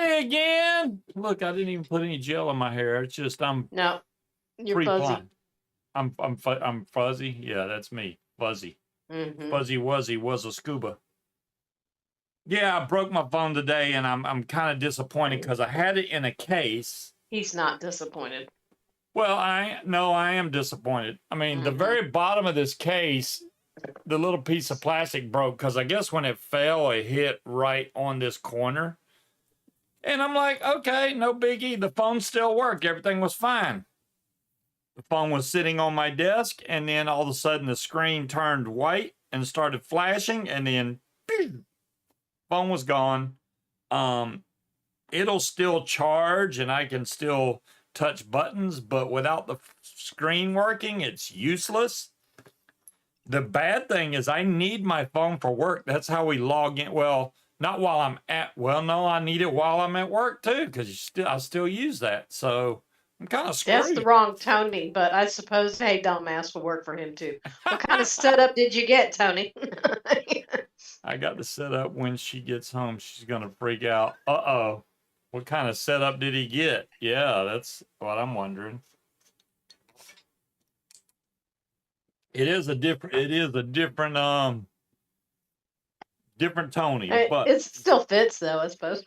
Hey again. Look, I didn't even put any gel in my hair. It's just I'm No, you're free fuzzy. flying. I'm fuzzy. Yeah, that's me. Fuzzy. Mm-hmm. Fuzzy Wuzzy was a scuba. Yeah, I broke my phone today, and I'm kind of disappointed because I had it in a case. He's not disappointed. Well, I am disappointed. I mean, the very bottom of this case, the little piece of plastic broke because I guess when it fell, it hit right on this corner. And I'm like, okay, no biggie. The phone still worked. Everything was fine. The phone was sitting on my desk, and then all of a sudden the screen turned white and started flashing, and then phone was gone. It'll still charge, and I can still touch buttons, but without the screen working, it's useless. The bad thing is I need my phone for work. That's how we log in. Well, not while I'm at, well, no, I need it while I'm at work too, because I still use that. So I'm kind of screwed. That's the wrong Tony, but I suppose, hey, dumbass will work for him too. What kind of setup did you get, Tony? I got the setup when she gets home. She's going to freak out. Uh-oh. What kind of setup did he get? Yeah, that's what I'm wondering. It is a different different Tony, but it still fits though, I suppose.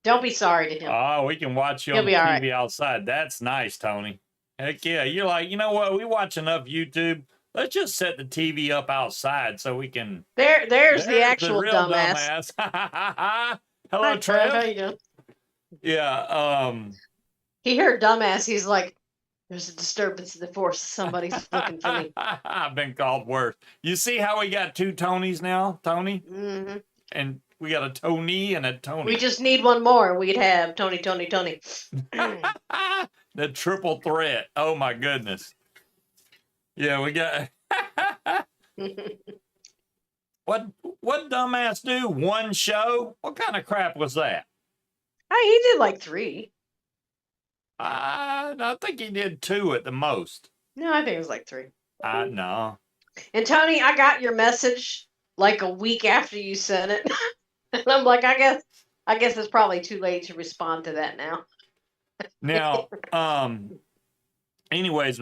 Don't be sorry to him. Oh, we can watch you on the TV outside. That's nice, Tony. Heck yeah. You're like, you know what? We watch enough YouTube. Let's just set the TV up outside so we can. There's the actual real dumbass. Hello, Trev. How you doing? Yeah. He heard dumbass. He's like, there's a disturbance in the force. Somebody's looking for me. I've been called worse. You see how we got two Tonys now, Tony? Mm-hmm. And we got a Tony and a Tony. We just need one more. We'd have Tony. The triple threat. Oh my goodness. Yeah, we got. What dumbass do? One show? What kind of crap was that? He did like 3. I think he did 2 at the most. No, I think it was like 3. No. And Tony, I got your message like a week after you sent it. And I'm like, I guess it's probably too late to respond to that now. Now, anyways,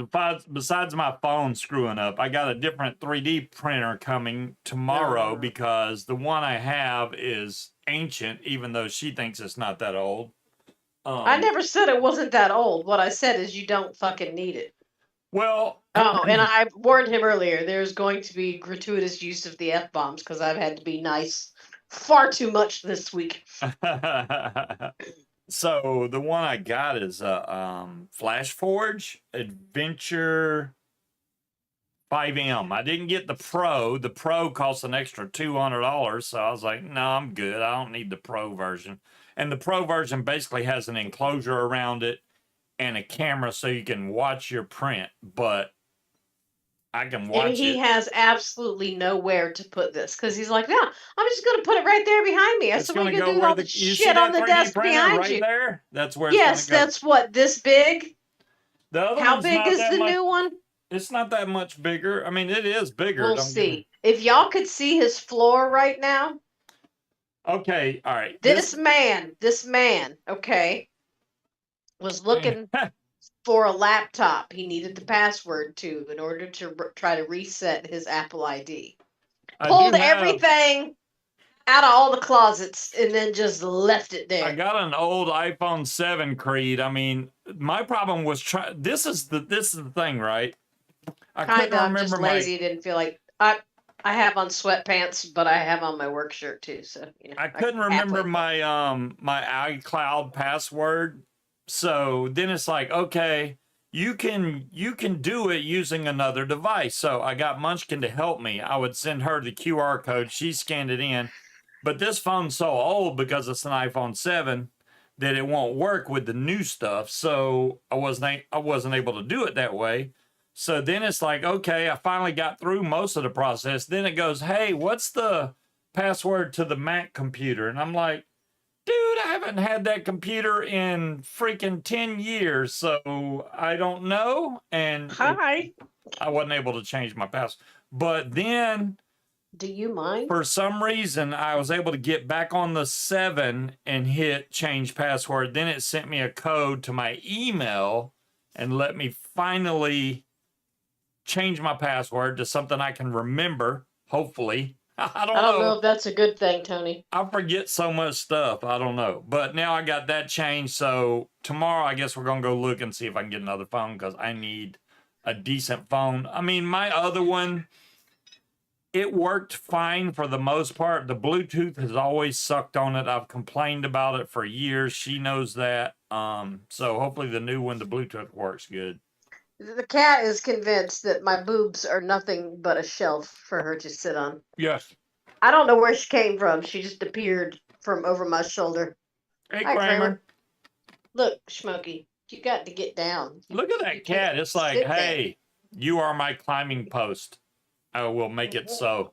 besides my phone screwing up, I got a different 3D printer coming tomorrow because the one I have is ancient, even though she thinks it's not that old. I never said it wasn't that old. What I said is you don't fucking need it. Well. Oh, and I warned him earlier. There's going to be gratuitous use of the F-bombs because I've had to be nice far too much this week. So the one I got is Flash Forge Adventure 5M. I didn't get the Pro. The Pro costs an extra $200, so I was like, no, I'm good. I don't need the Pro version. And the Pro version basically has an enclosure around it and a camera so you can watch your print, but I can watch it. And he has absolutely nowhere to put this because he's like, no, I'm just going to put it right there behind me. That's where you can do all the shit on the desk behind right you. There? That's where it's yes, gonna go. That's what, this big? How big is the new one? It's not that much bigger. I mean, it is bigger. We'll see. If y'all could see his floor right now. Okay, all right. This man, okay, was looking for a laptop he needed the password to in order to try to reset his Apple ID. Pulled everything out of all the closets and then just left it there. I got an old iPhone 7, Creed. I mean, my problem was this is the thing, right? I'm just lazy. Didn't feel like I have on sweatpants, but I have on my work shirt too. So I couldn't remember my my iCloud password. So then it's like, okay, you can do it using another device. So I got Munchkin to help me. I would send her the QR code. She scanned it in. But this phone's so old because it's an iPhone 7 that it won't work with the new stuff. So I wasn't able to do it that way. So then it's like, okay, I finally got through most of the process. Then it goes, hey, what's the password to the Mac computer? And I'm like, dude, I haven't had that computer in freaking 10 years, so I don't know. And I wasn't able to change my password. But then Do you mind? For some reason, I was able to get back on the 7 and hit change password. Then it sent me a code to my email and let me finally change my password to something I can remember, hopefully. I don't I don't know know. if that's a good thing, Tony. I forget so much stuff. I don't know. But now I got that changed. So tomorrow, I guess we're going to go look and see if I can get another phone because I need a decent phone. I mean, my other one, it worked fine for the most part. The Bluetooth has always sucked on it. I've complained about it for years. She knows that. So hopefully the new one, the Bluetooth works good. The cat is convinced that my boobs are nothing but a shelf for her to sit on. Yes. I don't know where she came from. She just appeared from over my shoulder. Hey, Hi, Kramer. Look, Smokey, you got to get down. Look at that cat. It's like, hey, you are my climbing post. I will make it so.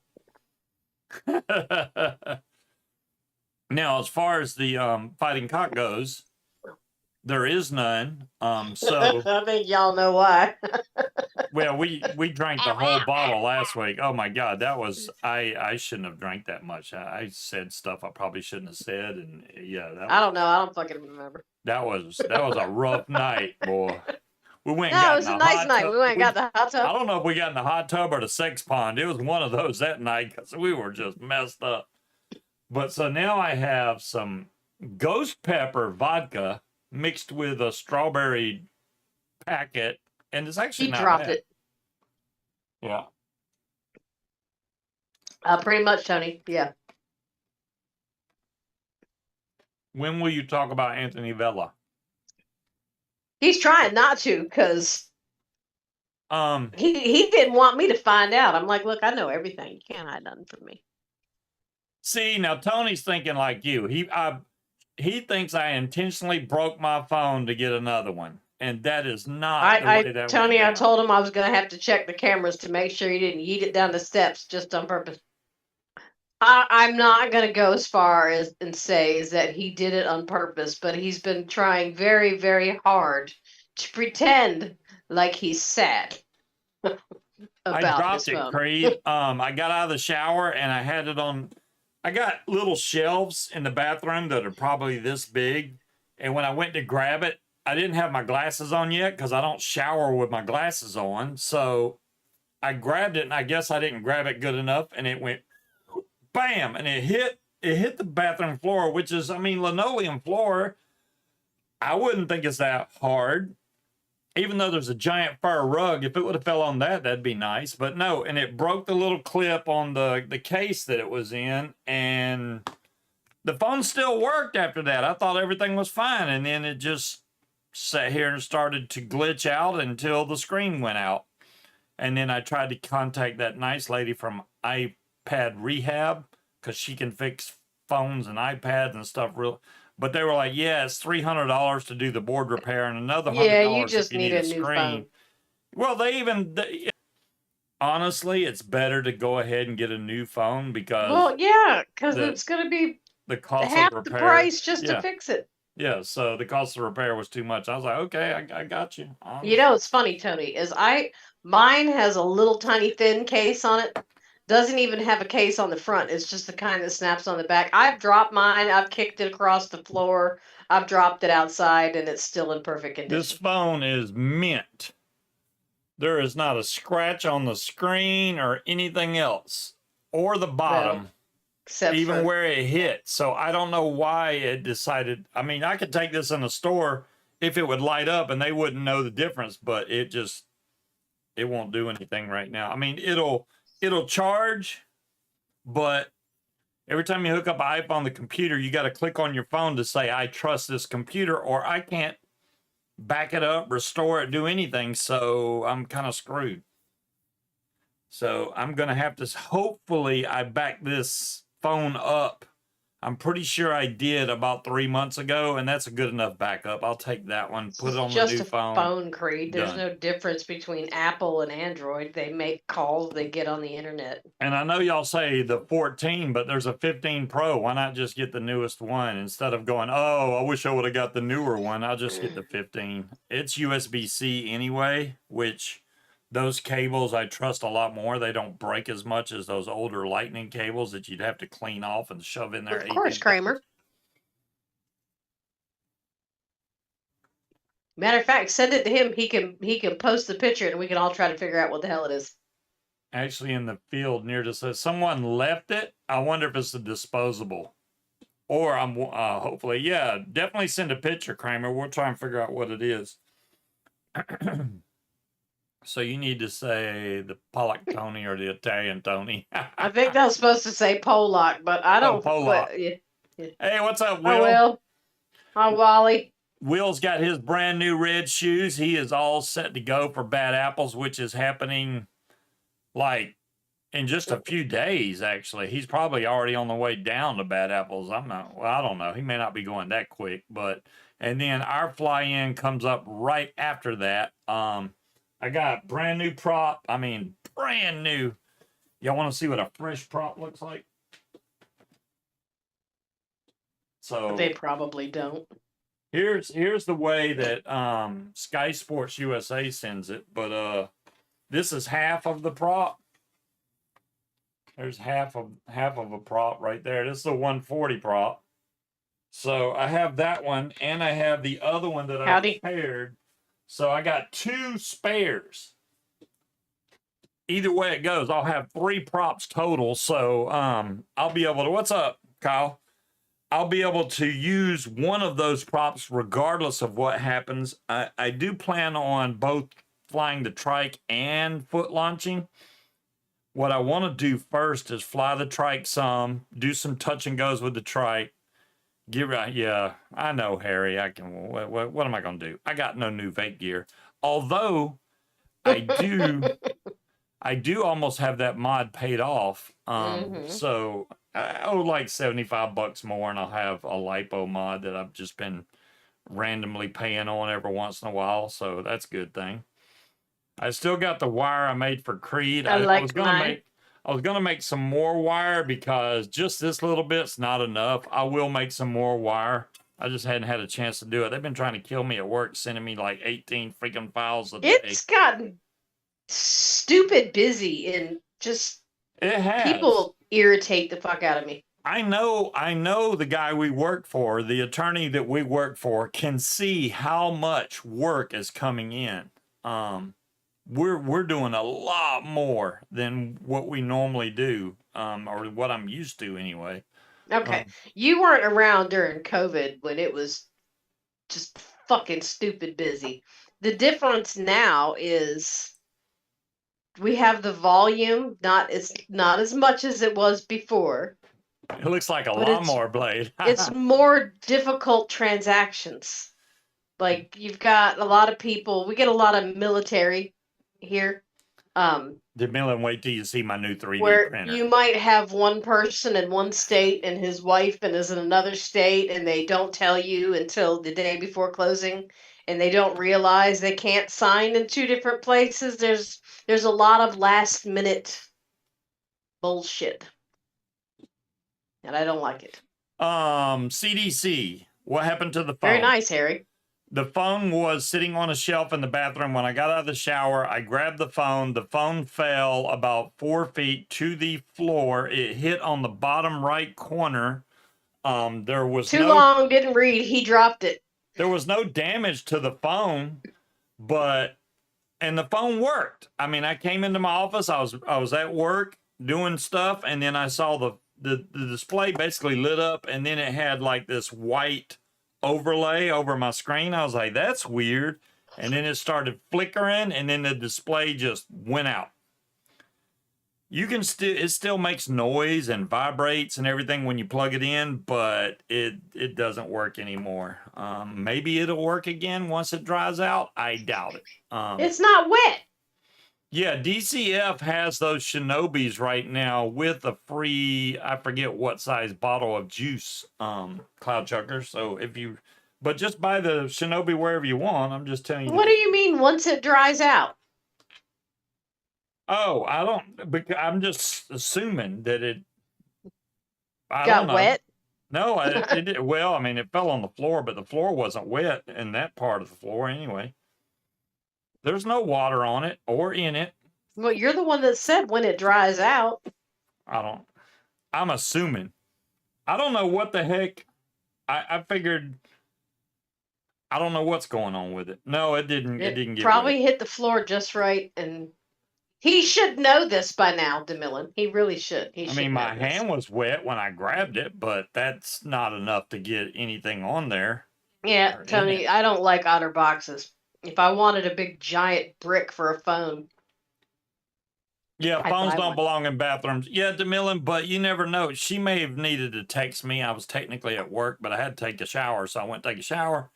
Now, as far as the fighting cock goes, there is none. So I think y'all know why. well, we drank the whole bottle last week. Oh my God, that was I shouldn't have drank that much. I said stuff I probably shouldn't have said, and yeah, I don't know. I don't fucking remember. that was a rough night, boy. We went and No, got it was in a the nice hot night. tub. We went and got the hot I tub. don't know if we got in the hot tub or the sex pond. It was one of those that night because we were just messed up. But so now I have some ghost pepper vodka mixed with a strawberry packet, and it's actually He not dropped bad. it. Yeah. Pretty much, Tony. Yeah. When will you talk about Anthony Vella? He's trying not to because he didn't want me to find out. I'm like, look, I know everything. You can't hide nothing from me. See, now Tony's thinking like you. He thinks I intentionally broke my phone to get another one, and that is not the way that Tony, went down. I told him I was going to have to check the cameras to make sure he didn't yeet it down the steps just on purpose. I'm not going to go as far as and say is that he did it on purpose, but he's been trying very, very hard to pretend like he's sad I about dropped this it, phone. Creed. I got out of the shower and I had it on. I got little shelves in the bathroom that are probably this big, and when I went to grab it, I didn't have my glasses on yet because I don't shower with my glasses on. So I grabbed it, and I guess I didn't grab it good enough, and it went bam, and it hit the bathroom floor, which is, I mean, linoleum floor. I wouldn't think it's that hard, even though there's a giant fur rug. If it would have fell on that, that'd be nice. But no, and it broke the little clip on the case that it was in, and the phone still worked after that. I thought everything was fine, and then it just sat here and started to glitch out until the screen went out. And then I tried to contact that nice lady from iPad Rehab because she can fix phones and iPads and stuff real. But they were like, yeah, it's $300 to do the board repair and another $100 Yeah, you if just you need need a a new screen. phone. Well, honestly, it's better to go ahead and get a new phone because Well, yeah, because it's going to be the cost half of the repair. price just to fix it. Yeah, so the cost of repair was too much. I was like, okay, I got you. You know, it's funny, Tony, is mine has a little tiny thin case on it. Doesn't even have a case on the front. It's just the kind that snaps on the back. I've dropped mine. I've kicked it across the floor. I've dropped it outside, and it's still in perfect condition. This phone is mint. There is not a scratch on the screen or anything else, or the bottom. Well, except even for where it hit. So I don't know why it decided. I mean, I could take this in a store if it would light up and they wouldn't know the difference, but it won't do anything right now. I mean, it'll charge, but every time you hook up an iPhone on the computer, you got to click on your phone to say, I trust this computer, or I can't back it up, restore it, do anything. So I'm kind of screwed. So I'm going to have to, hopefully I back this phone up. I'm pretty sure I did about 3 months ago, and that's a good enough backup. I'll take that one, put it on the new phone. Just a phone, Creed. There's no difference between Apple and Android. They make calls, they get on the internet. And I know y'all say the 14, but there's a 15 Pro. Why not just get the newest one instead of going, oh, I wish I would have got the newer one. I'll just get the 15. It's USB-C anyway, which Those cables I trust a lot more. They don't break as much as those older lightning cables that you'd have to clean off and shove in there Of course, 18 Kramer. times. Matter of fact, send it to him. He can post the picture, and we can all try to figure out what the hell it is. Actually, in the field near to says someone left it. I wonder if it's a disposable. Or I'm hopefully, yeah, definitely send a picture, Kramer. We'll try and figure out what it is. So you need to say the Pollock Tony or the Italian Tony. I think that was supposed to say Pollock, but I don't. Pollock. Yeah. Hey, what's up, Will? Hi, Will. Hi, Wally. Will's got his brand new red shoes. He is all set to go for Bad Apples, which is happening like in just a few days, actually. He's probably already on the way down to Bad Apples. I don't know. He may not be going that quick, but and then our fly-in comes up right after that. I got brand new prop. I mean, brand new. Y'all want to see what a fresh prop looks like? So They probably don't. Here's the way that Sky Sports USA sends it, but this is half of the prop. There's half of a prop right there. This is a 140 prop. So I have that one, and I have the other one that I prepared. So I got 2 spares. Either way it goes, I'll have 3 props total. So I'll be able to. What's up, Kyle? I'll be able to use one of those props regardless of what happens. I do plan on both flying the trike and foot launching. What I want to do first is fly the trike some, do some touch and goes with the trike. Yeah, I know, Harry. I can. What am I going to do? I got no new vape gear. Although I do almost have that mod paid off. So I owe like $75 more, and I'll have a lipo mod that I've just been randomly paying on every once in a while. So that's a good thing. I still got the wire I made for Creed. I was gonna make some more wire because just this little bit's not enough. I will make some more wire. I just hadn't had a chance to do it. They've been trying to kill me at work, sending me like 18 freaking files a day. It's gotten stupid busy, and just it has. People irritate the fuck out of me. I know the guy we work for, the attorney that we work for, can see how much work is coming in. We're doing a lot more than what we normally do, or what I'm used to anyway. Okay. You weren't around during COVID when it was just fucking stupid busy. The difference now is we have the volume, not as much as it was before. It looks like a lawnmower blade. It's more difficult transactions. Like, you've got a lot of people. We get a lot of military here. Did Millen wait till you see my new 3D where printer? You might have one person in one state and his wife is in another state, and they don't tell you until the day before closing, and they don't realize they can't sign in 2 different places. There's a lot of last minute bullshit, and I don't like it. CDC. What happened to the phone? Very nice, Harry. The phone was sitting on a shelf in the bathroom. When I got out of the shower, I grabbed the phone. The phone fell about 4 feet to the floor. It hit on the bottom right corner. There was too long, didn't read. He dropped it. There was no damage to the phone, and the phone worked. I mean, I came into my office. I was at work doing stuff, and then I saw the display basically lit up, and then it had like this white overlay over my screen. I was like, that's weird. And then it started flickering, and then the display just went out. It still makes noise and vibrates and everything when you plug it in, but it doesn't work anymore. Maybe it'll work again once it dries out. I doubt it. It's not wet. Yeah, DCF has those Shinobis right now with a free, I forget what size bottle of juice, Cloud Chucker. So but just buy the Shinobi wherever you want. I'm just telling you. What do you mean once it dries out? Oh, I'm just assuming that it got wet. No, it did. Well, I mean, it fell on the floor, but the floor wasn't wet in that part of the floor anyway. There's no water on it or in it. Well, you're the one that said when it dries out. I'm assuming. I don't know what the heck. I figured. I don't know what's going on with it. No, it didn't. It didn't get probably wet. hit the floor just right, and he should know this by now, DeMillan. He really should. He I should mean, know my this. hand was wet when I grabbed it, but that's not enough to get anything on there. Yeah, Tony, I don't like otter boxes. If I wanted a big giant brick for a phone. Yeah, phones don't belong in bathrooms. Yeah, DeMillan, but you never know. She may have needed to text me. I was technically at work, but I had to take a shower, so I went to take a shower,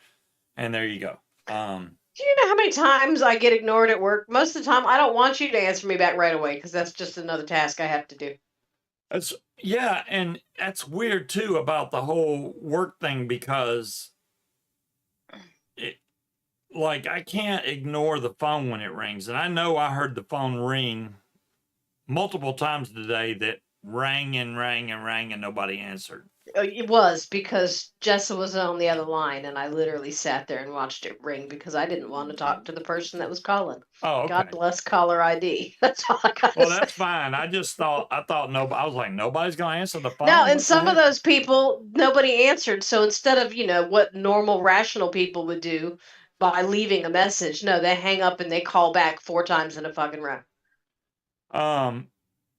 and there you go. Do you know how many times I get ignored at work? Most of the time, I don't want you to answer me back right away because that's just another task I have to do. Yeah, and that's weird too about the whole work thing because like I can't ignore the phone when it rings, and I know I heard the phone ring multiple times today that rang and rang and rang and nobody answered. It was because Jessa was on the other line, and I literally sat there and watched it ring because I didn't want to talk to the person that was calling. Oh, okay. God bless caller ID. That's all I got. Well, that's fine. I thought nobody. I was like, nobody's gonna answer the phone. No, and some of those people, nobody answered. So instead of what normal rational people would do by leaving a message, no, they hang up and they call back 4 times in a fucking row.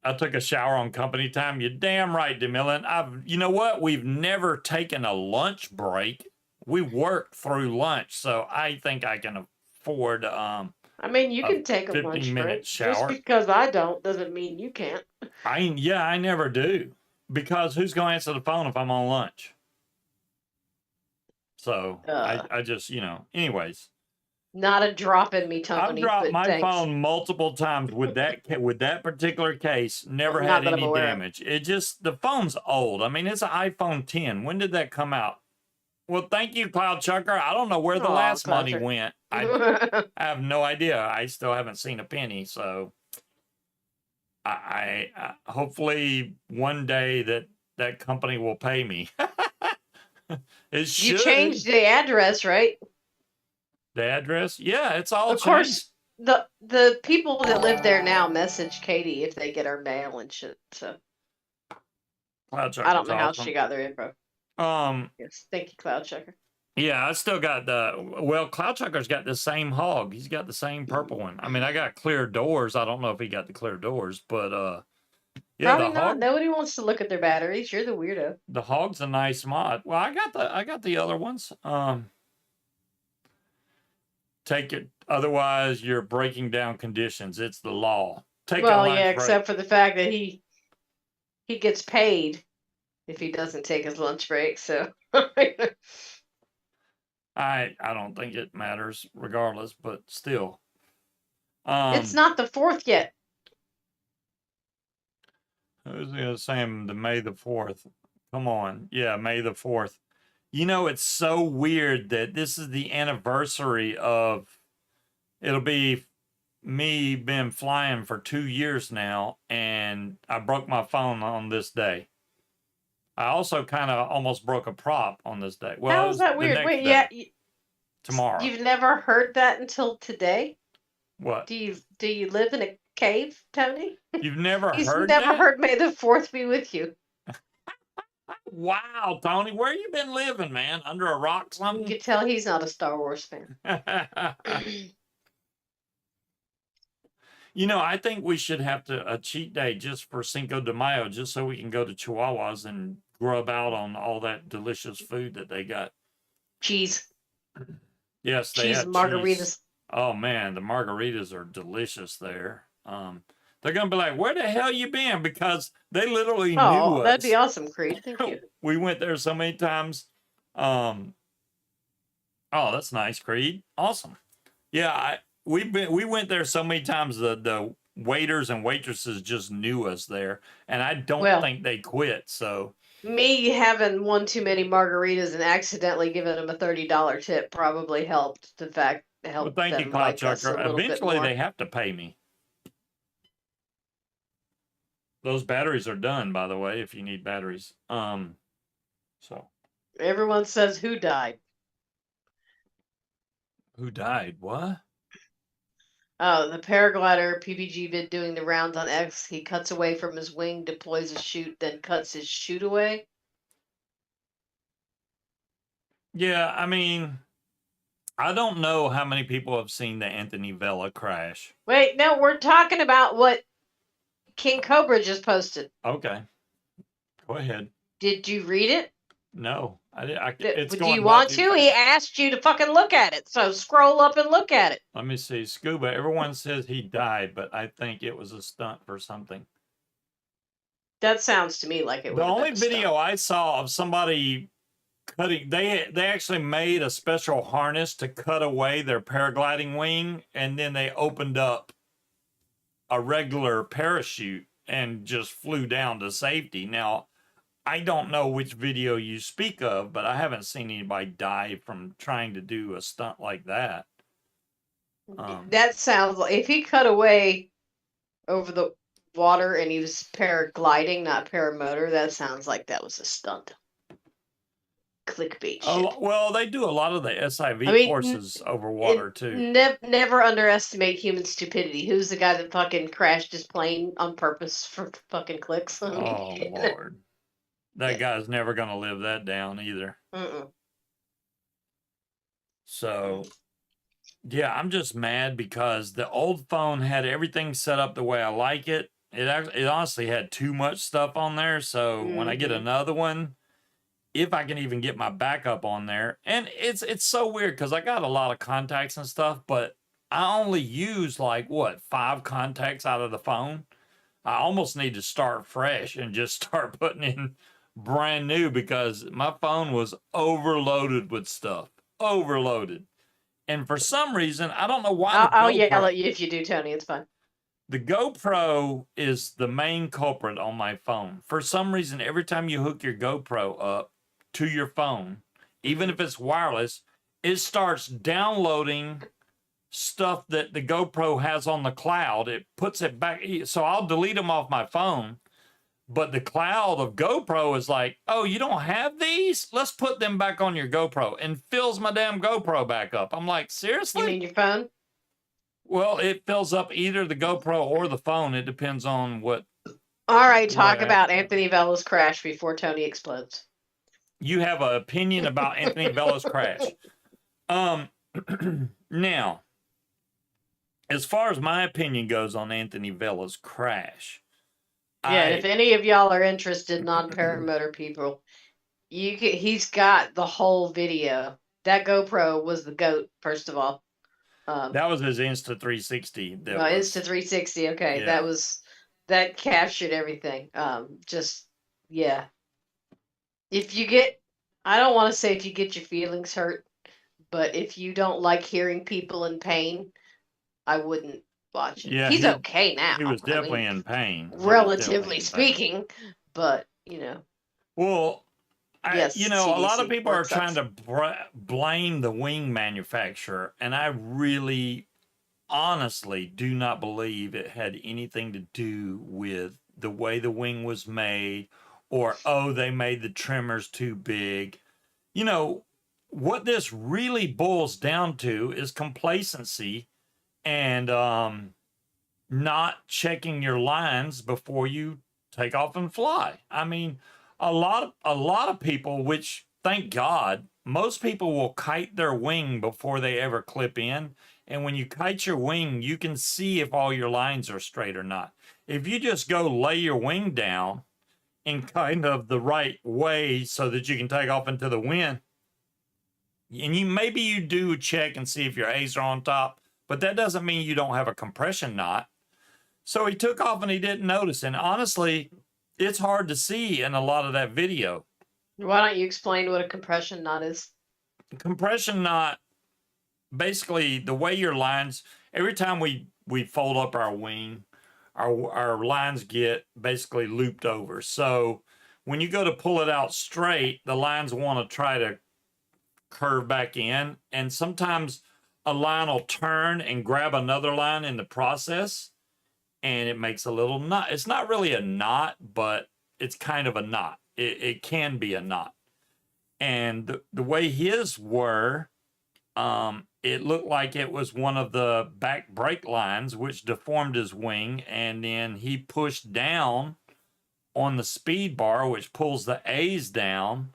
I took a shower on company time. You're damn right, DeMillan. You know what? We've never taken a lunch break. We work through lunch, so I think I can afford. I mean, you can take a lunch break. Shower. Just because I don't doesn't mean you can't. I never do because who's going to answer the phone if I'm on lunch? So I just anyways. Not a drop in me, Tony. I've dropped my phone multiple times with that particular case. Never had any damage. It just the phone's old. I mean, it's an iPhone 10. When did that come out? Well, thank you, Cloud Chucker. I don't know where the last money went. I have no idea. I still haven't seen a penny. So I hopefully one day that company will pay me. It should. You changed the address, right? The address? Yeah, it's all of course. The people that live there now message Katie if they get our mail and shit. So Cloud I don't know how she got their info. Yes, thank you, Cloud Checker. Yeah, I still got Cloud Checker's got the same hog. He's got the same purple one. I mean, I got clear doors. I don't know if he got the clear doors, but yeah, probably not. Nobody wants to look at their batteries. You're the weirdo. The hog's a nice mod. Well, I got the other ones. Take it. Otherwise, you're breaking down conditions. It's the law. Except for the fact that he gets paid if he doesn't take his lunch break. So I don't think it matters regardless, but still. It's not the 4th yet. Who's gonna say the May the 4th? Come on. Yeah, May the 4th. You know, it's so weird that this is the anniversary of, it'll be me been flying for 2 years now, and I broke my phone on this day. I also kind of almost broke a prop on this day. Well, how is that weird? Wait, tomorrow. You've never heard that until today? What? Do you live in a cave, Tony? You've never He's heard never that? heard May the 4th be with you. Wow, Tony, where you been living, man? Under a rock something? You can tell he's not a Star Wars fan. You know, I think we should have a cheat day just for Cinco de Mayo, just so we can go to Chihuahuas and grub out on all that delicious food that they got. Cheese. Yes, they have margaritas. Cheese. Oh man, the margaritas are delicious there. They're gonna be like, "Where the hell you been?" Because they literally knew us. Oh, that'd be awesome, Creed. Thank you. We went there so many times. Oh, that's nice, Creed. Awesome. Yeah, we went there so many times. The waiters and waitresses just knew us there, and I don't think they quit. So me having one too many margaritas and accidentally giving them a $30 tip probably helped. The fact helped. Well, thank you, Cloud Chucker. Eventually, they have to pay me. Those batteries are done, by the way, if you need batteries. So everyone says who died? Who died? What? Oh, the paraglider PPG vid doing the rounds on X. He cuts away from his wing, deploys a chute, then cuts his chute away. Yeah, I mean, I don't know how many people have seen the Anthony Vella crash. Wait, no, we're talking about what King Cobra just posted. Okay, go ahead. Did you read it? No, it's Do you going by want too to? He fast. asked you to fucking look at it. So scroll up and look at it. Let me see. Scuba, everyone says he died, but I think it was a stunt for something. That sounds to me like it The would have only been a video stunt. I saw of somebody cutting, they actually made a special harness to cut away their paragliding wing, and then they opened up a regular parachute and just flew down to safety. Now, I don't know which video you speak of, but I haven't seen anybody die from trying to do a stunt like that. That sounds like if he cut away over the water and he was paragliding, not paramotor, that sounds like that was a stunt. Clickbait shit. Oh, well, they do a lot of the SIV I mean, courses over water too. Never underestimate human stupidity. Who's the guy that fucking crashed his plane on purpose for fucking clicks? Oh Lord, that guy's never gonna live that down either. So, yeah, I'm just mad because the old phone had everything set up the way I like it. It honestly had too much stuff on there. So when I get another one, if I can even get my backup on there, and it's so weird because I got a lot of contacts and stuff, but I only use like what 5 contacts out of the phone. I almost need to start fresh and just start putting in brand new because my phone was overloaded with stuff. Overloaded. And for some reason, I don't know why I'll yell at you if you do, Tony. It's fine. The GoPro is the main culprit on my phone. For some reason, every time you hook your GoPro up to your phone, even if it's wireless, it starts downloading stuff that the GoPro has on the cloud. It puts it back. So I'll delete them off my phone. But the cloud of GoPro is like, oh, you don't have these? Let's put them back on your GoPro, and fills my damn GoPro back up. I'm like, seriously? You mean your phone? Well, it fills up either the GoPro or the phone. It depends on what. All right, talk about Anthony Vella's crash before Tony explodes. You have an opinion about Anthony Vella's crash. Now, as far as my opinion goes on Anthony Vella's crash, yeah, if any of y'all are interested, non-paramotor people, he's got the whole video. That GoPro was the GOAT, first of all. That was his Insta360. Insta360. Okay, yeah. That captured everything. Just yeah. If you get, I don't want to say if you get your feelings hurt, but if you don't like hearing people in pain, I wouldn't watch it. Yeah, he's okay now. He was definitely in pain, relatively speaking, but you know. Well, yes, a lot of people are trying to blame the wing manufacturer, and I really, honestly, do not believe it had anything to do with the way the wing was made, or they made the trimmers too big. What this really boils down to is complacency and not checking your lines before you take off and fly. I mean, a lot of people, which thank God, most people will kite their wing before they ever clip in. And when you kite your wing, you can see if all your lines are straight or not. If you just go lay your wing down in kind of the right way so that you can take off into the wind, and maybe you do check and see if your A's are on top, but that doesn't mean you don't have a compression knot. So he took off and he didn't notice. And honestly, it's hard to see in a lot of that video. Why don't you explain what a compression knot is? Compression knot, basically the way your lines, every time we fold up our wing, our lines get basically looped over. So when you go to pull it out straight, the lines want to try to curve back in. And sometimes a line will turn and grab another line in the process, and it makes a little knot. It's not really a knot, but it's kind of a knot. It can be a knot. And the way his were, it looked like it was one of the back brake lines, which deformed his wing. And then he pushed down on the speed bar, which pulls the A's down.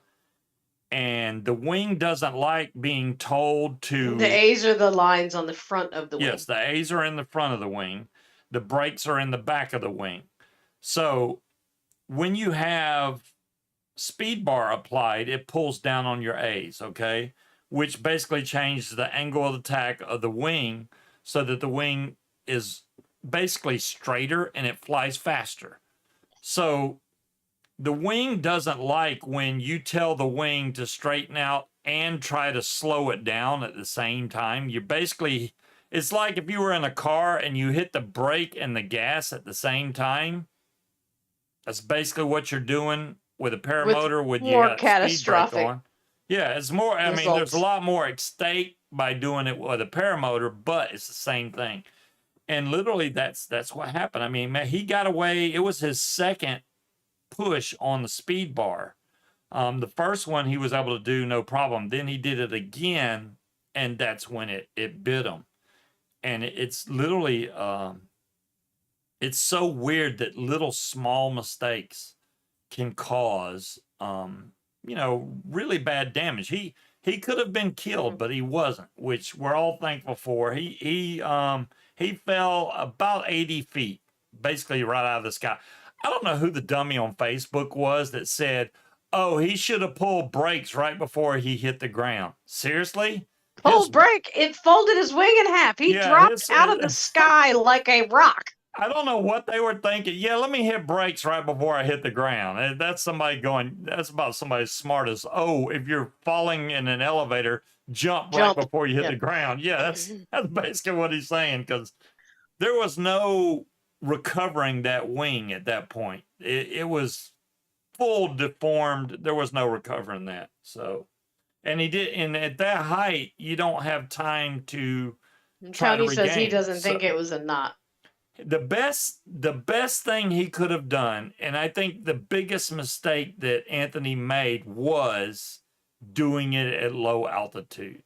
And the wing doesn't like being told to. The A's are the lines on the front of the wing. Yes, the A's are in the front of the wing. The brakes are in the back of the wing. So when you have speed bar applied, it pulls down on your A's, okay? Which basically changes the angle of attack of the wing so that the wing is basically straighter and it flies faster. So the wing doesn't like when you tell the wing to straighten out and try to slow it down at the same time. You basically, it's like if you were in a car and you hit the brake and the gas at the same time. That's basically what you're doing with a paramotor with you got catastrophic speed brake on. Yeah, it's more, I mean, there's a lot more at stake by doing it with a paramotor, but it's the same thing. And literally that's what happened. I mean, man, he got away. It was his second push on the speed bar. The first one he was able to do no problem. Then he did it again, and that's when it bit him. And it's literally it's so weird that little small mistakes can cause really bad damage. He could have been killed, but he wasn't, which we're all thankful for. He fell about 80 feet, basically right out of the sky. I don't know who the dummy on Facebook was that said, "Oh, he should have pulled brakes right before he hit the ground." Seriously? Pulled brake? It folded his wing in half. He dropped out of the sky like a rock. I don't know what they were thinking. Yeah, let me hit brakes right before I hit the ground. That's about somebody as smart as, oh, if you're falling in an elevator, jump right before you hit the ground. Yeah, that's basically what he's saying, because there was no recovering that wing at that point. It was full deformed. There was no recovering that. So, and he did, and at that height, you don't have time to try to regain. Tony says he doesn't think it was a knot. The best thing he could have done, and I think the biggest mistake that Anthony made, was doing it at low altitude.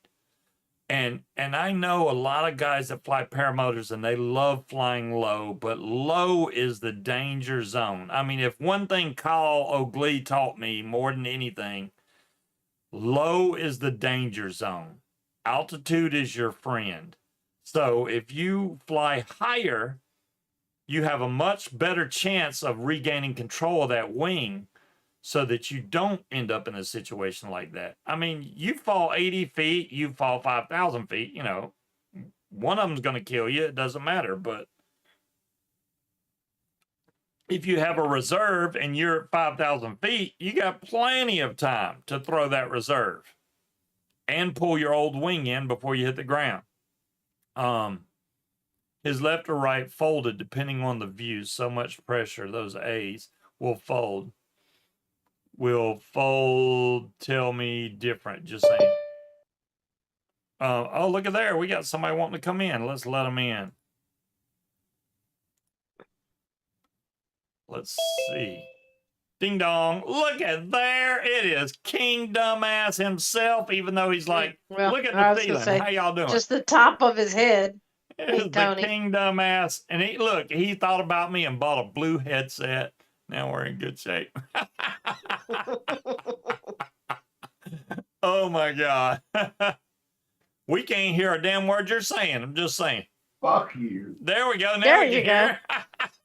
And I know a lot of guys that fly paramotors and they love flying low, but low is the danger zone. I mean, if one thing Kyle O'Glee taught me more than anything, low is the danger zone. Altitude is your friend. So if you fly higher, you have a much better chance of regaining control of that wing so that you don't end up in a situation like that. I mean, you fall 80 feet, you fall 5,000 feet, one of them's going to kill you. It doesn't matter. But if you have a reserve and you're at 5,000 feet, you got plenty of time to throw that reserve and pull your old wing in before you hit the ground. His left or right folded depending on the view. So much pressure, those A's will fold. Will fold, tell me different, just saying. Oh, look at there. We got somebody wanting to come in. Let's let them in. Let's see. Ding dong. Look at there. It is King Dumbass himself, even though he's like, look at the ceiling. How y'all doing? Just the top of his head. It's the King Dumbass. And he thought about me and bought a blue headset. Now we're in good shape. Oh my God. We can't hear a damn word you're saying. I'm just saying. Fuck you. There we go. Now there you go.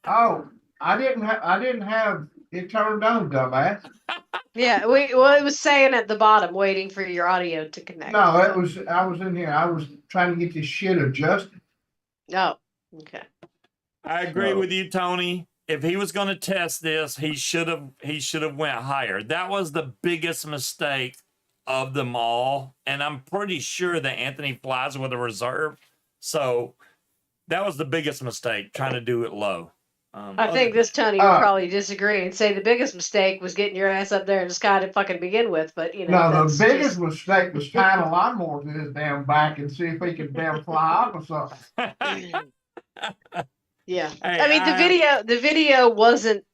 Oh, I didn't have it turned on, dumbass. Yeah, it was saying at the bottom, waiting for your audio to connect. No, I was in here. I was trying to get this shit adjusted. Oh, okay. I agree with you, Tony. If he was going to test this, he should have went higher. That was the biggest mistake of them all, and I'm pretty sure that Anthony flies with a reserve. So that was the biggest mistake, trying to do it low. I think this Tony would probably disagree and say the biggest mistake was getting your ass up there in the sky to fucking begin with. But no, the biggest mistake was tying a lawnmower to his damn back and see if he could damn fly off or something. Yeah, hey, I mean the video wasn't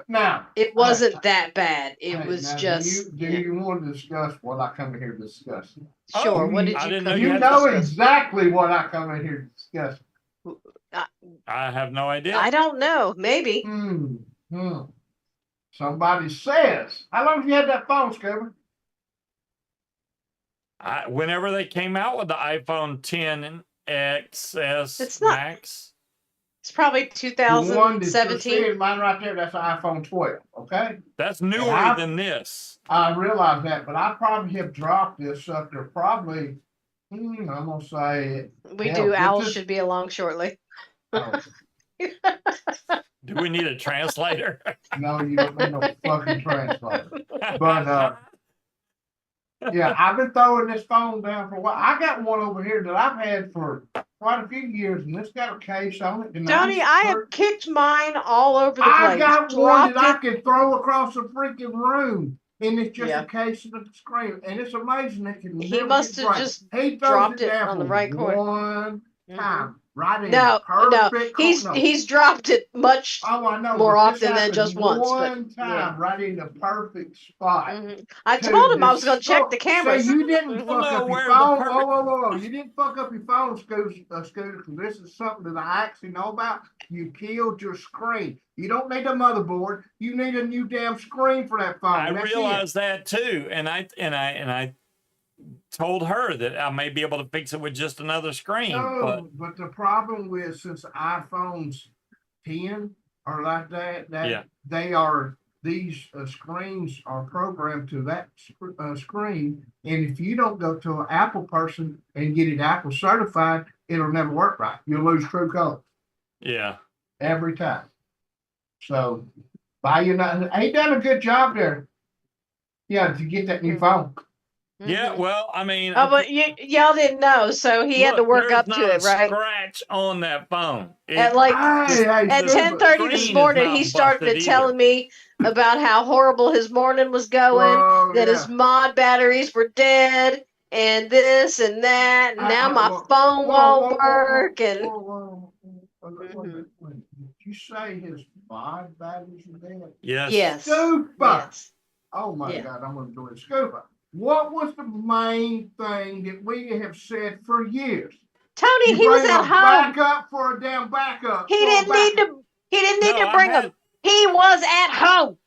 Now, It wasn't that bad. It hey, was now, just do you want to discuss what I come in here to discuss? sure. Oh, What did I you didn't know come you You had know discuss? exactly what I come in here to discuss. I, I have no idea. I don't know. Maybe. Hmm. Somebody says, how long have you had that phone, Scuba? Whenever they came out with the iPhone 10 XS It's not. Max, It's probably The one that you're 2017. seeing, mine right there, that's an iPhone 12, okay? that's And newer than this. I realize that, but I probably have dropped this sucker probably, I'm going to say, We hell, do. get Owls this- should be along shortly. oh, Do we need a translator? no, you don't need no fucking translator. But, yeah, I've been throwing this phone down for a while. I got one over here that I've had for quite a few years, and it's got a case on it. Tony, I have kicked mine all over the I place. got one Dropped that I it. can throw across the freaking room, and it's just Yeah. a case of the screen, and it's amazing. It can He never must get have break. just He throws dropped it it down on the for right corner. one time, right in No, no, perfect. he's dropped it much Oh, I know. more but this often than happened just once. But one time, yeah. right in the perfect spot. I To told him I was going to check the destroy- cameras. Say you didn't fuck No, up your where the phone. perfect- Whoa. You didn't fuck up your phone, Scooter, because this is something that I actually know about. You killed your screen. You don't need a motherboard. You need a new damn screen for that phone. I That's realized that too, and I told her that I may be able to fix it with just another screen. No, but the problem with since iPhones 10 are like that Yeah. they are these screens are programmed to that screen, and if you don't go to an Apple person and get it Apple certified, it'll never work right. You'll lose true color Yeah. every time. So, buy you not. He done a good job there. Yeah, to get that new phone. Yeah, well, I mean, Oh, but y'all didn't know, so he had to look, work there's up not to a it, right? scratch on that phone. At like at Scuba, 10:30 this screen is morning, not he started busted telling me about how horrible his morning was going, Bro, that his mod batteries were dead, and this and that. And now my phone won't work, and Wait. Did you say his mod batteries are dead? Yes. Scuba. Yes. Oh my Yeah. God, I'm gonna do it. Scuba. What was the main thing that we have said for years? Tony, You he was bring at a home. backup for a damn backup. He for a didn't need backup. to. He didn't need No, to bring them. He was at home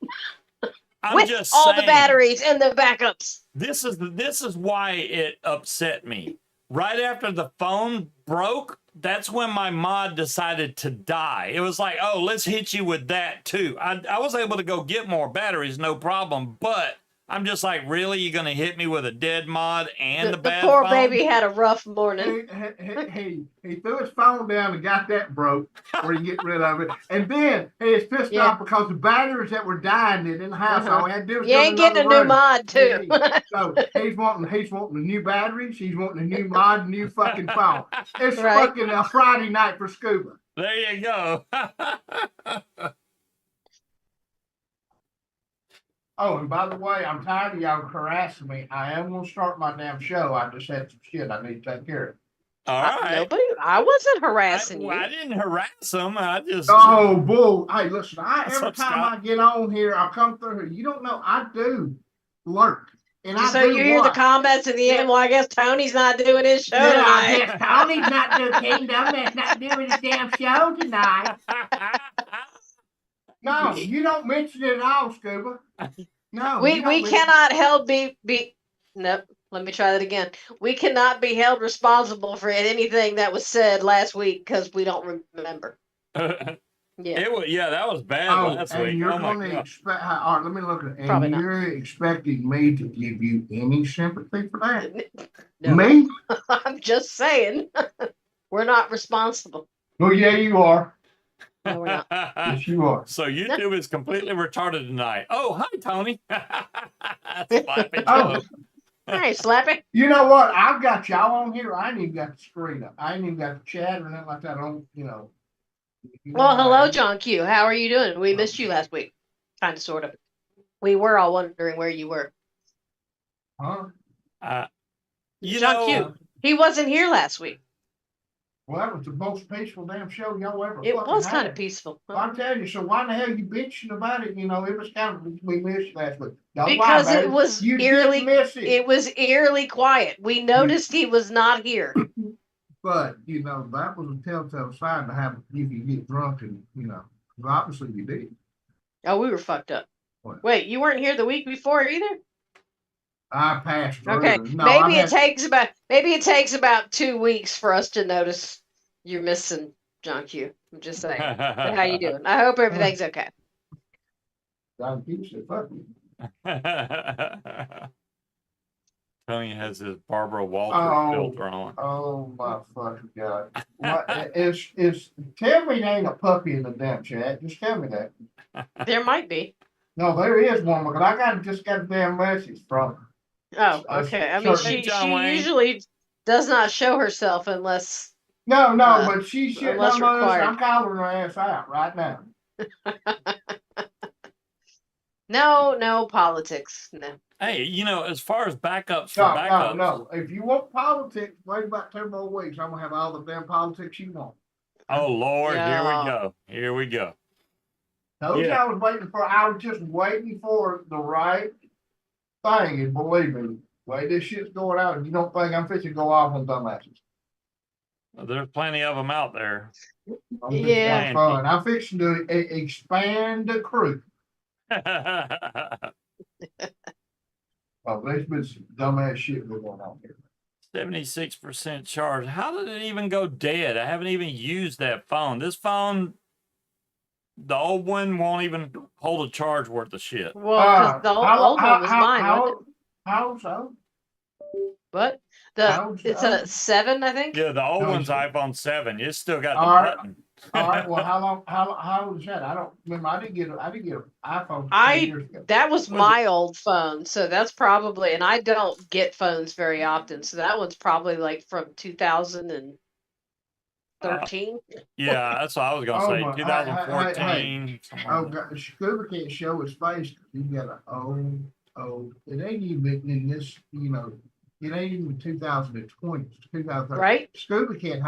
I'm with just all saying, the batteries and the backups. This is why it upset me. Right after the phone broke, that's when my mod decided to die. It was like, oh, let's hit you with that too. I was able to go get more batteries, no problem. But I'm just like, really? You're going to hit me with a dead mod and the The bad poor phone? baby had a rough morning. He threw his phone down and got that broke where you get rid of it. And then he was pissed Yeah. off because the batteries that were dying in the house, all we had to do was You go to ain't getting a another new room. mod too. So he's wanting the new batteries, he's wanting a new mod, new fucking phone. It's Right. fucking a Friday night for Scuba. There you go. Oh, and by the way, I'm tired of y'all harassing me. I am gonna start my damn show. I just had some shit I need to take care of. All right. I wasn't harassing you. I didn't harass him. I just. Oh, bull. Hey, listen, What's every up, time Scott? I get on here, I come through here. You don't know, I do lurk. And I So do you hear the what? comments at the end. Well, I guess Tony's not doing his show Yeah, I tonight. guess Tony's not doing Kingdom. That's not doing his damn show tonight. No, you don't mention it at all, Scuba. No, We you don't mention- cannot held be nope. Let me try that again. We cannot be held responsible for anything that was said last week because we don't remember. Yeah. That was bad last and week. you're Oh my going to God. expect. All right, let me look at it. And Probably not. you're expecting me to give you any sympathy for that? No. Me? I'm just saying. We're not responsible. Oh, yeah, you are. No, we're not. Yes, you are. So YouTube is completely retarded tonight. Oh, hi, Tony. Slappy Oh. Joe. Hey, Slappy. You know what? I've got y'all on here. I ain't even got the screen up. I ain't even got the chat or nothing like that. I don't, you know. Well, hello, John Q. How are you doing? We missed you last week. Kind of, sort of. We were all wondering where you were. Huh? You John know, Q. He wasn't here last week. Well, that was the most peaceful damn show y'all ever It fucking was kind had. of peaceful. Well, I'm telling you, so why in the hell you bitching about it? You know, it was kind of, we missed you last week. Don't Because lie, it baby. was You eerily, did miss it. it was eerily quiet. We noticed he was not here. But, you know, that was a telltale sign to have, if you get drunk and, you know, 'cause obviously you did. Oh, we were fucked up. What? Wait, you weren't here the week before either? I passed through. Okay, No, maybe it takes about 2 weeks for us to notice you're missing John Q. I'm just saying. But how you doing? I hope everything's okay. John Q said, fuck you. Tony has his Barbara Walters filter on. Oh my fucking God. What is tell me there ain't a puppy in the damn chat. Just tell me that. There might be. No, there is one because I just got a damn message from her. Oh, okay. I mean, Hey, John she Wayne. usually does not show herself unless. No, but she should. Unless No, listen, required. I'm calling her ass out right now. No politics. No. Hey, you know, as far as backups for backups. No. If you want politics, wait about 2 more weeks. I'm gonna have all the damn politics you want. Oh Lord, Yeah. here we go. Here we go. Told you I was just waiting for the right thing, and believe me, the way this shit's going out, you don't think I'm fixing to go off on dumbasses. Well, there's plenty of them out there. I'm fixing to have fun. I'm fixing to expand the crew. Oh, there's been some dumbass shit going on here. 76% charge. How did it even go dead? I haven't even used that phone. This phone, the old one won't even hold a charge worth of shit. Well, because the old one was mine, wasn't it? How so? What? It's a 7, I think. Yeah, the old one's iPhone 7. It's still got the button. All right. Well, how old is that? I don't remember. I didn't get an iPhone 10 years ago. That was my old phone, so that's probably, and I don't get phones very often, so that one's probably like from 2013. Yeah, that's what I was gonna say. 2014. Oh God, Scuba can't show his face because he got an old. It ain't even in this, you know. It ain't even 2020. It's 2030. Right. Scuba can't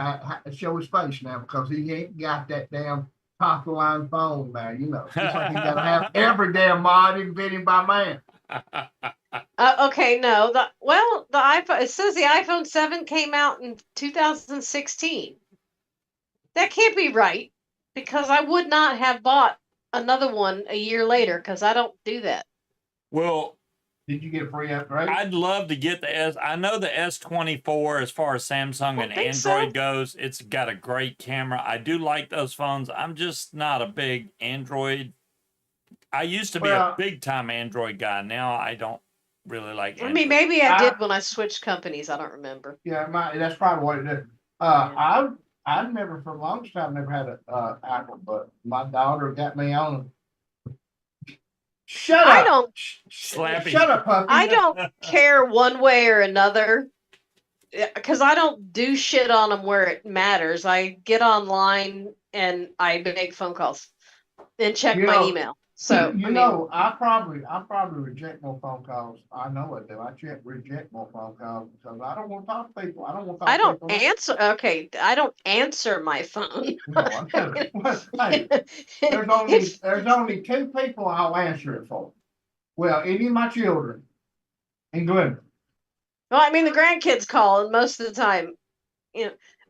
show his face now because he ain't got that damn top of the line phone now. You know, just like he got to have every damn mod invented by man. Okay, no. The iPhone. It says the iPhone 7 came out in 2016. That can't be right because I would not have bought another one a year later because I don't do that. Well. Did you get a free upgrade? I'd love to get the S. I know the S24 as far as Samsung and Android goes. It's got a great camera. I do like those phones. I'm just not a big Android. I used to be a big time Android guy. Now I don't really like Android. I mean, maybe I did when I switched companies. I don't remember. Yeah, that's probably what it is. I've never, for the longest time, never had an Apple, but my daughter got me on them. Shut up, puppy. I don't care one way or another because I don't do shit on them where it matters. I get online and I make phone calls and check my email. So I probably reject more phone calls. I know I do. I reject more phone calls because I don't want to talk to people. I don't want to talk to people. Answer. Okay, I don't answer my phone. No, I'm telling you. Hey, there's only 2 people I'll answer it for. Well, any of my children and Glenn. Well, I mean the grandkids call, and most of the time,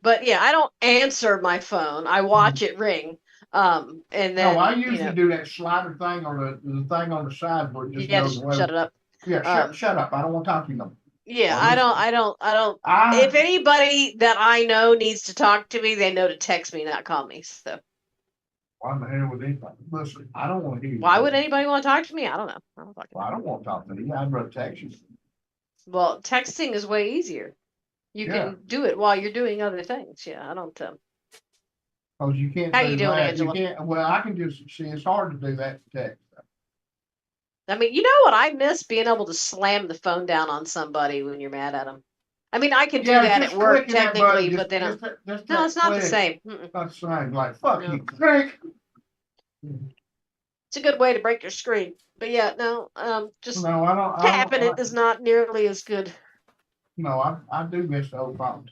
But yeah, I don't answer my phone. I watch it ring. And then no, I usually do that slider thing on the thing on the side where it just goes away. Shut it up. Yeah, shut up. I don't want to talk to you no more. Yeah, I don't. If anybody that I know needs to talk to me, they know to text me, not call me. So. Why in the hell would anybody? Listen, I don't want to hear you. Why would anybody want to talk to me? I don't know. I don't want to talk to you. I'd rather text you. Well, texting is way easier. You can do it while you're doing other things. Yeah, I don't. Oh, you can't. How you doing, that. Angela? You can't. Well, I can just see. It's hard to do that text. I mean, you know what? I miss being able to slam the phone down on somebody when you're mad at them. I mean, I can do that at work technically, but they don't. No, it's not the same. Not the same. Like fuck you, click. It's a good way to break your screen, but yeah, just no, I don't. tapping it is not nearly as good. No, I do miss the old phones.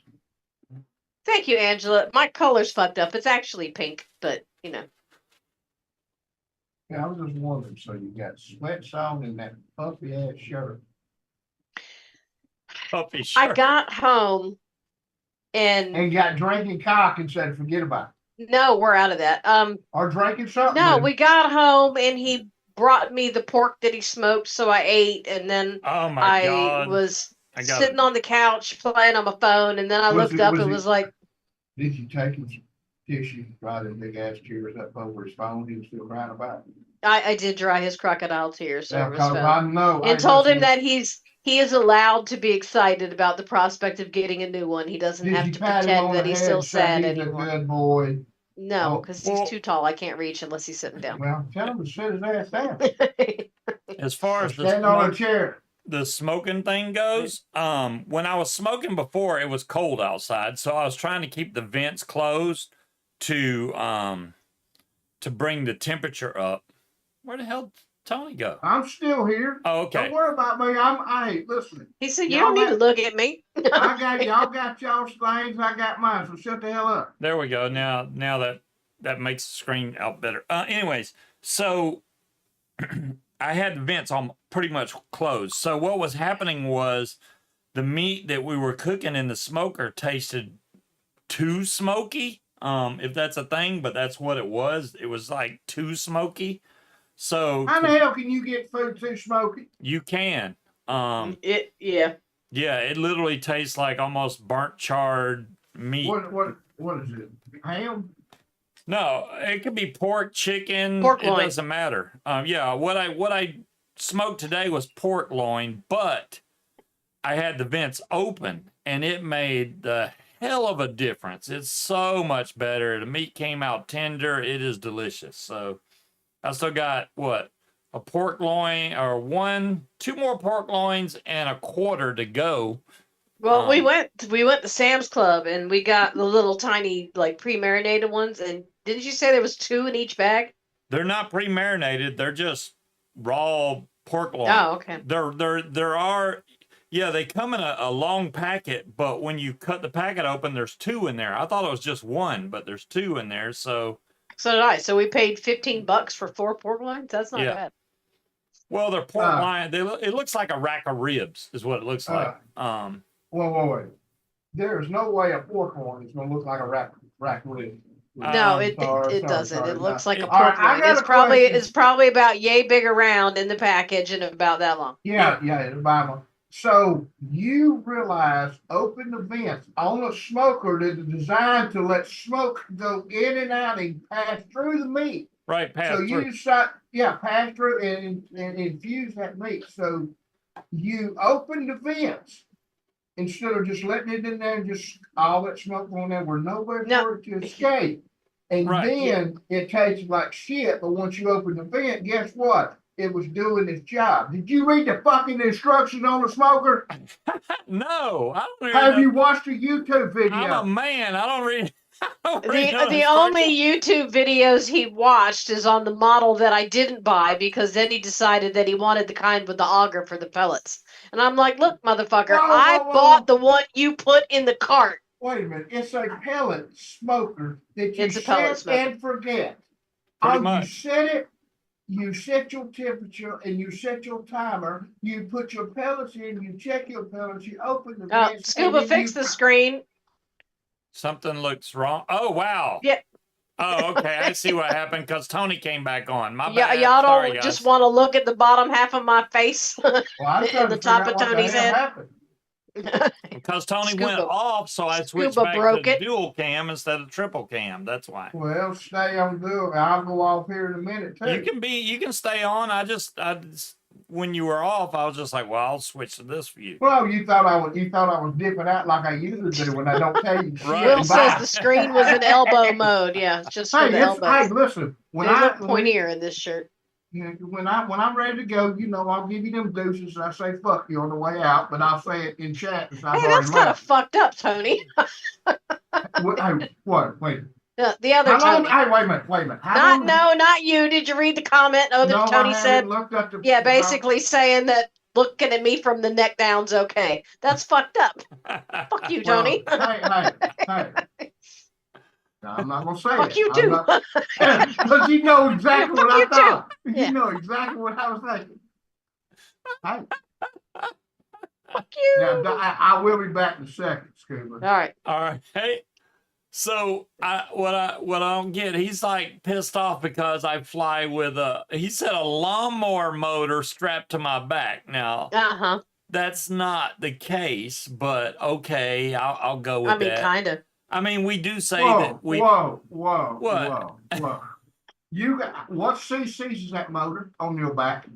Thank you, Angela. My color's fucked up. It's actually pink, but you know. Yeah, I was just wondering, so you got sweats on and that puffy ass shirt. Puffy I shirt. got home and And got drinking cock and said, forget about it. no, we're out of that. Or drinking something. No, then. we got home and he brought me the pork that he smoked, so I ate, and then Oh my I God. was I got sitting on the couch playing on my phone, and then I Was looked it- up was and it- was like, Did you take his tissue, dry them big ass tears up over his phone? He was still crying about it. I did dry his crocodile tears Yeah, over his 'cause phone. I know. And told him that he is allowed to be excited about the prospect of getting a new one. He doesn't have to pretend that he's still sad he's anymore. a good boy. No, Oh, because well- he's too tall. I can't reach unless he's sitting down. Well, tell him to sit his ass down. As far Or as stand on a chair. the smoking thing goes, when I was smoking before, it was cold outside, so I was trying to keep the vents closed to bring the temperature up. Where the hell did Tony go? I'm still here. Oh, okay. Don't worry about me. Hey, listen. He said, "You Y'all don't need to have- look at me." Y'all got y'all's things. I got mine. So shut the hell up. There we go. Now that makes the screen out better. Anyways, so I had the vents on pretty much closed. So what was happening was the meat that we were cooking in the smoker tasted too smoky. If that's a thing, but that's what it was. It was like too smoky. So How the hell can you get food too smoky? you can. Yeah. Yeah, it literally tastes like almost burnt charred meat. What is it? Ham? No, it could be pork, chicken. Pork it loin. doesn't matter. Yeah, what I smoked today was pork loin, but I had the vents open, and it made the hell of a difference. It's so much better. The meat came out tender. It is delicious. So I still got a pork loin or two more pork loins and a quarter to go. Well, we went to Sam's Club and we got the little tiny like pre-marinated ones. And didn't you say there was 2 in each bag? They're not pre-marinated. They're just raw pork loin. Oh, okay. There are, yeah, they come in a long packet, but when you cut the packet open, there's 2 in there. I thought it was just 1, but there's 2 in there. So did I. So we paid $15 for 4 pork loins. That's not bad. well, they're pork loin. It looks like a rack of ribs, is what it looks like. Wait. There's no way a pork loin is gonna look like a rack rib. No, it Sorry, doesn't. sorry, It looks like a All right, pork I loin. got It's a probably question. about yay big around in the package and about that long. Yeah, it's Bible. So you realize open the vents on a smoker that is designed to let smoke go in and out and pass through the meat. Right, pass So through. pass through and infuse that meat. So you open the vents instead of just letting it in there and just all that smoke going there where nowhere for it to escape. And Right. then it tastes like shit. But once you open the vent, guess what? It was doing its job. Did you read the fucking instructions on the smoker? No, I don't Have really you know. watched a YouTube video? I'm a man. I don't read. I The only YouTube videos he watched is on the model that I didn't buy because then he decided that he wanted the kind with the auger for the pellets. And I'm like, look, motherfucker, Whoa, I whoa, whoa. bought the one you put in the cart. Wait a minute. It's a pellet smoker that you It's a pellet set smoker. and forget. Pretty You much. set it, you set your temperature, and you set your timer. You put your pellets in, you check your pellets, you open the vents. Scuba, and then fix the screen. Something looks wrong. Oh wow. Yeah. Oh, okay. I see what happened because Tony came back on. My Yeah, bad. y'all Sorry, don't guys. just want to look at the bottom half of my face. Well, I'm in trying the to top figure of out what the Tony's hell head. happened. Because Tony Scuba- went off, so I switched Scuba back broke to it. dual cam instead of triple cam. That's why. Well, stay on do it. I'll go off here in a minute too. You can stay on. I just when you were off, I was just like, well, I'll switch to this for you. Well, you thought I was dipping out like I usually do when I don't tell you shit. Right. Will Bye. says the screen was in elbow mode. Yeah, just for the Hey, elbows. listen. They look pointier in this shirt. When I'm ready to go, I'll give you them deuces and I say fuck you on the way out, but I'll say it in chat. I've Hey, already that's kind of left. fucked up, Tony. What? Wait. The other How long? Tony. Hey, wait a minute. How long? Not you. Did you read the comment? Oh, that No, Tony I said. haven't looked up the. Yeah, basically saying that looking at me from the neck down's okay. That's fucked up. Fuck you, Tony. Hey. No, I'm not gonna say Fuck it. you too. Because you know exactly what I you thought. Yeah. You know exactly what I was thinking. Hey, Fuck you. now I will be back in a second, Scuba. All right. All right. Hey, so what I don't get, he's like pissed off because I fly with he said a lawnmower motor strapped to my back. Now that's not the case, but okay, I'll go with that. Kind of. I mean, we do say that we. Whoa. You got what CCs is that motor on your back?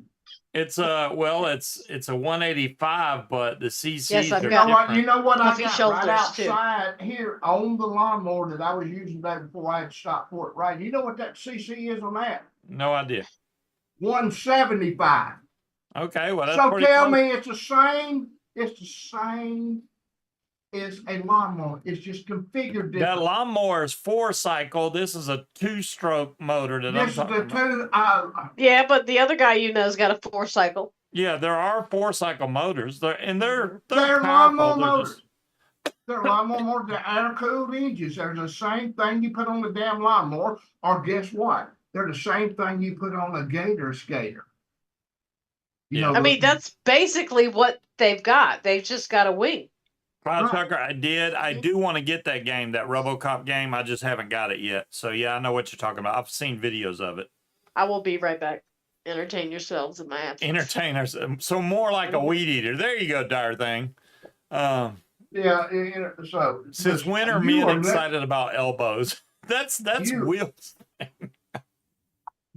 It's well, it's a 185, but the CCs Yes, I've are got different. You know what I puffy got shoulders, right outside here on the lawnmower that I was using day before I had stopped for it. Right, you know what that CC is on that? No idea. 175. Okay, well that's So pretty tell close. me it's the same. It's the same as a lawnmower. It's just configured different. That lawnmower is 4-cycle. This is a 2-stroke motor that This I'm is the talking two. Yeah, but the other guy you know's got a 4-cycle. Yeah, there are 4-cycle motors. They're They're powerful. lawnmower They're motors. just, They're lawnmower motors. They're air-cooled engines. They're the same thing you put on the damn lawnmower. Or guess what? They're the same thing you put on a gator skater. You know, I mean, that's basically what they've got. They've just got a wing. Cloud Tucker, I do want to get that game, that RoboCop game. I just haven't got it yet. So yeah, I know what you're talking about. I've seen videos of it. I will be right back. Entertain yourselves in my absence. Entertainers. So more like a weed eater. There you go, dire thing. yeah. So since when are men excited about elbows? That's Will's.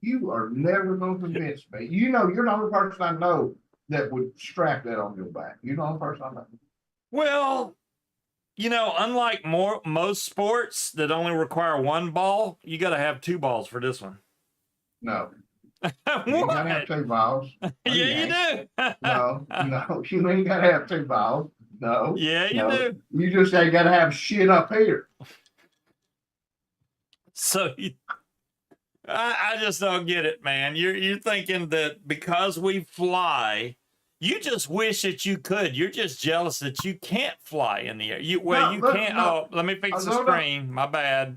You are never going to convince me. You know, you're the only person I know that would strap that on your back. You're the only person I know. Well, you know, unlike most sports that only require one ball, you got to have 2 balls for this one. No. You got to have 2 balls. No, yeah, you do. No, you ain't got to have 2 balls. No. Yeah, you do. You just ain't got to have shit up here. So I just don't get it, man. You're thinking that because we fly, you just wish that you could. You're just jealous that you can't fly in the air. You can't. Oh, let me fix the screen. My bad.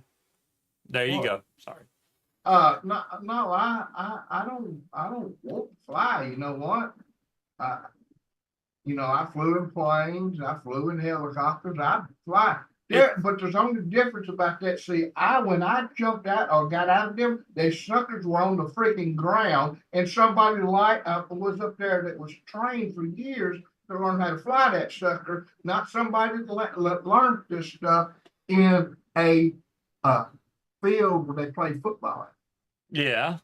There you go. Sorry. I don't want to fly. You know what? I flew in planes. I flew in helicopters. I fly. Yeah, but there's only difference about that. See, when I jumped out or got out of them, they suckers were on the freaking ground, and somebody was up there that was trained for years to learn how to fly that sucker. Not somebody that learned this stuff in a field where they play football. Yeah,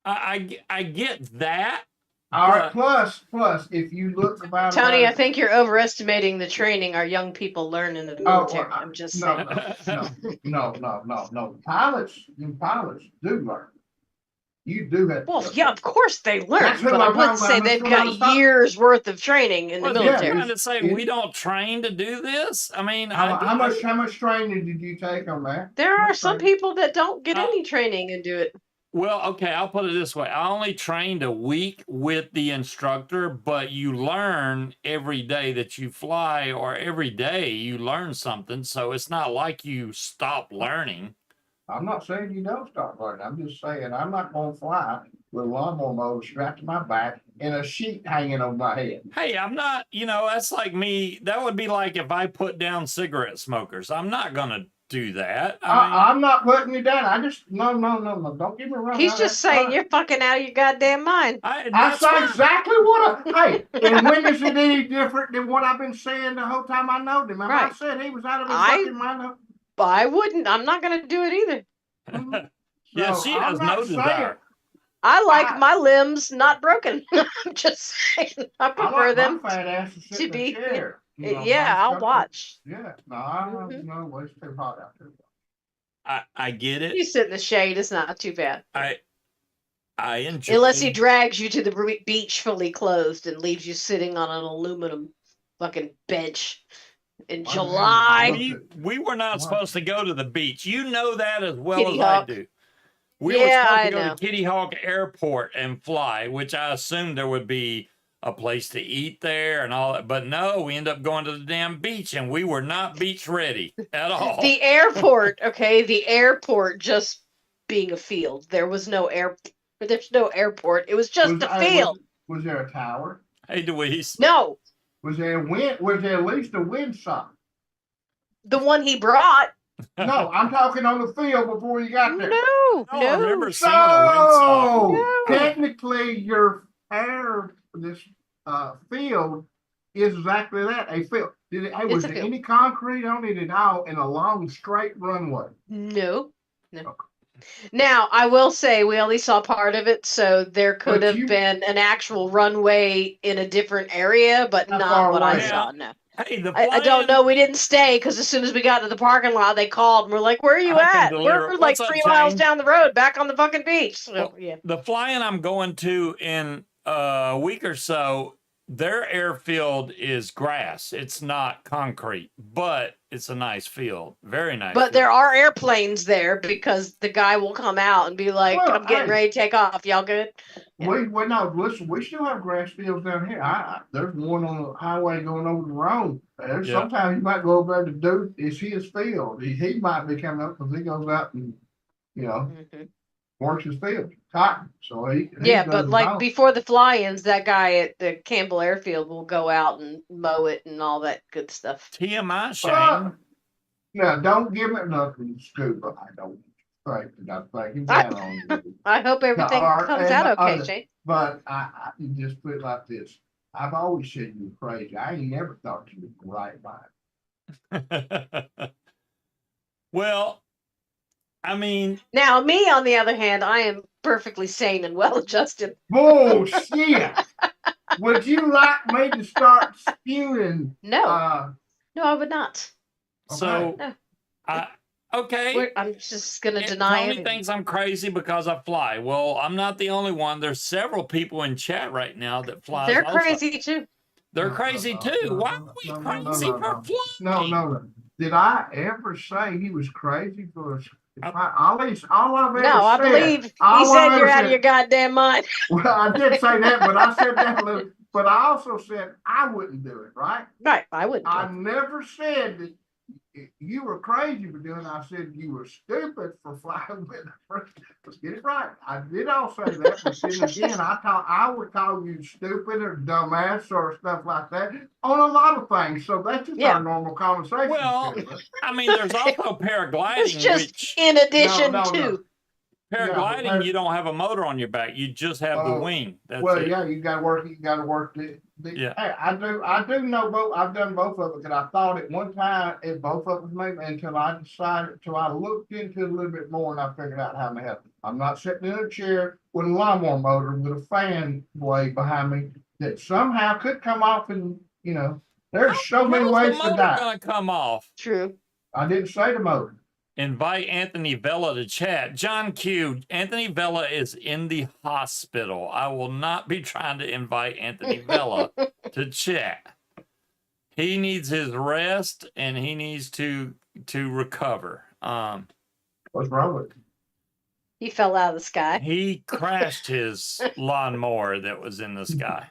I get that. All right. Plus, if you look about Tony, I think you're overestimating the training our young people learn in the military. I'm just saying. No. Pilots do learn. You do have. Well, yeah, of course they learn, but I would say they've got about. years worth of training in the military. You're trying to say we don't train to do this? I mean, how much training did you take on that? There are some people that don't get any training and do it. Well, okay, I'll put it this way. I only trained a week with the instructor, but you learn every day that you fly, or every day you learn something. So it's not like you stop learning. I'm not saying you don't stop learning. I'm just saying I'm not going to fly with a lawnmower motor strapped to my back and a sheet hanging on my head. Hey, I'm not, that's like me. That would be like if I put down cigarette smokers. I'm not going to do that. I'm not putting you down. I just no. Don't get me wrong. He's just saying you're fucking out of your goddamn mind. I say exactly what and when is it any different than what I've been saying the whole time I know him? I said he was out of his fucking mind. I wouldn't. I'm not going to do it either. Mm-hmm. Yeah, she has no desire. I like my limbs not broken. I'm just saying. I prefer them fat ass to be. Chair. I'll watch. Yeah, no, it's too hot out there. I get it. You sit in the shade, it's not too bad. I enjoy. Unless he drags you to the beach fully clothed and leaves you sitting on an aluminum fucking bench in July. We were not supposed to go to the beach. You know that as well as I do. We were Yeah, supposed I to go know. to Kitty Hawk Airport and fly, which I assumed there would be a place to eat there and all that. But no, we ended up going to the damn beach, and we were not beach ready at all. The airport, okay, the airport just being a field. There's no airport. It was just a field. Was there a tower? Hey, Deweese. No, Was there at least a wind sock? the one he brought. No, I'm talking on the field before you got there. No, I don't remember no. seeing a windsock. So No. technically, your this field is exactly that, a field. Was a there field. any concrete on it at all in a long straight runway? No. Okay. Now, I will say we only saw part of it, so there could But have you- been an actual runway in a different area, but How not far what I away? saw. No. Hey, the I don't flying- know. We didn't stay because as soon as we got to the parking lot, they called and we're like, "Where are you I can at? deliver We're it. like What's up, 3 miles Jane? down the road, back on the fucking beach." So, Well, yeah. The flying I'm going to in a week or so, their airfield is grass. It's not concrete, but it's a nice field. Very nice. But field. there are airplanes there because the guy will come out and be like, Well, "I'm getting hey. ready to take off. Y'all good?" Yeah. No, listen, we still have grass fields down here. There's one on the highway going over the road. There's Yeah. sometimes you might go over there to do, it's his field. He might be coming up because he goes out and, Mhm. works his field, cotton. So he Yeah, does but his like own. before the fly-ins, that guy at the Campbell Airfield will go out and mow it and all that good stuff. TMI, Shane. Now, don't give me nothing, Scuba. I don't think that I'm thinking down on you. I hope everything comes out okay, Shane. But you just put it like this. I've always said you were crazy. I ain't never thought you were right mind. Well, I mean, Now, me, on the other hand, I am perfectly sane and well-adjusted. Bullshit! Would you like me to start spewing? No, no, I would not. so No. okay. I'm just gonna deny Tony everything. thinks I'm crazy because I fly. Well, I'm not the only one. There's several people in chat right now that fly. They're crazy too. They're crazy too. Why are we crazy for flying? No. Did I ever say he was crazy for us? All I've ever No, I said. believe he all I've said ever you're out of said- your goddamn mind. Well, I did say that, but I said that a little. But I also said I wouldn't do it, right? Right, I wouldn't. I never said that you were crazy for doing it. I said you were stupid for flying with her. Let's get it right. I did all say that, but then again, I would call you stupid or dumbass or stuff like that on a lot of things. So that's just our normal conversation. Well, I mean, there's also paragliding, It's just which in addition No. to. paragliding, you don't have a motor on your back. You just have the wing. That's it. Yeah, you got to work. You got to work the. Yeah. Hey, I do know both. I've done both of it because I thought at one time it both of them maybe until I looked into it a little bit more and I figured out how to help. I'm not sitting in a chair with a lawnmower motor with a fan blade behind me that somehow could come off, and there's so many ways to die. Gonna come off. True. I didn't say the motor. Invite Anthony Vella to chat. John Q. Anthony Vella is in the hospital. I will not be trying to invite Anthony Vella to chat. He needs his rest and he needs to recover. What's wrong with it? He fell out of the sky. He crashed his lawnmower that was in the sky.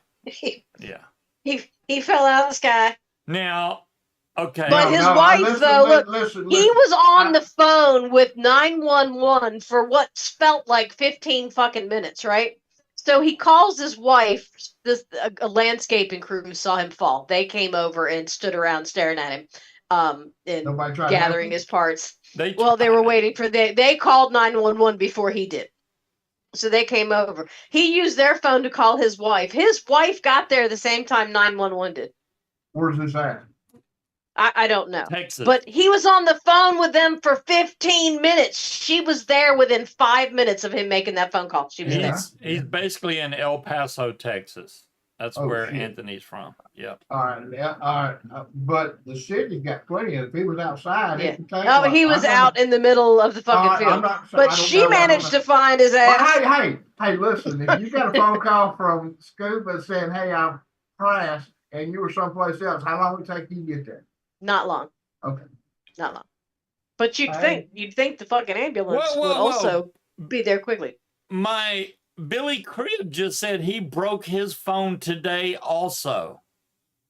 Yeah. He fell out of the sky. Now, okay. But his wife, listen, he was on the phone with 911 for what felt like 15 fucking minutes, right? So he calls his wife. A landscaping crew saw him fall. They came over and stood around staring at him, and gathering his parts. They were waiting for they called 911 before he did. So they came over. He used their phone to call his wife. His wife got there the same time 911 did. Where's this at? I don't know. Texas. But he was on the phone with them for 15 minutes. She was there within 5 minutes of him making that phone call. She was there. He's basically in El Paso, Texas. That's where Anthony's from. Yep. All right. Yeah. All right. But the city got plenty. If he was outside, Yeah. No, he was out in the middle of the fucking field. But she managed to find his ass. Hey, listen. If you got a phone call from Scuba saying, "Hey, I'm crashed," and you were someplace else, how long would it take you to get there? Not long. Okay. Not long. But you'd think the fucking ambulance would also be there quickly. My Billy Crib just said he broke his phone today also.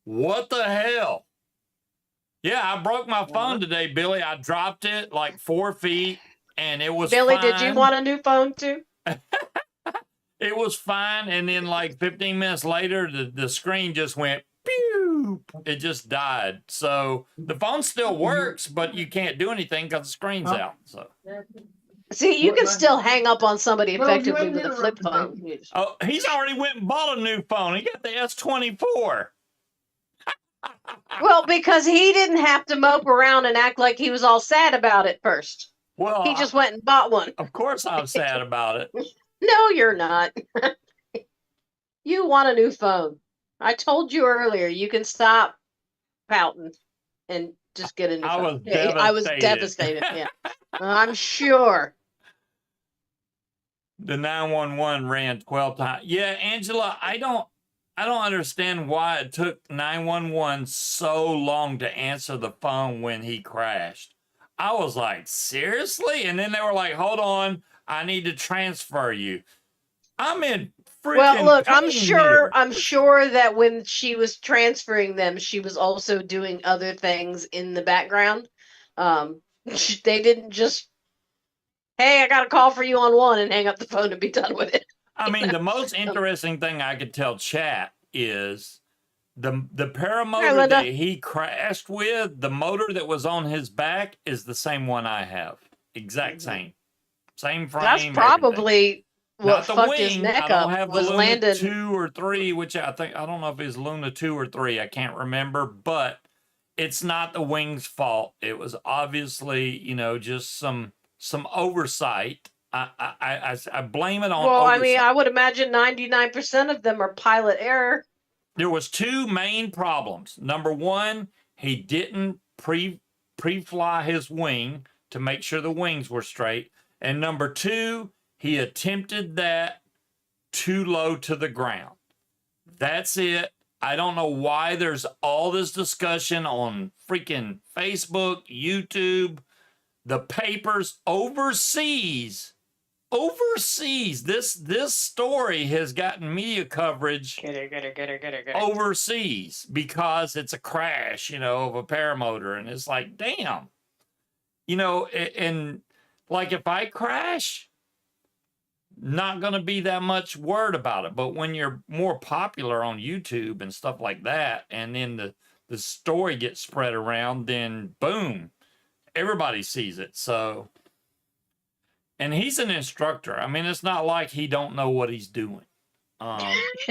What the hell? Yeah, I broke my phone today, Billy. I dropped it like 4 feet and it was Billy, fine. did you want a new phone too? It was fine. And then like 15 minutes later, the screen just went pew. It just died. So the phone still works, but you can't do anything because the screen's out. So See, you can still hang up on somebody Well, you effectively ain't with a flip interrupting phone. oh, he's already went and bought a new phone. He got the S24. Well, because he didn't have to mope around and act like he was all sad about it first. Well, He just went and bought one. of course I'm sad about it. No, you're not. You want a new phone. I told you earlier, you can stop pouting and just get a new phone. I was devastated. Yeah. I'm sure. The 911 ran 12 times. Yeah, Angela, I don't understand why it took 911 so long to answer the phone when he crashed. I was like, seriously? And then they were like, hold on, I need to transfer you. I'm in freaking Well, look, pain here. I'm sure that when she was transferring them, she was also doing other things in the background. They didn't just, hey, I got a call for you on one and hang up the phone and be done with it. I mean, the most interesting thing I could tell chat is the paramotor that he crashed with, the motor that was on his back is the same one I have. Exact same. Same frame. That's probably what fucked his wing. neck I don't up have was the Luna landing 2 or 3, which I don't know if it's Luna 2 or 3. I can't remember, but it's not the wing's fault. It was obviously, just some oversight. I blame it on oversight. I mean, I would imagine 99% of them are pilot error. There was 2 main problems. Number 1, he didn't pre-fly his wing to make sure the wings were straight. And number 2, he attempted that too low to the ground. That's it. I don't know why there's all this discussion on freaking Facebook, YouTube, the papers overseas. This story has gotten media coverage overseas because it's a crash, of a paramotor. And it's like, damn, and like if I crash, not going to be that much word about it. But when you're more popular on YouTube and stuff like that, and then the story gets spread around, then boom, everybody sees it. So, and he's an instructor. I mean, it's not like he don't know what he's doing.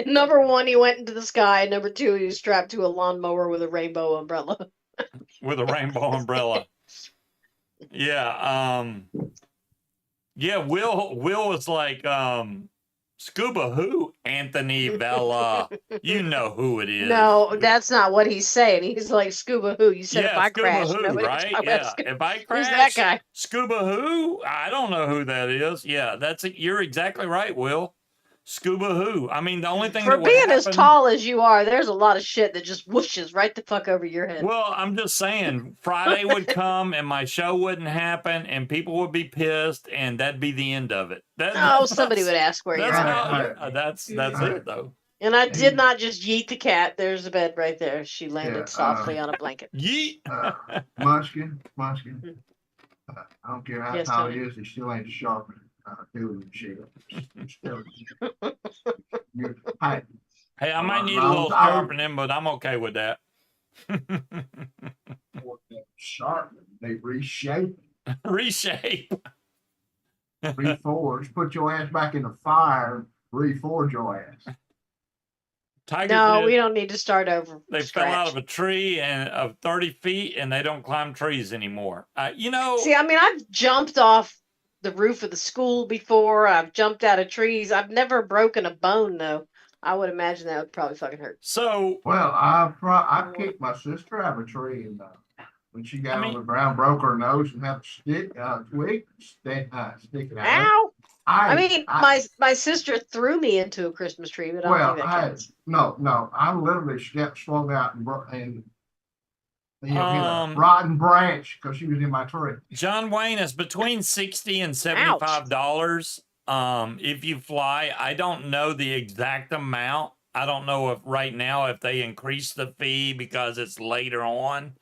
Number 1, he went into the sky. Number 2, he was strapped to a lawnmower with a rainbow umbrella. With a rainbow umbrella. Yeah. Yeah, Will was like, Scuba who? Anthony Vella. You know who it is. No, that's not what he's saying. He's like, Scuba who? You said if I Scuba crash. who, right? Yeah. If I crash, who's that guy? Scuba who? I don't know who that is. Yeah, you're exactly right, Will. Scuba who? I mean, the only thing for that being as tall as you are, there's a lot of shit that just whooshes right the fuck over your head. Well, I'm just saying, Friday would come and my show wouldn't happen, and people would be pissed, and that'd be the end of it. Somebody would ask where you're at. That's it, though. And I did not just yeet the cat. There's a bed right there. She landed softly on a blanket. Yeet. Munchkin. I don't care how tall he is, he still ain't sharp. Shit. Hey, I might need a little sharpening, but I'm okay with that. Sharpen, they reshape. Reshape. Reforge. Put your ass back in the fire. Reforge your ass. Tigers we don't need to start over. They fell out of a tree of 30 feet, and they don't climb trees anymore. See, I mean, I've jumped off the roof of the school before. I've jumped out of trees. I've never broken a bone though. I would imagine that would probably fucking hurt. So, well, I kicked my sister out of a tree, and when she got on the ground, broke her nose and had a twig stick it out. Ow! My sister threw me into a Christmas tree, but I don't think that counts. No, I literally swung out and You know, hit a Um, rotten branch because she was in my tree. John Wayne is between $60 and $75. If you fly, I don't know the exact amount. I don't know if right now if they increase the fee because it's later on,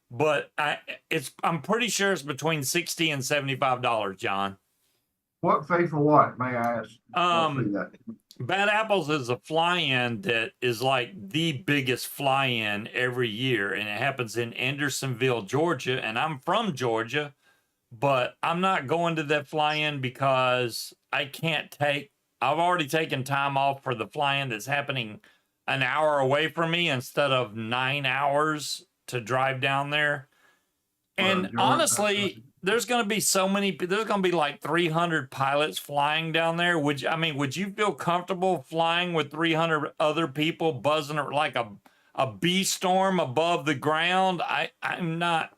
but I'm pretty sure it's between $60 and $75, John. What fee for what, may I ask? Bad Apples is a fly-in that is like the biggest fly-in every year, and it happens in Andersonville, Georgia, and I'm from Georgia, but I'm not going to that fly-in because I've already taken time off for the fly-in that's happening an hour away from me instead of 9 hours to drive down there. And honestly, there's going to be there's going to be like 300 pilots flying down there. Would you feel comfortable flying with 300 other people buzzing like a bee storm above the ground? I'm not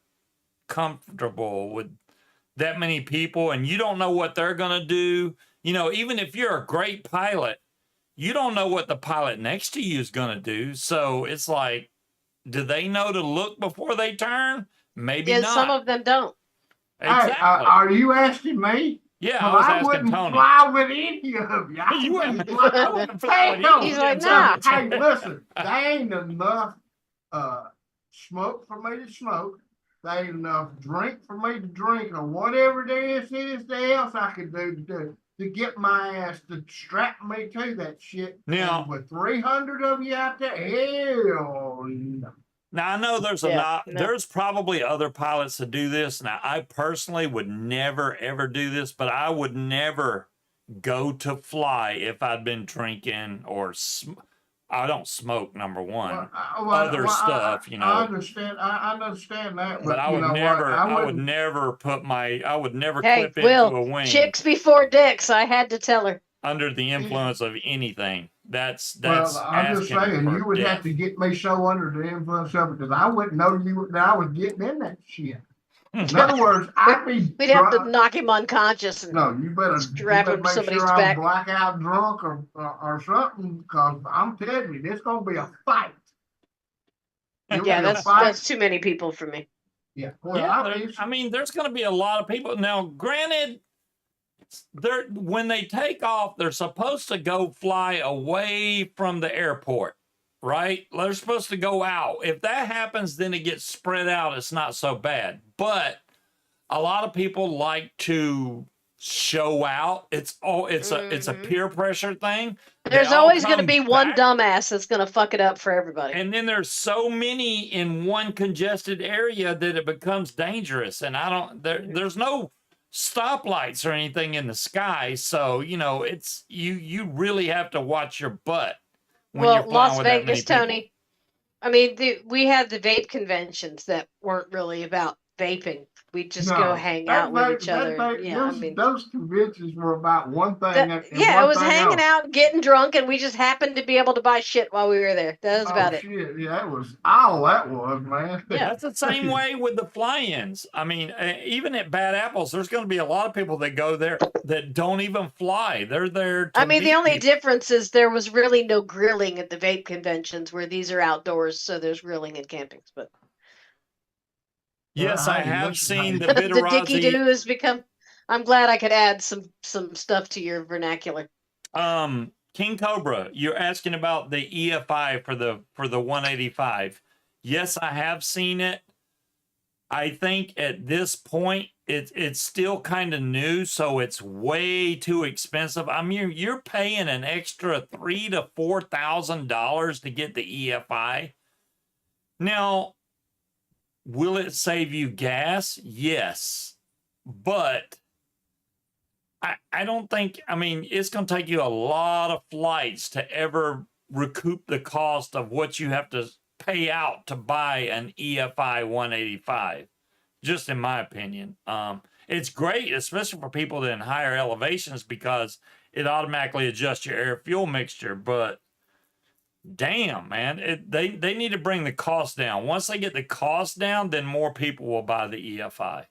comfortable with that many people, and you don't know what they're going to do. You know, even if you're a great pilot, you don't know what the pilot next to you is going to do. So it's like, do they know to look before they turn? Maybe not. Some of them don't. Exactly. Hey, are you asking me? Yeah, I was asking wouldn't Tony. fly with any of you. You wouldn't fly with He's like, nah. Hey, listen, there ain't enough smoke for me to smoke. There ain't enough drink for me to drink, or whatever there is else I could do to get my ass to strap me to that shit. Now, and with 300 of you out there, hell no. Now I know there's probably other pilots that do this. Now I personally would never ever do this, but I would never go to fly if I'd been drinking or I don't smoke, number one. Other stuff, you know. I understand. I understand that, but I would never. I would never clip into a wing. Chicks before dicks. I had to tell her. Under the influence of anything. That's I'm just saying you would have to get me so under the influence of it because I wouldn't know that I was getting in that shit. In other words, we'd have to knock him unconscious and you better strap him to somebody's sure back. I'm blackout drunk or something because I'm telling you, this gonna be a fight. That's too many people for me. Yeah. There's gonna be a lot of people. Now, granted, when they take off, they're supposed to go fly away from the airport, right? They're supposed to go out. If that happens, then it gets spread out. It's not so bad. But a lot of people like to show out. It's a peer pressure thing. There's always going to be one dumbass that's going to fuck it up for everybody. And then there's so many in one congested area that it becomes dangerous. And there's no stoplights or anything in the sky, so it's you really have to watch your butt when you're flying Las with Vegas, that many Tony. people. I mean, we had the vape conventions that weren't really about vaping. We'd just go hang out with each other. Those conventions were about one thing. It was hanging out, getting drunk, and we just happened to be able to buy shit while we were there. That was about it. Yeah, that was all that was, man. Yeah, that's the same way with the fly-ins. I mean, even at Bad Apples, there's going to be a lot of people that go there that don't even fly. They're there to the only difference is there was really no grilling at the vape conventions, where these are outdoors, so there's grilling and campings, but... Yes, I have seen the Bitterazzi. The Dicky-Doo has become... I'm glad I could add some stuff to your vernacular. King Cobra, you're asking about the EFI for the 185. Yes, I have seen it. I think at this point it's still kind of new, so it's way too expensive. I mean, you're paying an extra $3,000 to $4,000 to get the EFI. Now, will it save you gas? Yes. But I don't think, it's going to take you a lot of flights to ever recoup the cost of what you have to pay out to buy an EFI 185, just in my opinion. It's great, especially for people in higher elevations, because it automatically adjusts your air fuel mixture, but damn, man, they need to bring the cost down. Once they get the cost down, then more people will buy the EFI.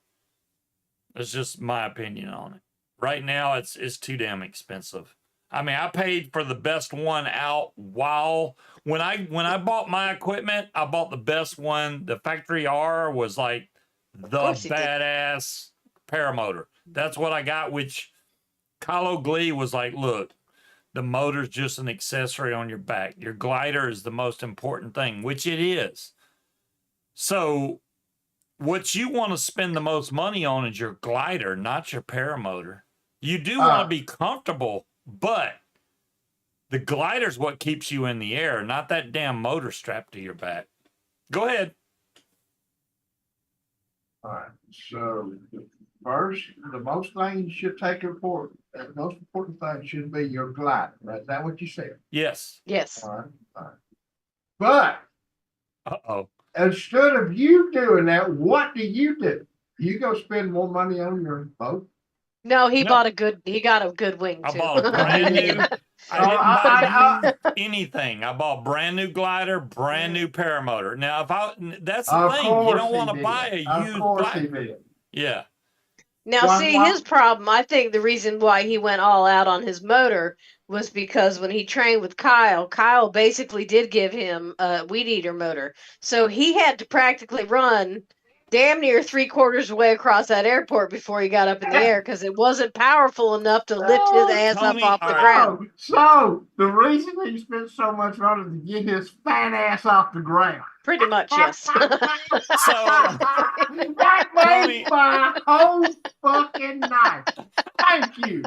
That's just my opinion on it. Right now, it's too damn expensive. I mean, I paid for the best one out while when I bought my equipment, I bought the best one. The Factory R was like the course you did. badass paramotor. That's what I got, which Kylo Glee was like, look, the motor's just an accessory on your back. Your glider is the most important thing, which it is. So what you want to spend the most money on is your glider, not your paramotor. You do want to be comfortable, but the glider's what keeps you in the air, not that damn motor strapped to your back. Go ahead. All right. So first, the most thing you should take report. The most important thing should be your glider. Right? Is that what you said? Yes. Yes. All right. All right. But Uh-oh. instead of you doing that, what do? You go spend more money on your boat? No, he No. got a good wing I too. bought a brand new. I didn't buy anything. I bought brand new glider, brand new paramotor. Now, that's the thing. You don't want to buy a used glider. Yeah. Now, see, his problem, I think the reason why he went all out on his motor was because when he trained with Kyle basically did give him a weed eater motor. So he had to practically run damn near 3/4 away across that airport before he got up in the air because it wasn't powerful enough to lift his ass Tony, up off the all right. ground. So the reason he spent so much money to get his fat ass off the ground. Pretty much, yes. So, that made my whole fucking night. Thank you.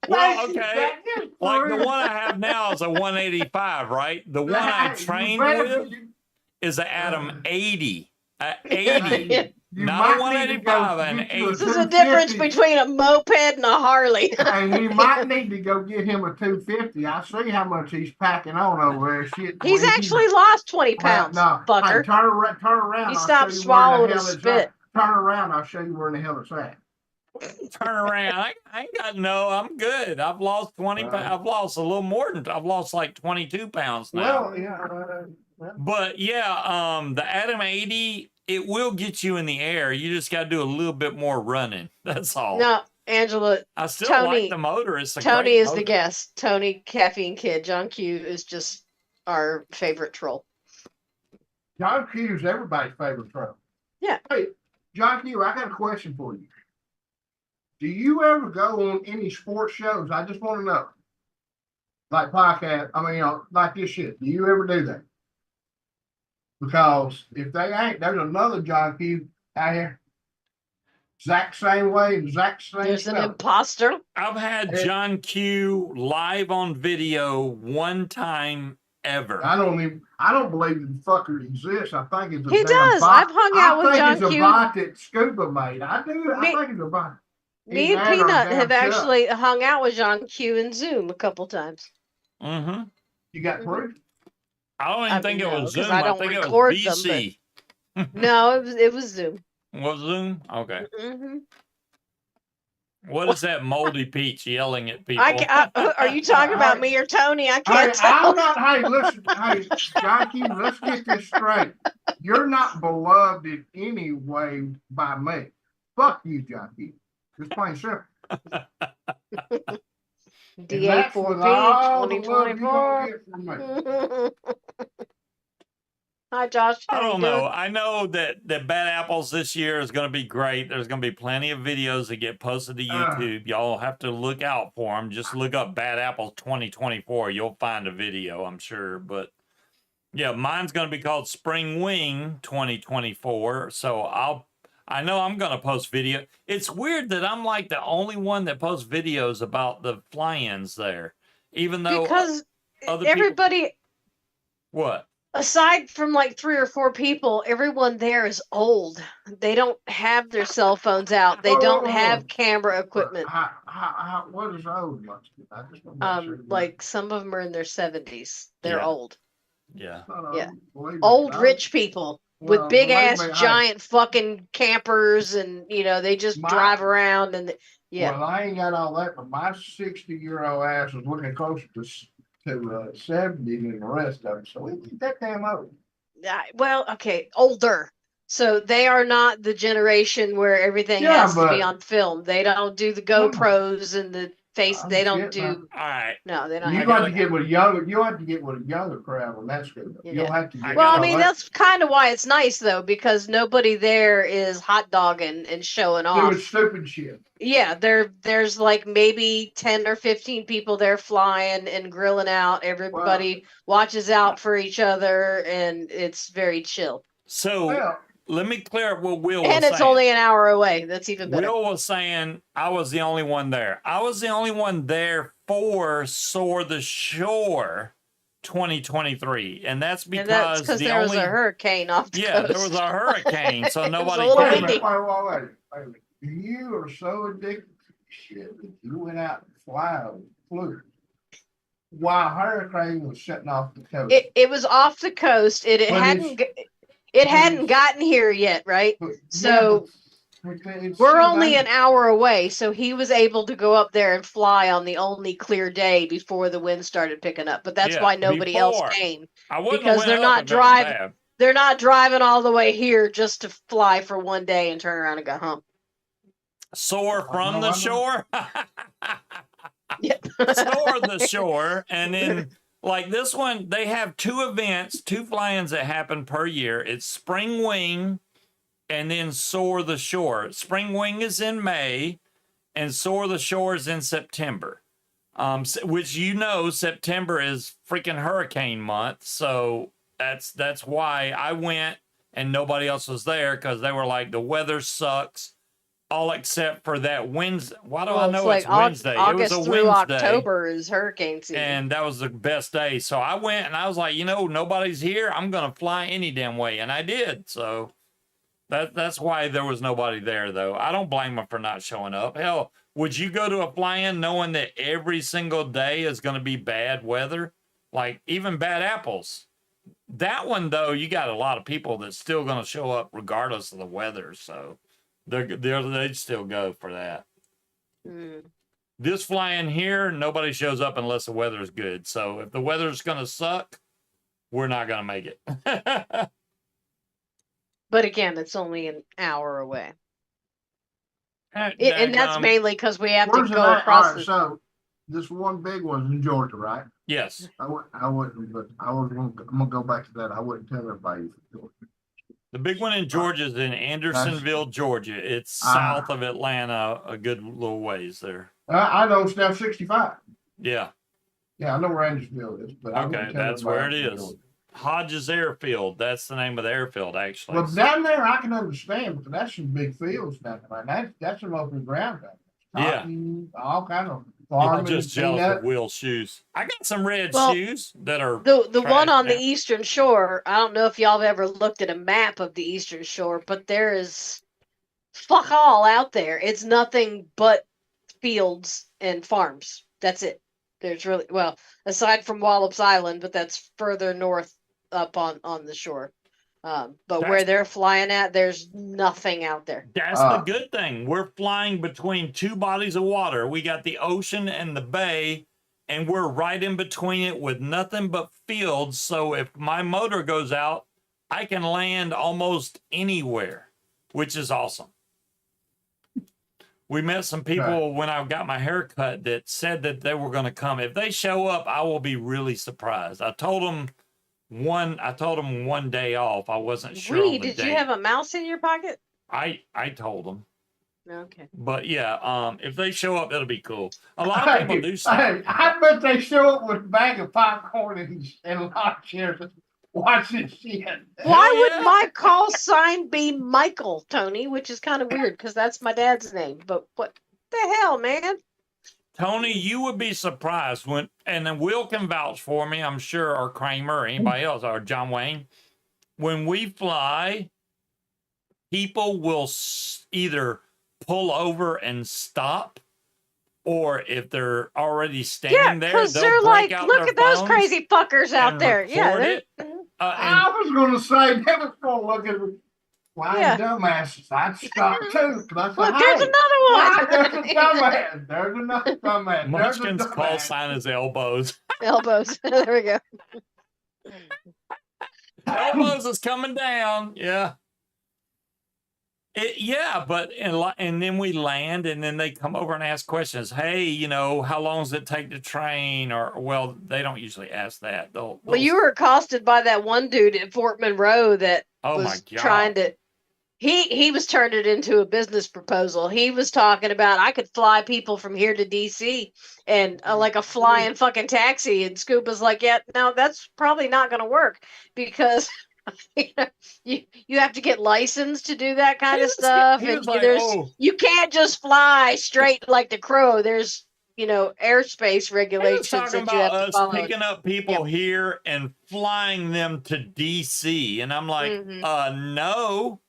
Well, Thank you. okay. That is Like the real. one I have now is a 185, right? The one I You trained better- with is an Adam 80. 80. You Not a might need to go 185, an get you a 80. This is the difference 250. between a moped and a Harley. And he might need to go get him a 250. I see how much he's packing on over there. Shit. He's Well, actually lost 20 pounds, no. Hey, fucker. turn around. He I'll stopped show you swallowing where the his hell it's spit. at. Turn around. I'll show you where in the hell it's at. Turn around. I ain't got no. I'm good. I've lost 20 pounds. I've lost a little more than. I've lost like 22 pounds now. Well, yeah. But yeah, the Adam 80, it will get you in the air. You just got to do a little bit more running. That's all. No, Angela, I still Tony- like the motor. It's a Tony great is the motor. guest. Tony, Caffeine Kid. John Q is just our favorite troll. John Q's everybody's favorite troll. Yeah. Hey, John Q, I got a question for you. Do you ever go on any sports shows? I just want to know. Like podcast, like this shit. Do you ever do that? Because if they ain't, there's another John Q out here. Exact same way, exact same There's an stuff. imposter. I've had John Q live on video one time ever. I don't believe the fucker exists. I think it's a He damn does. bot. I've hung out with John I think it's Q. a bot that Scuba made. I think it's a bot. Me He's and had our Peanut damn have self. actually hung out with John Q in Zoom a couple times. Mm-hmm. You got proof? I don't even think it no, was 'cause Zoom. I I don't think it record was them, VC. No, it was Zoom. Was Zoom? Okay. Hmm. What is that moldy peach yelling at people? Are you talking about me or Tony? I Hey, can't tell. listen, hey, John Q, let's get this straight. You're not beloved in any way by me. Fuck you, John Q. Just plain simple. DA4P 2024. Hi, Josh. I How you don't doing? know. I know that Bad Apples this year is going to be great. There's going to be plenty of videos that get posted to YouTube. Y'all have to look out for them. Just look up Bad Apples 2024. You'll find a video, I'm sure. But yeah, mine's going to be called Spring Wing 2024. So I know I'm going to post video. It's weird that I'm like the only one that posts videos about the fly-ins there, even though Because other everybody, people, what? aside from like 3 or 4 people, everyone there is old. They don't have their cell phones out. They don't have camera equipment. What is old? I just want to make sure. Like some of them are in their 70s. They're Yeah. old. Yeah. Yeah. Believe me, Old rich people with well, big believe ass me, giant fucking campers, and they just drive around and yeah. Well, I ain't got all that, but my 60-year-old ass is looking closer to 70 than the rest of them. So we ain't that damn old. Well, okay, older. So they are not the generation where everything has to be on film. They don't do the GoPros and the face. Oh, They don't shit, do. man. All right. No, they don't. You have got any to of get with a younger. You have to get with a younger crowd on that scuba. You Yeah. don't have to I get. Well, I gotta- mean, that's kind of why it's nice though, because nobody there is hot dogging and showing doing off. stupid shit. Yeah, there's like maybe 10 or 15 people there flying and grilling out. Everybody watches out for each other, and it's very chill. So Well, let me clear up what Will And was it's saying. only an hour away. That's even better. Will was saying I was the only one there. I was the only one there for Soar the Shore 2023. And that's And that's because because the there was only a hurricane off the yeah, coast. there was a hurricane, so It was a nobody little wait a came. windy. minute. Wait a minute. You are so addicted to shit that you went out and flew while hurricane was setting off the coast. It was off the coast. It But hadn't it's- it hadn't gotten here yet, right? But, So but it's we're still only an dangerous. hour away, so he was able to go up there and fly on the only clear day before the wind started picking up. But that's Yeah, why nobody else before. came, I wouldn't because have they're went up not if it was driving. bad. They're not driving all the way here just to fly for one day and turn around and go home. Soar from the I know. shore. Yep. Soar the shore, and then like this one, they have two events, two fly-ins that happen per year. It's Spring Wing and then Soar the Shore. Spring Wing is in May, and Soar the Shore is in September. Which September is freaking hurricane month, so that's why I went and nobody else was there, because they were like, the weather sucks, all except for that Wednesday. Why do I know it's Wednesday? August It was a through Wednesday. October is hurricane season. And that was the best day. So I went and I was like, nobody's here. I'm going to fly any damn way. And I did. So that's why there was nobody there, though. I don't blame them for not showing up. Hell, would you go to a fly-in knowing that every single day is going to be bad weather? Like even bad apples. That one, though, you got a lot of people that's still going to show up regardless of the weather. So they'd still go for that. Mm. This fly-in here, nobody shows up unless the weather's good. So if the weather's going to suck, we're not going to make it. But again, it's only an hour away. And And that's mainly because we have to Where's go all across right, the... so this one big one's in Georgia, right? yes. I wouldn't, but I'm gonna go back to that. I wouldn't tell everybody it's Georgia. The big one in Georgia is in Andersonville, Georgia. It's south of Atlanta, a good little ways there. I know Step 65. Yeah. Yeah, I know where Andersonville is, but I Okay, wouldn't tell that's where it everybody it's is. Georgia. Hodges Airfield. That's the name of the airfield, actually. Well, down there I can understand because that's some big fields down there. Man. That's some open ground down there. Yeah. Cotton, all kind of I'm farming. just jealous peanut. of Will's shoes. I got some red Well, shoes that are The one on the now. Eastern Shore, I don't know if y'all have ever looked at a map of the Eastern Shore, but there is fuck all out there. It's nothing but fields and farms. That's it. There's really, well, aside from Wallops Island, but that's further north up on the shore. But where That's- they're flying at, there's nothing out there. That's the good thing. We're flying between two bodies of water. We got the ocean and the bay, and we're right in between it with nothing but fields. So if my motor goes out, I can land almost anywhere, which is awesome. We met some people when I got my hair cut that said that they were going to come. If they show up, I will be really surprised. I told them one day off. I wasn't sure. Ree, did you have a mouse in your pocket? I told them. Okay. But yeah, if they show up, it'll be cool. A lot of people do stuff. Hey, I bet they show up with a bag of popcorn and a lot of chairs watching shit. Why Hell would yeah. my call sign be Michael, Tony? Which is kind of weird because that's my dad's name. But what the hell, man? Tony, you would be surprised when, and then Will can vouch for me, I'm sure, or Kramer, or anybody else, or John Wayne. When we fly, people will either pull over and stop, or if they're already Yeah, standing there, because they'll they're break like, out look their at those phones crazy fuckers out and there. Yeah, record they're- it. And I was gonna say they was gonna look at me flying Yeah. dumbasses. I'd stop too. But look, I there's said, hey, another there's a one. dumbass. There's another dumbass. There's a Munchkin's call dumbass. sign is elbows. Elbows. There we go. Elbows is coming down. Yeah. Yeah, but and then we land, and then they come over and ask questions. Hey, you know, how long does it take to train? Or well, they don't usually ask that. Well, you were accosted by that one dude at Fort Monroe that Oh my was God. trying to. He was turning it into a business proposal. He was talking about I could fly people from here to DC and like a flying fucking taxi. And Scuba's like, yeah, no, that's probably not going to work because you know, you have to get licensed to do that kind of stuff, he and was like, there's oh. you can't just fly straight like the crow. There's airspace He was regulations talking that you about have to us follow. picking up people here and flying them to DC. And I'm like, no.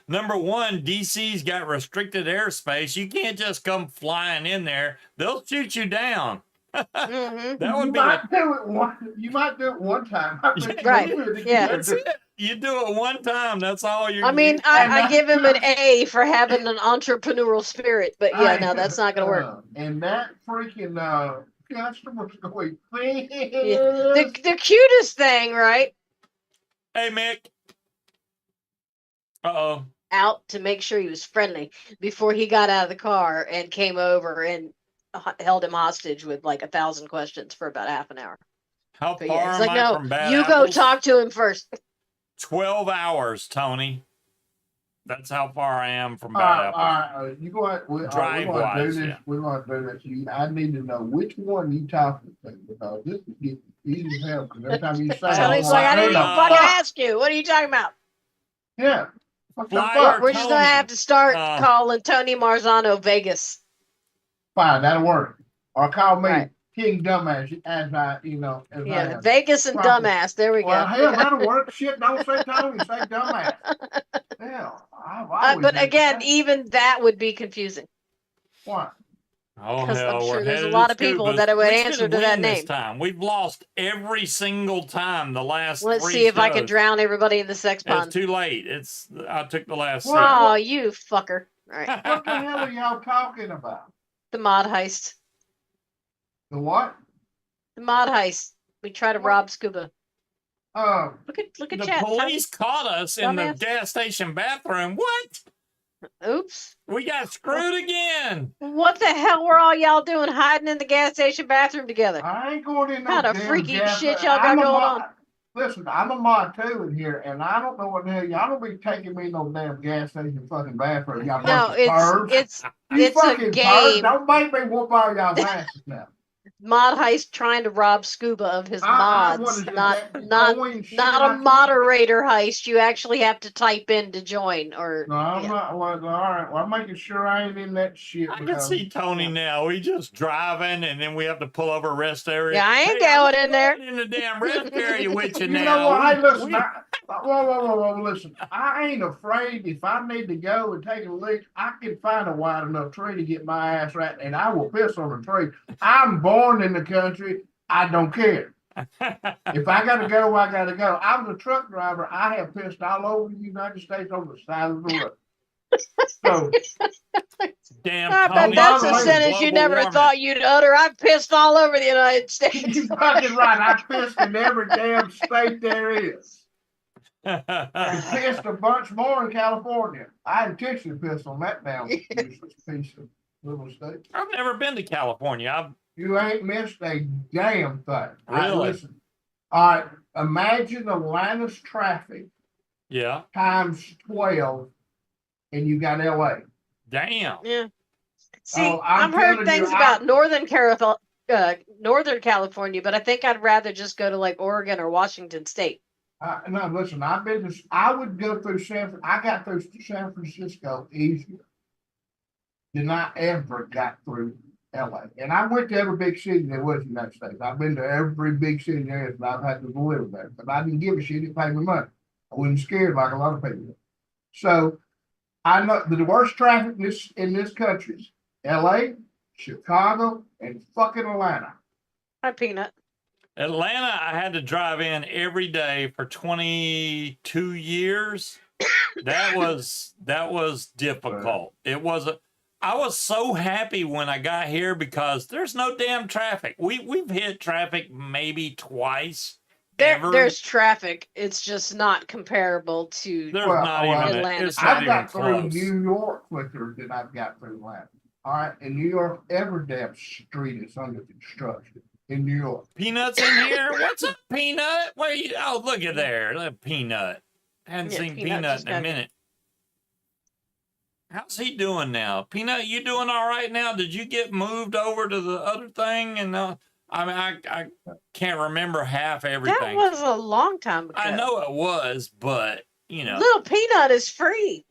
Number one, DC's got restricted airspace. You can't just come flying in there. They'll shoot you down. That would You might do it one time. I think Right. you do it Yeah. again. That's it. You do it one time. That's all you're. I mean, I give him an A for having an entrepreneurial spirit, but yeah, no, that's not going to work. And that freaking customer's going, Yeah. The cutest thing, right? Hey, Mick. Uh-oh. Out to make sure he was friendly before he got out of the car and came over and held him hostage with like 1,000 questions for about half an hour. How But far yeah, he's am like, I no, from Bad you Apples? go talk to him first. 12 hours, Tony. That's how far I am from Bad all Apples. right, you go ahead. We're going to Drive-wise, do this. yeah. We're going to do this. I need to know which one you talking to because this is getting easy as hell. Because every time you say, Tony's Oh, like, I didn't even uh, fucking ask you. What are you talking about? yeah. What the Flyer fuck? We're just gonna have to start Uh, calling Tony Marzano Vegas. Fine, that'll work. Or call me Right. King Dumbass as I, as I Yeah, am. Vegas and Proper. dumbass. There we Well, go. hell, that'll work. Shit, don't say Tony, say Dumbass. Hell, I've always But been again, that. even that would be confusing What? Oh, because I'm hell, sure we're there's a headed lot to of people Scuba's. that would We answer should to that win this name. time. We've lost every single time the last Let's 3 see if I can shows. drown everybody in the sex It's pond. too late. I took the last sip. Oh, you fucker. All right. What the hell are y'all talking about? The mod heist. The what? The mod heist. We try to What? rob Scuba. Oh, Look at The chat. police caught us in the Dumbass. gas station bathroom. What? Oops. We got screwed again. What the hell were all y'all doing hiding in the gas station bathroom together? I ain't going in no Kind of damn freaky gas. shit y'all got going on. Listen, I'm a mod too in here, and I don't know what the hell y'all don't be taking me no damn gas station fucking bathroom. Y'all No, bunch of pervs. it's You it's a fucking game. pervs. Don't make me whoop all y'all's asses now. Mod heist trying to rob Scuba of his What mods, is it, not that not coin shit not I a can- moderator heist. You actually have to type in to join, or No, I'm yeah. not. Well, all right. Well, I'm making sure I ain't in that shit. I can because- see Tony now. We just driving, and then we have to pull over rest area. Yeah, I ain't Hey, I'm going in there. In the damn rest area with you You now. know what? Hey, listen. We- Whoa, listen. I ain't afraid. If I need to go and take a leak, I can find a wide enough tree to get my ass right, and I will piss on the tree. I'm born in the country. I don't care. If I gotta go, I gotta go. I was a truck driver. I have pissed all over the United States on the side of the road. So Damn, I bet Tony, that's a global sentence you never warming. thought you'd utter. I've pissed all over the United States. you fucking right. I pissed in every damn state there is. And pissed a bunch more in California. I intentionally pissed on that damn useless piece of little state. I've never been to California. You ain't missed a damn thing. All right, Really? listen. All right, imagine Atlanta's traffic Yeah. times 12, and you got LA. Damn. Yeah. See, Oh, I'm I've heard telling things you, about Northern California, but I think I'd rather just go to like Oregon or Washington State. No, listen, I would go through I got through San Francisco easier than I ever got through LA. And I went to every big city there was in the United States. I've been to every big city there is, and I've had to live there. But I didn't give a shit, it paid me money. I wasn't scared like a lot of people. So I know the worst traffic in this country is LA, Chicago, and fucking Atlanta. Hi, Peanut. Atlanta, I had to drive in every day for 22 years. That was difficult. I was so happy when I got here because there's no damn traffic. We've hit traffic maybe twice There's traffic. It's just not comparable to There's Well, not well, even. Atlanta. It's not I've even got through close. New York quicker than I've got through Atlanta. All right, in New York, every damn street is under construction. In New York, Peanuts in here? What's up, Peanut? Where you? Oh, look at there. Look at Peanut. Hadn't Yeah, seen Peanut Peanut just in a got here. minute. How's he doing now? Peanut, you doing all right now? Did you get moved over to the other thing? And I mean, I can't remember half That everything. was a long time ago. I know it was, but you know, Little Peanut is free.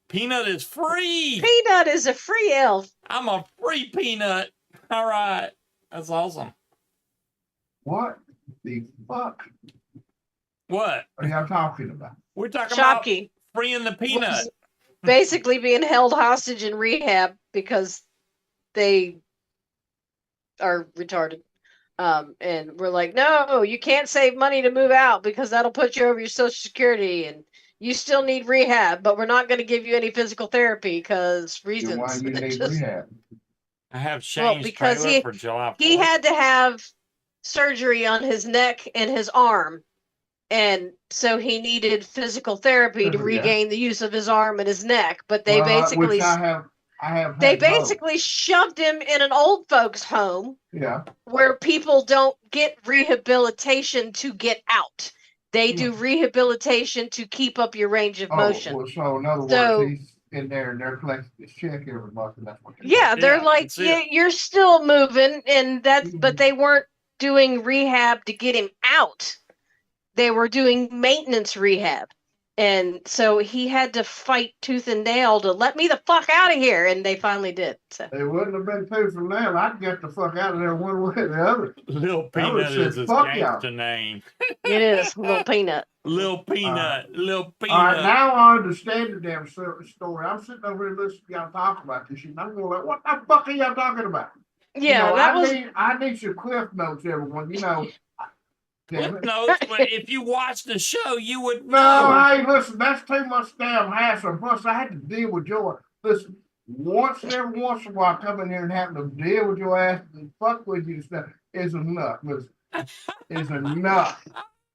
Peanut is free. Peanut is a free elf. I'm a free Peanut. All right, that's awesome. what the fuck What? are y'all talking about? We're talking about Shopkey. freeing the Peanut. Basically being held hostage in rehab because they are retarded. And we're like, no, you can't save money to move out because that'll put you over your Social Security, and you still need rehab, but we're not going to give you any physical therapy because Then reasons. why you need Just- rehab? I have Well, Shane's because trailer for July 4th. he had to have surgery on his neck and his arm, and so he needed physical therapy to Yeah. regain the use of his arm and his neck. But they Well, basically which I have. they had both. basically shoved him in an old folks home Yeah. where people don't get rehabilitation to get out. They do rehabilitation to keep up your range of motion. Well, so in other So- words, he's in there and they're collecting his check every month, and that's what. Yeah, they're Yeah, like, that's it. you're still moving, and that's, but Mhm. they weren't doing rehab to get him out. They were doing maintenance rehab. And so he had to fight tooth and nail to let me the fuck out of here, and they finally did. So It wouldn't have been too from them. I'd get the fuck out of there one way or the other. Lil I would've Peanut said, is his "Fuck y'all." gangster name. it is Little Peanut. Lil Peanut. Lil Peanut. All right, now I understand the damn story. I'm sitting over here listening to y'all talk about this shit, and I'm going like, what the fuck are y'all talking about? Yeah, You know, that was I need some cliff notes, everyone. You know. Damn Cliff it. Notes, but if you watch the show, you would No, know. hey, listen, that's too much damn hassle. Plus, I had to deal with your. Listen, every once in a while, I come in here and have to deal with your ass and fuck with you and stuff is enough. Listen, is enough.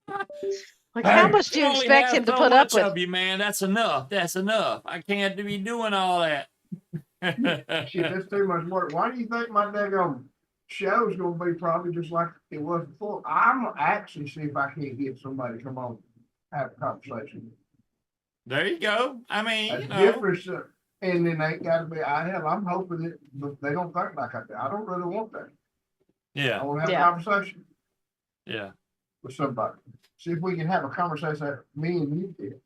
like, Hey, how much do you only expect have him to so put up much with? of you, man. That's enough. That's enough. I can't be doing all that. Shit, that's too much work. Why do you think my daggone show's gonna be probably just like it was before? I'm gonna actually see if I can't get somebody to come on have a conversation. There you go. I mean, A you know, difference, and then they gotta be. I'm hoping that but they don't think like I do. I don't really want that. I yeah, want to have Yeah. a conversation yeah. with somebody. See if we can have a conversation that me and you did.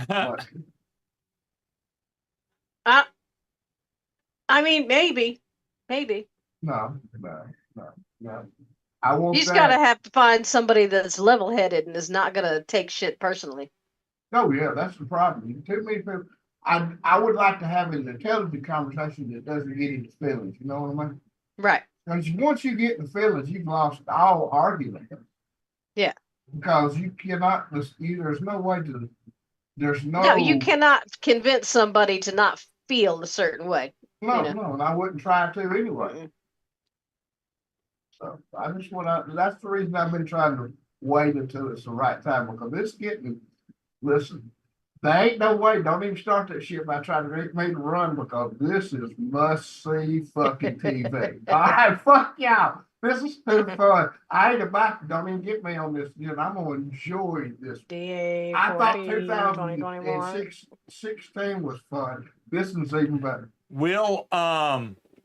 But I mean, maybe. no. I want You just that. gotta have to find somebody that's level-headed and is not gonna take shit personally. Oh yeah, that's the problem. Too many people. I would like to have an intelligent conversation that doesn't get into feelings. You know what I mean? Right. Because once you get in the feelings, you've lost all argument. Yeah. Because you cannot. There's no way to. There's no. No, you cannot convince somebody to not feel a certain way. No, you know. no, and I wouldn't try to anyway. Mm-mm. So I just want to. That's the reason I've been trying to wait until it's the right time because it's getting. Listen, there ain't no way. Don't even start that shit by trying to make me to run because this is must see fucking TV. All right, fuck y'all. This is too fun. I ain't about. Don't even get me on this. You know, I'm gonna enjoy this. DA I thought 14, 2021. 2016 was fun. This one's even better. Will,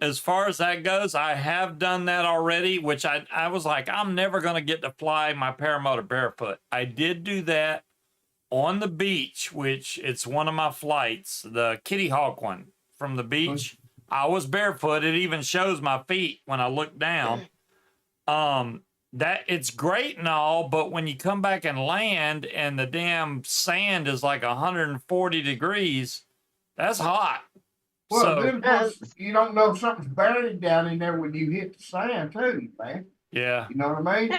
as far as that goes, I have done that already, which I was like, I'm never going to get to fly my paramotor barefoot. I did do that on the beach, which it's one of my flights, the Kitty Hawk one from the beach. I was barefoot. It even shows my feet when I look down. That it's great and all, but when you come back and land and the damn sand is like 140 degrees, that's hot. Well, So- then plus, you don't know if something's buried down in there when you hit the sand too, man. Yeah. You know what I mean? Yeah,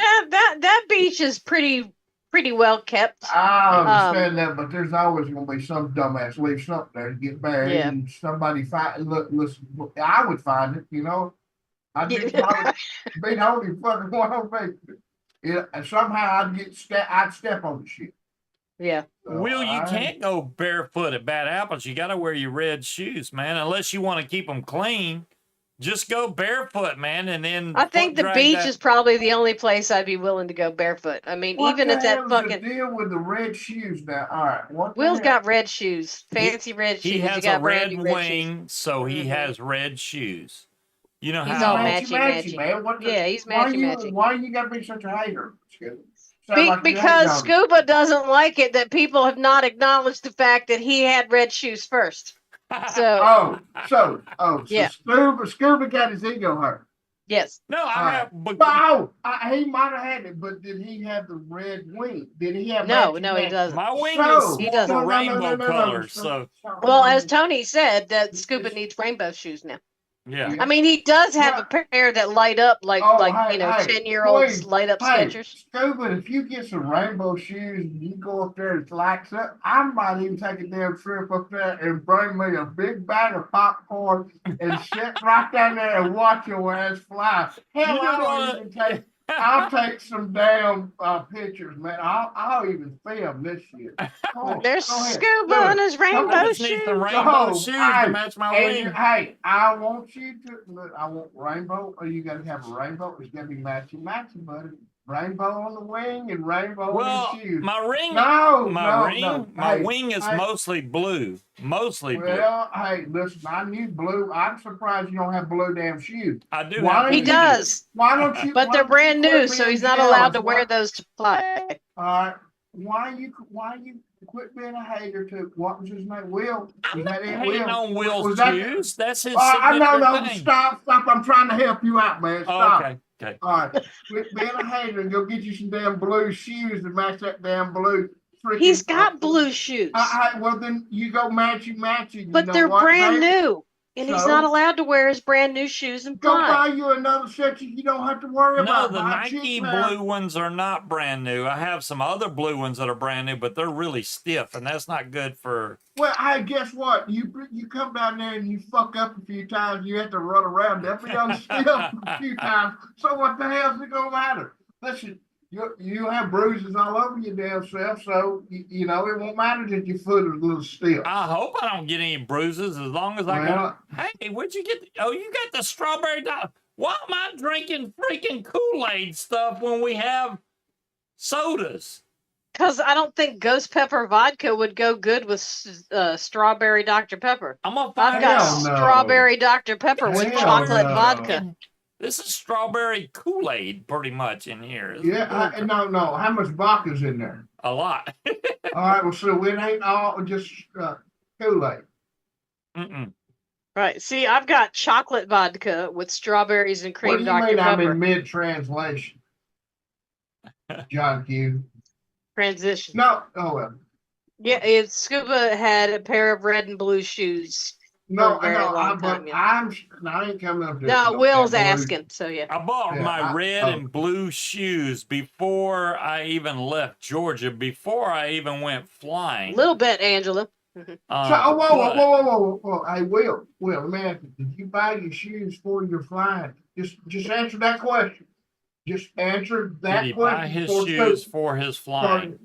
that beach is pretty well kept. I understand that, but there's always gonna be some dumbass leave something there to get buried Yeah. and somebody find. Look, listen, I would find it. You know, I'd be probably be the only fucking one on me. And somehow I'd step on the shit. Yeah. So Will, you can't go barefoot at Bad Apples. You got to wear your red shoes, man, unless you want to keep them clean. Just go barefoot, man, and then I think the drag beach that. is probably the only place I'd be willing to go barefoot. I mean, What even the at that hell is fucking the deal with the red shoes now? All right, what the Will's hell? got red shoes, fancy red shoes. He You has got a red Brandy red shoes. wing, so he Mhm. has red shoes. You know He's He's all how matchy. man. What the, Yeah, he's matchy. Why you gotta be such a hater? Sound like you hating Because on him. Scuba doesn't like it that people have not acknowledged the fact that he had red shoes first. So So Yeah. Scuba got his ego hurt. yes, No, I All have. But he might have had it, but did he have the red wing? Did he have no, matching no, he matching? doesn't. My wing So- is He more doesn't. for rainbow colors, so Well, as Tony said, that Scuba needs rainbow shoes now. yeah. I mean, he does have a pair that light up like hey, 10-year-olds please, light up hey, Skechers. Scuba, if you get some rainbow shoes and you go up there and lights up, I might even take a damn trip up there and bring me a big bag of popcorn and sit right down there and watch your ass fly. Hell, You I don't don't wanna- even take. I'll take some damn pictures, man. I'll even film this shit. There's go ahead. Scuba Do it. and his I rainbow just need some shoes. rainbow Go. shoes Hey, to match my And wing. hey, I want you to look. I want rainbow. Or you got to have a rainbow. It's got to be matchy, buddy. Rainbow on the wing and rainbow Well, on the shoes. my ring, No. my Hey, wing is hey. mostly blue. Mostly blue. Well, hey, listen. I need blue. I'm surprised you don't have blue damn shoes. I do Why have don't He you- blue. does, Why don't you? but why they're don't you brand quit new, being so he's not allowed to jealous? wear those to fly. All right. Why you quit being a hater to what was his name? Will. I'm Was not that it? hating on Will's Was that- shoes. That's his I know. signature thing. Stop. I'm trying to help you out, man. Oh, Stop. okay. All right, quit being a hater and go get you some damn blue shoes to match that damn blue. He's got blue shoes, Well, then you go matching. but they're brand new, and he's So? not allowed to wear his brand new shoes and Go fly. buy you another set you don't have to worry No, about. the Buy Nike cheap now. blue ones are not brand new. I have some other blue ones that are brand new, but they're really stiff, and that's not good for. Well, hey, guess what? You come down there and you fuck up a few times. You have to run around. They'll be on stiff a few times. So what the hell's it gonna matter? Listen. You have bruises all over your damn self, so you know it won't matter that your foot is a little stiff. I hope I don't get any bruises as long as I Well- can. Hey, where'd you get? Oh, you got the strawberry. Why am I drinking freaking Kool-Aid stuff when we have sodas? Because I don't think ghost pepper vodka would go good with strawberry Dr. Pepper. I'm gonna I've find got Hell no. strawberry Dr. Pepper with Hell chocolate no. vodka. This is strawberry Kool-Aid, pretty much in here. Yeah, no. How much vodka's in there? A lot. All right, well, so it ain't all just Kool-Aid. Mm-mm. Right. See, I've got chocolate vodka with strawberries and What cream do you Dr. mean I'm Pepper. in mid-translation? John Q. Transition. No, well. Yeah, Scuba had a pair of red and blue shoes. No, For a very long time, yeah. I ain't coming up there. No, with Will's that blue. asking, so yeah. I bought Yeah, my red and blue shoes before I even left Georgia, before I even went flying. Little bit, Angela. So, but- whoa. Hey, Will, let me ask you, did you buy your shoes for your flying? Just answer that question. Just answer that Did he question. buy his for shoes Scoop, for his flying?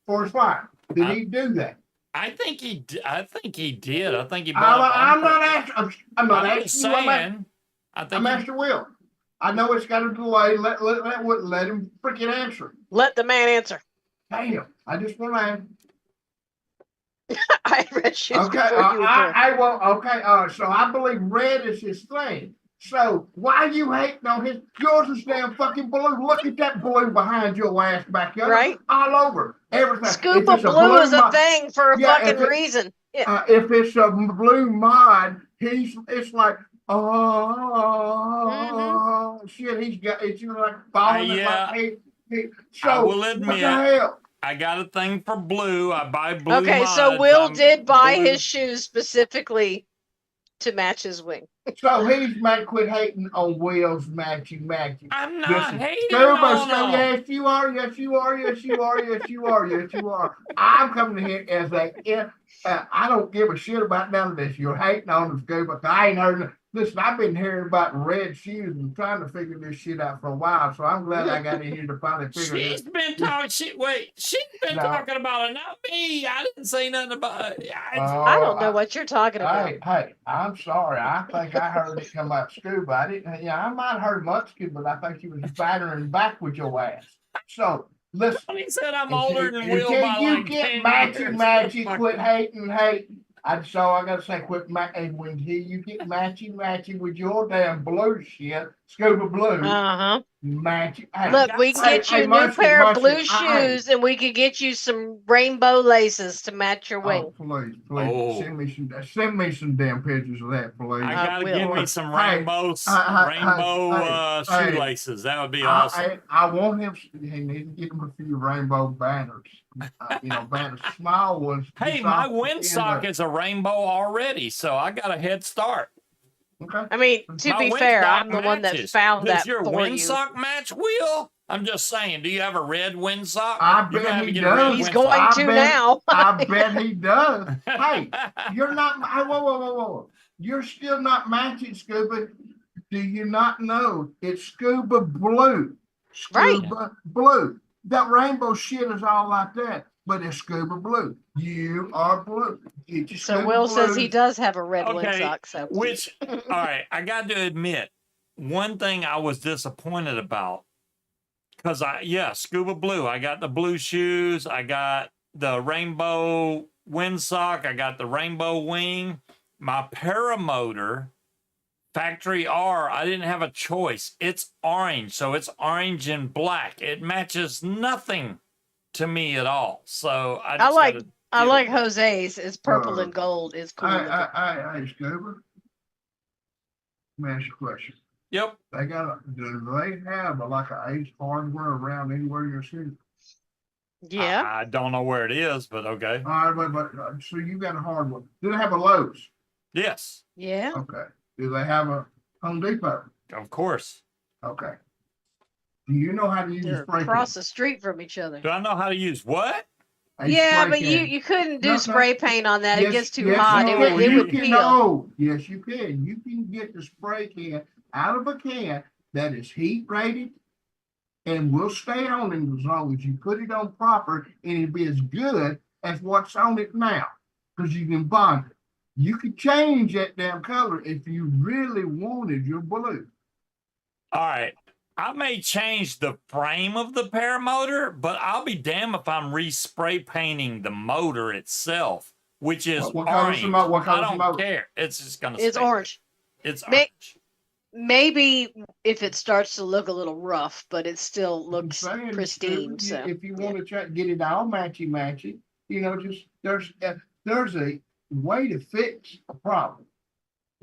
For his flying. Did he do that? I think he did. I think he bought. I'm not asking. I'm not I'm just asking you. saying. I think I'm asking Will. I know it's got a delay. Let him freaking answer. Let the man answer. Damn. I just want to ask. I read shoes Okay, before you were born. I will. Okay, so I believe red is his thing. So why you hating on his? Yours is damn fucking blue. Look at that blue behind your ass back there. Right. All over everything. Scuba If it's blue is a mod- thing for a Yeah, fucking if it- reason. Yeah. If it's a blue mod, it's like shit. He's got it's like falling. Yeah. So I will what admit, the hell? I got a thing for blue. I buy blue. Okay, so mods. Will I'm did buy blue. his shoes specifically to match his wing. So he's might quit hating on Will's matching. I'm not Listen, hating Scuba, on so him. yes, you are. Yes, you are. Yes, you are. Yes, you are. Yes, you are. I'm coming here as a. I don't give a shit about none of this. You're hating on the Scuba. I ain't heard. Listen, I've been hearing about red shoes and trying to figure this shit out for a while, so I'm glad I got in here to finally figure She's this. been talking. She's been No. talking about it, not me. I didn't say nothing about it. I don't know what you're talking about. Hey, I'm sorry. I think I heard it come out Scuba. I didn't. Yeah, I might have heard Munchkin, but I think he was battering back with your ass. So listen. He said I'm older than Will Until by you like get 10 years. matchy, quit hating. I gotta say, when you get matchy with your damn blue shit, Scuba Blue. Matchy. Hey, Look, we can get you a new pair of blue shoes, and we could get you some rainbow laces to match your wing. Please, send me some damn pictures of that, please. I gotta give me some rainbow shoelaces. That would be awesome. I want him. He needs to get him a few rainbow banners. Banners, small ones. Hey, my windsock is a rainbow already, so I got a head start. Okay. I mean, to be fair, I'm the one that found that for you. Does your windsock match, Will? I'm just saying. Do you have a red windsock? I bet he does. He's going to now. I bet he does. Hey, you're not. Whoa. You're still not matching, Scuba. Do you not know it's Scuba Blue? Scuba Blue. That rainbow shit is all like that, but it's Scuba Blue. You are blue. So Will says he does have a red windsock. So all right, I got to admit, one thing I was disappointed about, because Scuba Blue. I got the blue shoes. I got the rainbow windsock. I got the rainbow wing. My paramotor, Factory R, I didn't have a choice. It's orange, so it's orange and black. It matches nothing to me at all. So I like Jose's. It's purple and gold. It's cool. I Scuba. Let me ask you a question. Yep. Do they have like an Ace Hardware around anywhere in your city? Yeah. I don't know where it is, but okay. All right, but so you got a Hardware. Do they have a Lowe's? Yes. Yeah. Okay. Do they have a Home Depot? Of course. Okay. Do you know how to use a spray across the street from each other? Do I know how to use what? Yeah, but you couldn't do spray paint on that. It gets too hot. It would peel. No, yes, you can. You can get the spray can out of a can that is heat rated and will stay on it as long as you put it on proper, and it'll be as good as what's on it now, because you can bond it. You could change that damn color if you really wanted your blue. All right. I may change the frame of the paramotor, but I'll be damned if I'm re-spray painting the motor itself, which is orange. I don't care. It's just going to It's orange. It's orange. Maybe if it starts to look a little rough, but it still looks pristine. So if you want to try to get it all matchy, just there's a way to fix a problem.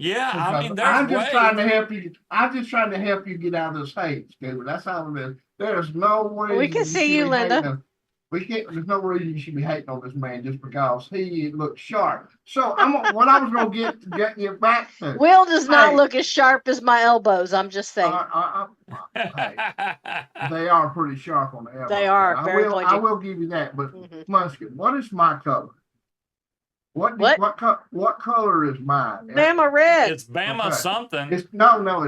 Yeah, I mean, I'm just trying to help you. I'm just trying to help you get out of this hate, Scuba. That's all it is. There's no way we can see you, Linda. We can't. There's no reason you should be hating on this man just because he looks sharp. So what I was gonna get you back to. Will does not look as sharp as my elbows. I'm just saying. Hey, they are pretty sharp on the elbows. They are. I will give you that. But Munchkin, what is my color? What color is mine? Bama red. It's Bama something. It's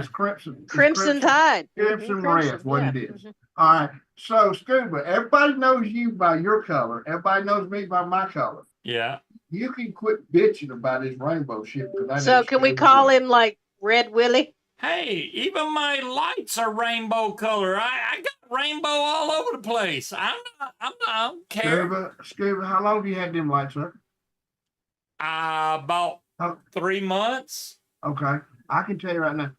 crimson. Crimson Tide. Crimson red. What it is. All right. So Scuba, everybody knows you by your color. Everybody knows me by my color. Yeah. You can quit bitching about his rainbow shit. So can we call him like Red Willie? Hey, even my lights are rainbow color. I got rainbow all over the place. I don't care. Scuba, how long have you had them lights up? About 3 months. Okay, I can tell you right now.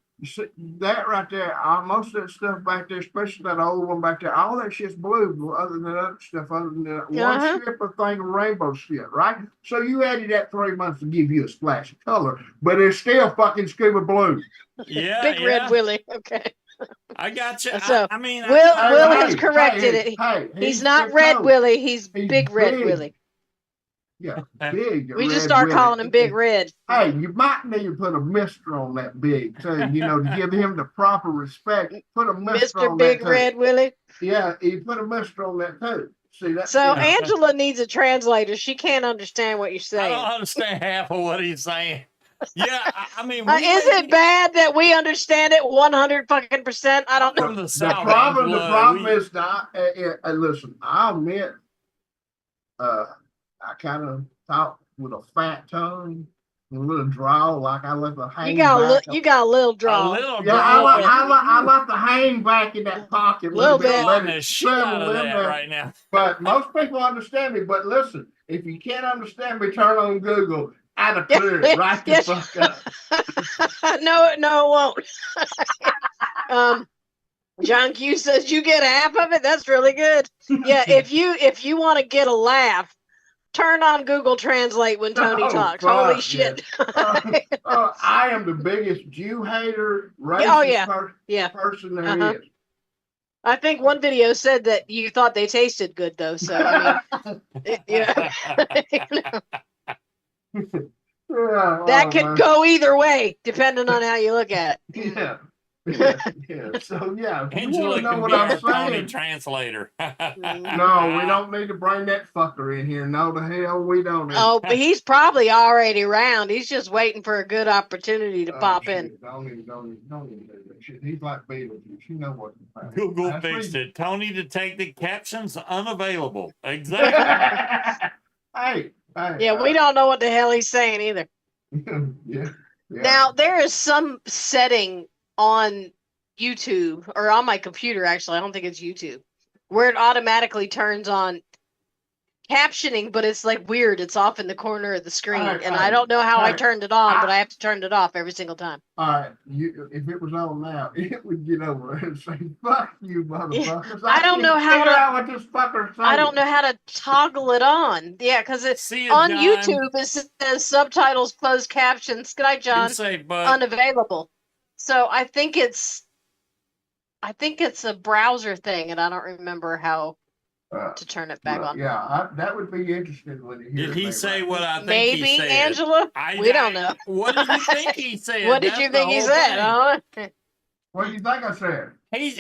That right there, most of that stuff back there, especially that old one back there, all that shit's blue. Other than other stuff, other than that one strip of thing of rainbow shit, right? So you added that 3 months to give you a splash of color, but it's still fucking Scuba Blue. Yeah, Big Red Willie. Okay. I got you. So I mean, Will has corrected it. He's not Red Willie. He's Big Red Willie. Yeah, big. We just start calling him Big Red. Hey, you might need to put a mister on that big too, to give him the proper respect. Put a mister on Big that Red Willie. Yeah, you put a mister on that too. See that? So Angela needs a translator. She can't understand what you're saying. I don't understand half of what he's saying. Yeah, I mean, Is it bad that we understand it 100%? I don't know. From the The South, problem is not. Listen, I'll admit, I kind of talk with a fat tongue, a little drawl, like I let the hang back. You got a little a draw. little Yeah, I like to hang back in that pocket a little bit. Let the it shit out settle of in that there. right now. But most people understand me. But listen, if you can't understand me, turn on Google. I'd have cleared it right the fuck up. No, it won't. John Q says you get half of it. That's really good. Yeah, if you want to get a laugh, turn on Google Translate when Tony talks. Fuck, Holy shit! I am the biggest Jew hater, racist person there is. I think one video said that you thought they tasted good, though. So I mean, that could go either way, depending on how you look at it. Yeah. So yeah, if you Angela want to know can what be I'm our Tony saying, translator. no, we don't need to bring that fucker in here. No, the hell we don't. Oh, but he's probably already around. He's just waiting for a good opportunity to pop in. Don't even do that shit. He's like Beetlejuice. You know what? Google fixed it. Tony Detective captions unavailable. Exactly. Hey. Yeah, we don't know what the hell he's saying either. Yeah. Now, there is some setting on YouTube, or on my computer, actually, I don't think it's YouTube, where it automatically turns on captioning, but it's like weird. It's off in the corner of the screen, and I don't know how I turned it on, but I have to turn it off every single time. All right, if it was on now, it would get over and say, "Fuck you, motherfuckers!" I don't know how to. Out what this fucker saying. I don't know how to toggle it on. Yeah, because it's on John. YouTube. It says subtitles, closed captions. Good night, John. Safe, unavailable. So I think it's a browser thing, and I don't remember how to turn it back on. Yeah, that would be interesting when you hear. Did he say what I think Maybe, he said? Angela? We don't know. What did you think he said? What did you think he said? Huh? What do you think I said? He's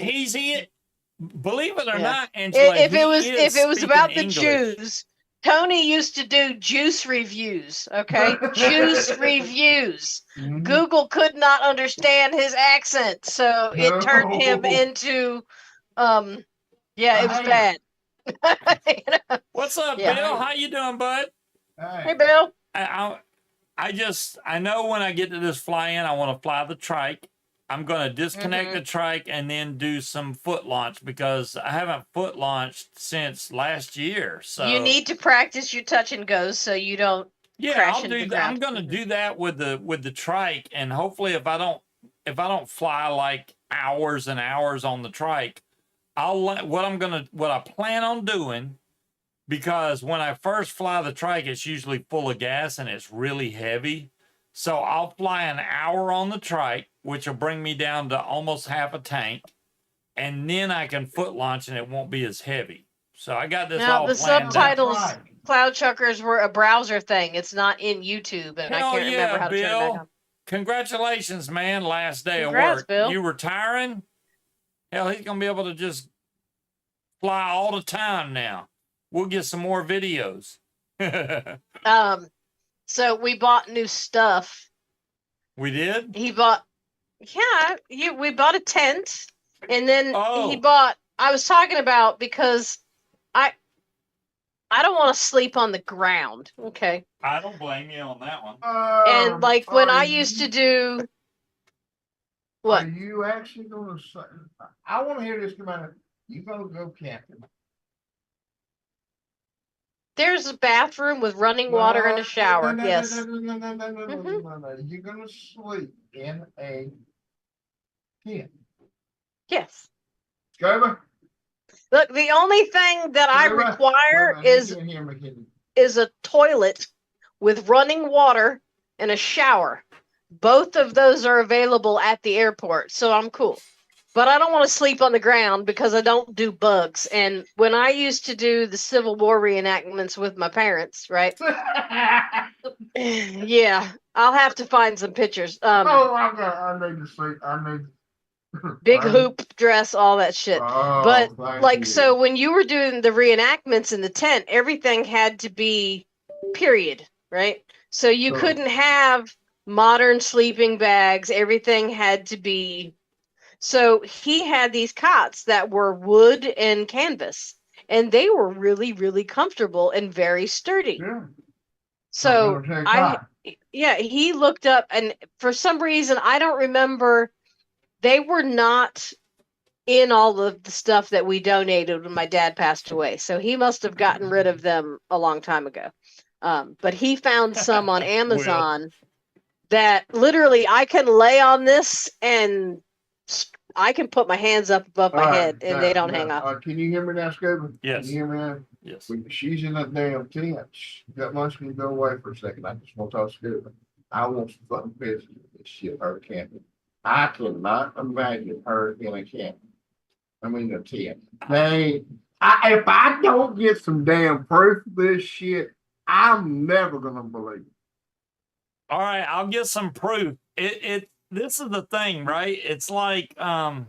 believe it or not, Angela, if it was about the English. Jews, Tony used to do juice reviews, okay? Juice reviews. Mm-hmm. Google could not understand his accent, so it turned him into it was bad. What's up, Bill? How you doing, bud? Hey, Bill. I know when I get to this fly-in, I want to fly the trike. I'm going to disconnect the trike and then do some foot launch because I haven't foot launched since last year. So you need to practice your touch and goes so you don't crash into the ground. I'm going to do that with the trike, and hopefully if I don't fly like hours and hours on the trike, what I plan on doing, because when I first fly the trike, it's usually full of gas and it's really heavy. So I'll fly an hour on the trike, which will bring me down to almost half a tank, and then I can foot launch and it won't be as heavy. So I got this all planned. Now the subtitles, Cloud Chuckers, were a browser thing. It's not in YouTube, and I can't remember how to turn it back on. Congratulations, man! Last day of work. Bill. You retiring? Hell, he's gonna be able to just fly all the time now. We'll get some more videos. So we bought new stuff. We did? We bought a tent, and then he bought, I was talking about, because I don't want to sleep on the ground. Okay. I don't blame you on that one. And like when I used to do, what? Are you actually going to say, I want to hear this come out. You going to go camping? There's a bathroom with running water and a shower. Yes. No. You're going to sleep in a tent. Yes. Scuba? Look, the only thing that I require is a toilet with running water and a shower. Both of those are available at the airport, so I'm cool. But I don't want to sleep on the ground because I don't do bugs. And when I used to do the Civil War reenactments with my parents, right? Yeah, I'll have to find some pictures. I need to see. Big hoop dress, all that shit. But like, so when you were doing the reenactments in the tent, everything had to be period, right? So you couldn't have modern sleeping bags. Everything had to be. So he had these cots that were wood and canvas, and they were really, really comfortable and very sturdy. Yeah. So yeah, he looked up, and for some reason, I don't remember, they were not in all of the stuff that we donated when my dad passed away. So he must have gotten rid of them a long time ago. But he found some on Amazon that literally I can lay on this and I can put my hands up above my head and they don't hang off. Can you hear me now, Scuba? Yes. Can you hear me now? Yes. She's in that damn tent. That Munchkin go away for a second. I just want to talk to Scuba. I want some fucking pictures of this shit, her camping. I cannot imagine her in a camp. I mean, a tent. If I don't get some damn proof of this shit, I'm never gonna believe it. All right, I'll get some proof. This is the thing, right? It's like, and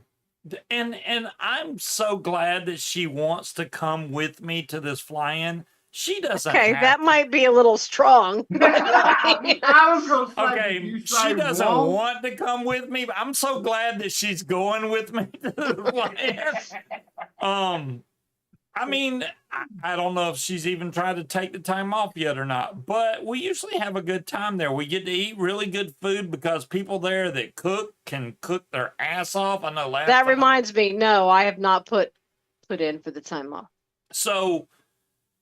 I'm so glad that she wants to come with me to this fly-in. She doesn't. Okay, that might be a little strong. I was gonna say, okay, she doesn't want to come with me, but I'm so glad that she's going with me to the fly-in. I mean, I don't know if she's even tried to take the time off yet or not, but we usually have a good time there. We get to eat really good food because people there that cook can cook their ass off. I know last that time, reminds me, no, I have not put in for the time off. So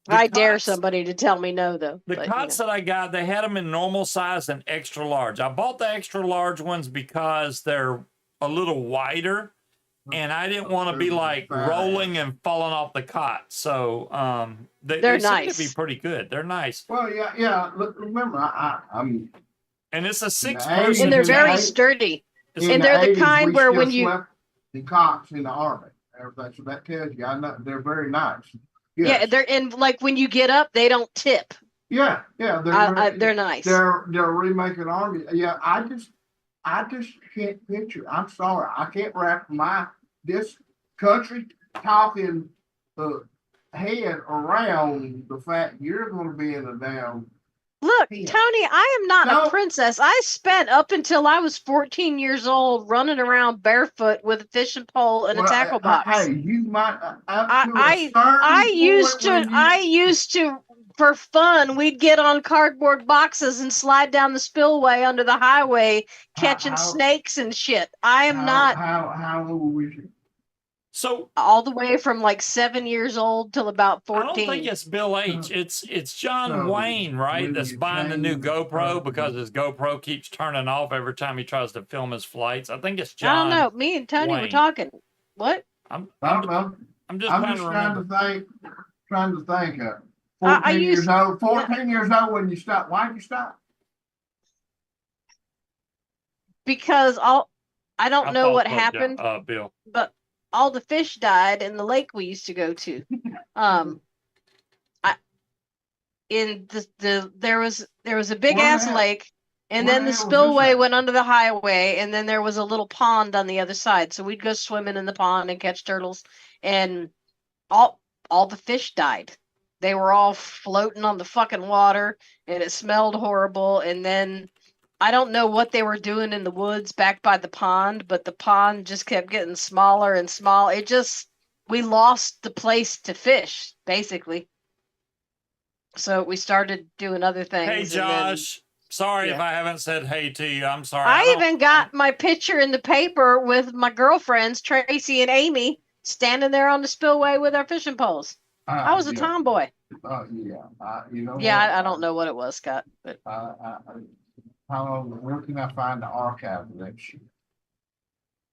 I dare somebody to tell me no, though. The cots that I got, they had them in normal size and extra large. I bought the extra large ones because they're a little wider. And I didn't want to be like rolling and falling off the cot. So they're nice. Seem to be pretty good. They're nice. Well, yeah. Look, remember, I'm. And it's a 6-person. And they're very sturdy. And they're the kind where when you. The cots in the army, everything. So that tells you, I know they're very nice. Yes. Yeah, they're in, like when you get up, they don't tip. Yeah. They're nice. They're remaking army. Yeah, I just can't picture. I'm sorry, I can't wrap this country talking head around the fact you're going to be in a damn. Look, Tony, I am not a princess. I spent up until I was 14 years old running around barefoot with a fishing pole and a tackle box. Hey, you might. I used to. For fun, we'd get on cardboard boxes and slide down the spillway under the highway, catching snakes and shit. I am not. How old were you? So all the way from like 7 years old till about 14. I don't think it's Bill H. It's John Wayne, right? That's buying the new GoPro because his GoPro keeps turning off every time he tries to film his flights. I think it's John. I don't know. Me and Tony were talking. What? I don't know. I'm just trying to think. 14 years old. 14 years old when you stop. Why did you stop? Because I don't know what happened. Bill. But all the fish died in the lake we used to go to. There was a big ass lake, and then the spillway went under the highway, and then there was a little pond on the other side. So we'd go swimming in the pond and catch turtles, and all the fish died. They were all floating on the fucking water, and it smelled horrible. And then I don't know what they were doing in the woods back by the pond, but the pond just kept getting smaller and smaller. We lost the place to fish, basically. So we started doing other things. Hey, Josh. Sorry if I haven't said hey to you. I'm sorry. I even got my picture in the paper with my girlfriends, Tracy and Amy, standing there on the spillway with our fishing poles. I was a tomboy. I don't know what it was, Scott. But where can I find the archive of that shit?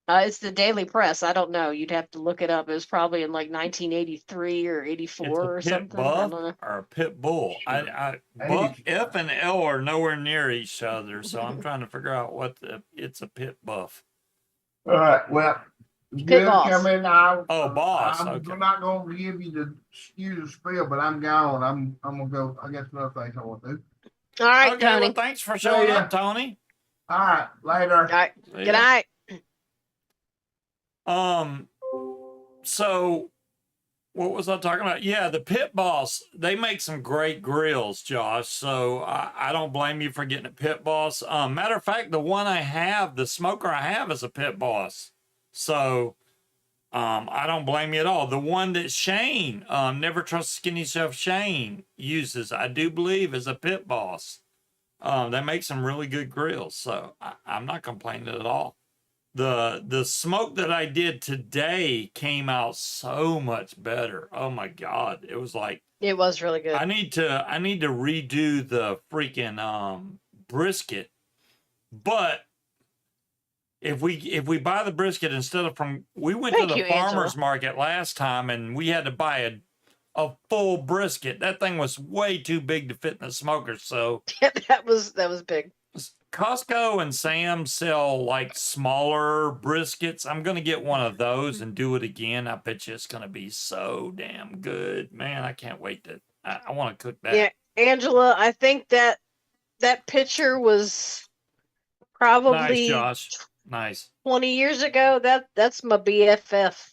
It's the Daily Press. I don't know. You'd have to look it up. It was probably in like 1983 or 84 or something. Buff or a pit bull. Buff, F and L are nowhere near each other, so I'm trying to figure out it's a pit buff. All right. Well. Pit boss. Boss. I'm not going to give you the excuse spiel, but I'm gone. I'm going to go. I got some other things I want to do. All right, Tony. Well, thanks for showing up, Tony. All right, later. All right. Good night. So What was I talking about? Yeah, the Pit Boss. They make some great grills, Josh. So I don't blame you for getting a Pit Boss. Matter of fact, the one I have, the smoker I have, is a Pit Boss. So I don't blame you at all. The one that Shane, Never Trust Skinny Chef Shane, uses, I do believe, is a Pit Boss. They make some really good grills. So I'm not complaining at all. The smoke that I did today came out so much better. Oh my God. It was like, It was really good. I need to redo the freaking brisket. But if we buy the brisket instead of we went Thank to the you, farmer's Angela. market last time and we had to buy a full brisket. That thing was way too big to fit in the smoker. So that was big. Costco and Sam's sell like smaller briskets. I'm gonna get one of those and do it again. I bet you it's gonna be so damn good, man. I can't wait to. I want to cook that. Yeah, Angela, I think that picture was probably Nice, Josh. Nice. 20 years ago. That's my BFF.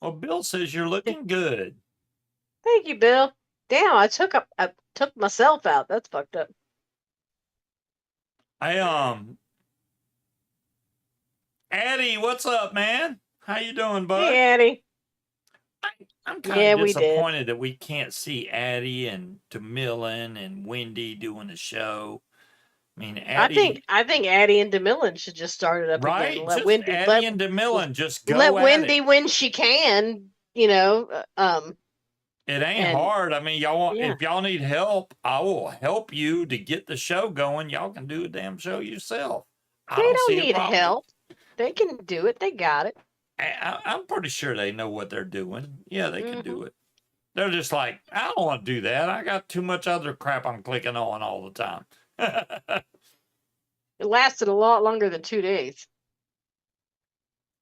Well, Bill says you're looking good. Thank you, Bill. Damn, I took myself out. That's fucked up. Addie, what's up, man? How you doing, bud? Hey, Addie. I'm kind of disappointed that we can't see Addie and DeMillan and Wendy doing the show. I mean, Addie. I think Addie and DeMillan should just start it up again. Right, just Wendy, Addie and DeMillan just go let at Wendy it. when she can. You know, It ain't hard. I mean, y'all want if y'all need help, I will help you to get the show going. Y'all can do a damn show yourself. They don't need help. They can do it. They got it. I'm pretty sure they know what they're doing. Yeah, they can do it. They're just like, I don't want to do that. I got too much other crap I'm clicking on all the time. It lasted a lot longer than 2 days.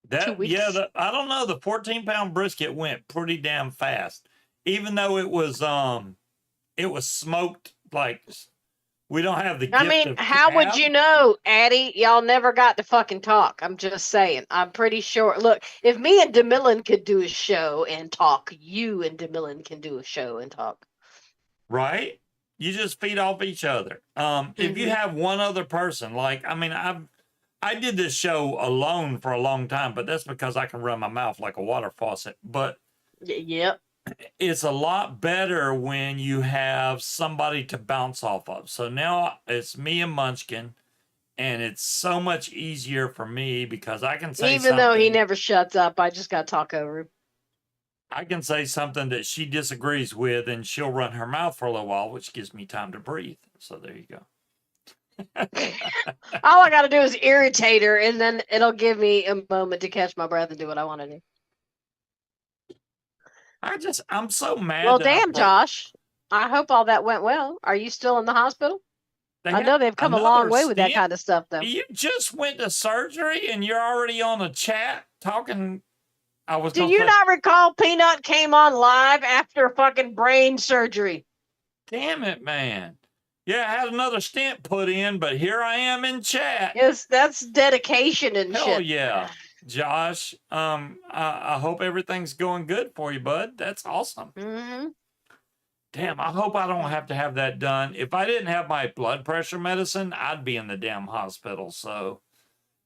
2 weeks. Yeah, I don't know. The 14-pound brisket went pretty damn fast, even though it was smoked like. We don't have the gift. I mean, how would you know, Addie? Y'all never got to fucking talk. I'm just saying. I'm pretty sure. Look, if me and DeMillan could do a show and talk, you and DeMillan can do a show and talk. Right? You just feed off each other. If you have one other person, like, I mean, I did this show alone for a long time, but that's because I can run my mouth like a water faucet. But yep. It's a lot better when you have somebody to bounce off of. So now it's me and Munchkin, and it's so much easier for me because I can say even though he never shuts up, I just got to talk over him. I can say something that she disagrees with, and she'll run her mouth for a little while, which gives me time to breathe. So there you go. All I got to do is irritate her, and then it'll give me a moment to catch my breath and do what I want to do. I'm so mad. Well, damn, Josh. I hope all that went well. Are you still in the hospital? I know they've come a long way with that kind of stuff, though. You just went to surgery and you're already on a chat talking. Do you not recall Peanut came on live after fucking brain surgery? Damn it, man. Yeah, I had another stent put in, but here I am in chat. Yes, that's dedication and shit. Hell yeah. Josh, I hope everything's going good for you, bud. That's awesome. Damn, I hope I don't have to have that done. If I didn't have my blood pressure medicine, I'd be in the damn hospital. So,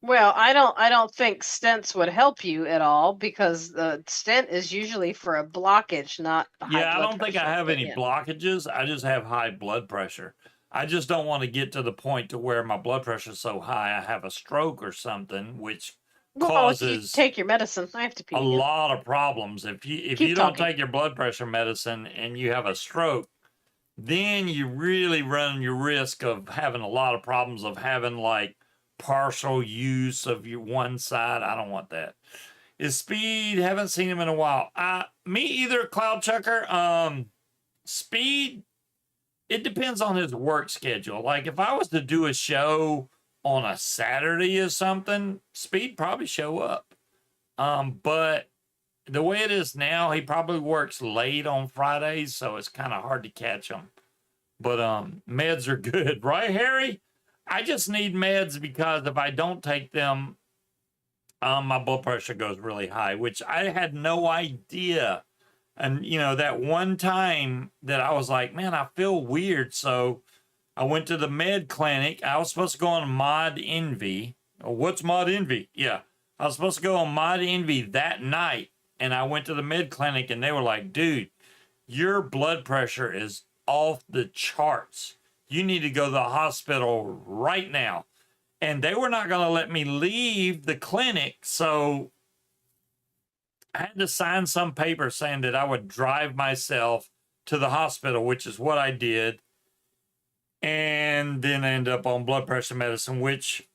well, I don't think stents would help you at all because the stent is usually for a blockage, not high blood pressure. I don't think I have any blockages. I just have high blood pressure. I just don't want to get to the point to where my blood pressure is so high I have a stroke or something, which causes if you take your medicine. I have to pee. A lot of problems. If you don't take your blood pressure medicine and you have a stroke, then you really run your risk of having a lot of problems of having like partial use of your one side. I don't want that. Is Speed? Haven't seen him in a while. Me either, Cloud Chucker. Speed, it depends on his work schedule. Like if I was to do a show on a Saturday or something, Speed probably show up. But the way it is now, he probably works late on Fridays, so it's kind of hard to catch him. But meds are good, right, Harry? I just need meds because if I don't take them, my blood pressure goes really high, which I had no idea. And, you know, that one time that I was like, man, I feel weird. So I went to the med clinic. I was supposed to go on Mod Envy. Oh, what's Mod Envy? Yeah. I was supposed to go on Mod Envy that night. And I went to the med clinic and they were like, dude, your blood pressure is off the charts. You need to go to the hospital right now. And they were not going to let me leave the clinic. So I had to sign some paper saying that I would drive myself to the hospital, which is what I did. And then I ended up on blood pressure medicine, which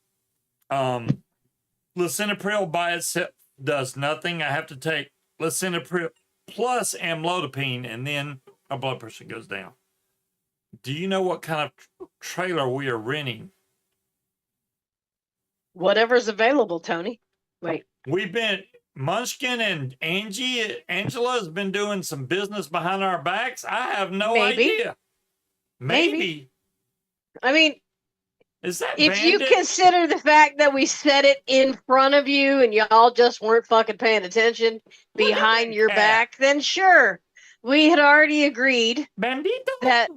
lisinopril by itself does nothing. I have to take lisinopril plus amlodipine, and then my blood pressure goes down. Do you know what kind of trailer we are renting? Whatever's available, Tony. Wait. We've been... Munchkin and Angela has been doing some business behind our backs. I have no idea. Maybe. I mean, is that if Bandit? you consider the fact that we said it in front of you and y'all just weren't fucking paying attention behind your back, then sure. We had already agreed Bandito. that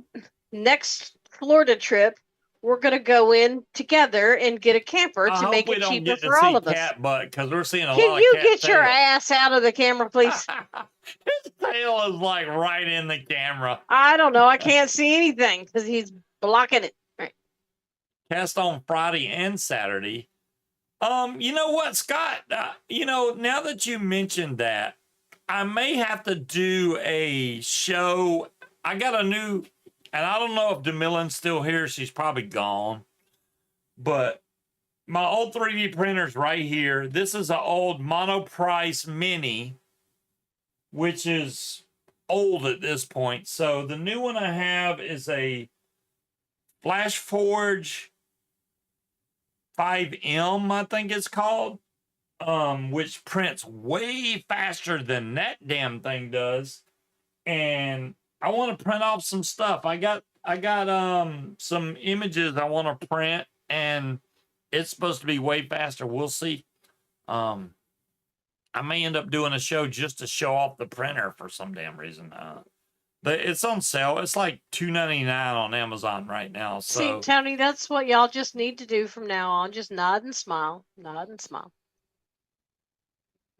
next Florida trip, we're going to go in together and get a camper to make it cheaper for all of us. Cat butt, because we're seeing a lot Can of you cat get your tail. ass out of the camera, please? His tail is like right in the camera. I don't know. I can't see anything because he's blocking it. Right. Cast on Friday and Saturday. You know what, Scott? You know, now that you mentioned that, I may have to do a show. I got a new... And I don't know if DeMillan's still here. She's probably gone. But my old 3D printer's right here. This is an old Monoprice Mini, which is old at this point. So the new one I have is a FlashForge 5M, I think it's called, which prints way faster than that damn thing does. And I want to print off some stuff. I got some images I want to print, and it's supposed to be way faster. We'll see. I may end up doing a show just to show off the printer for some damn reason. But it's on sale. It's like $2.99 on Amazon right now. So see, Tony, that's what y'all just need to do from now on. Just nod and smile. Nod and smile.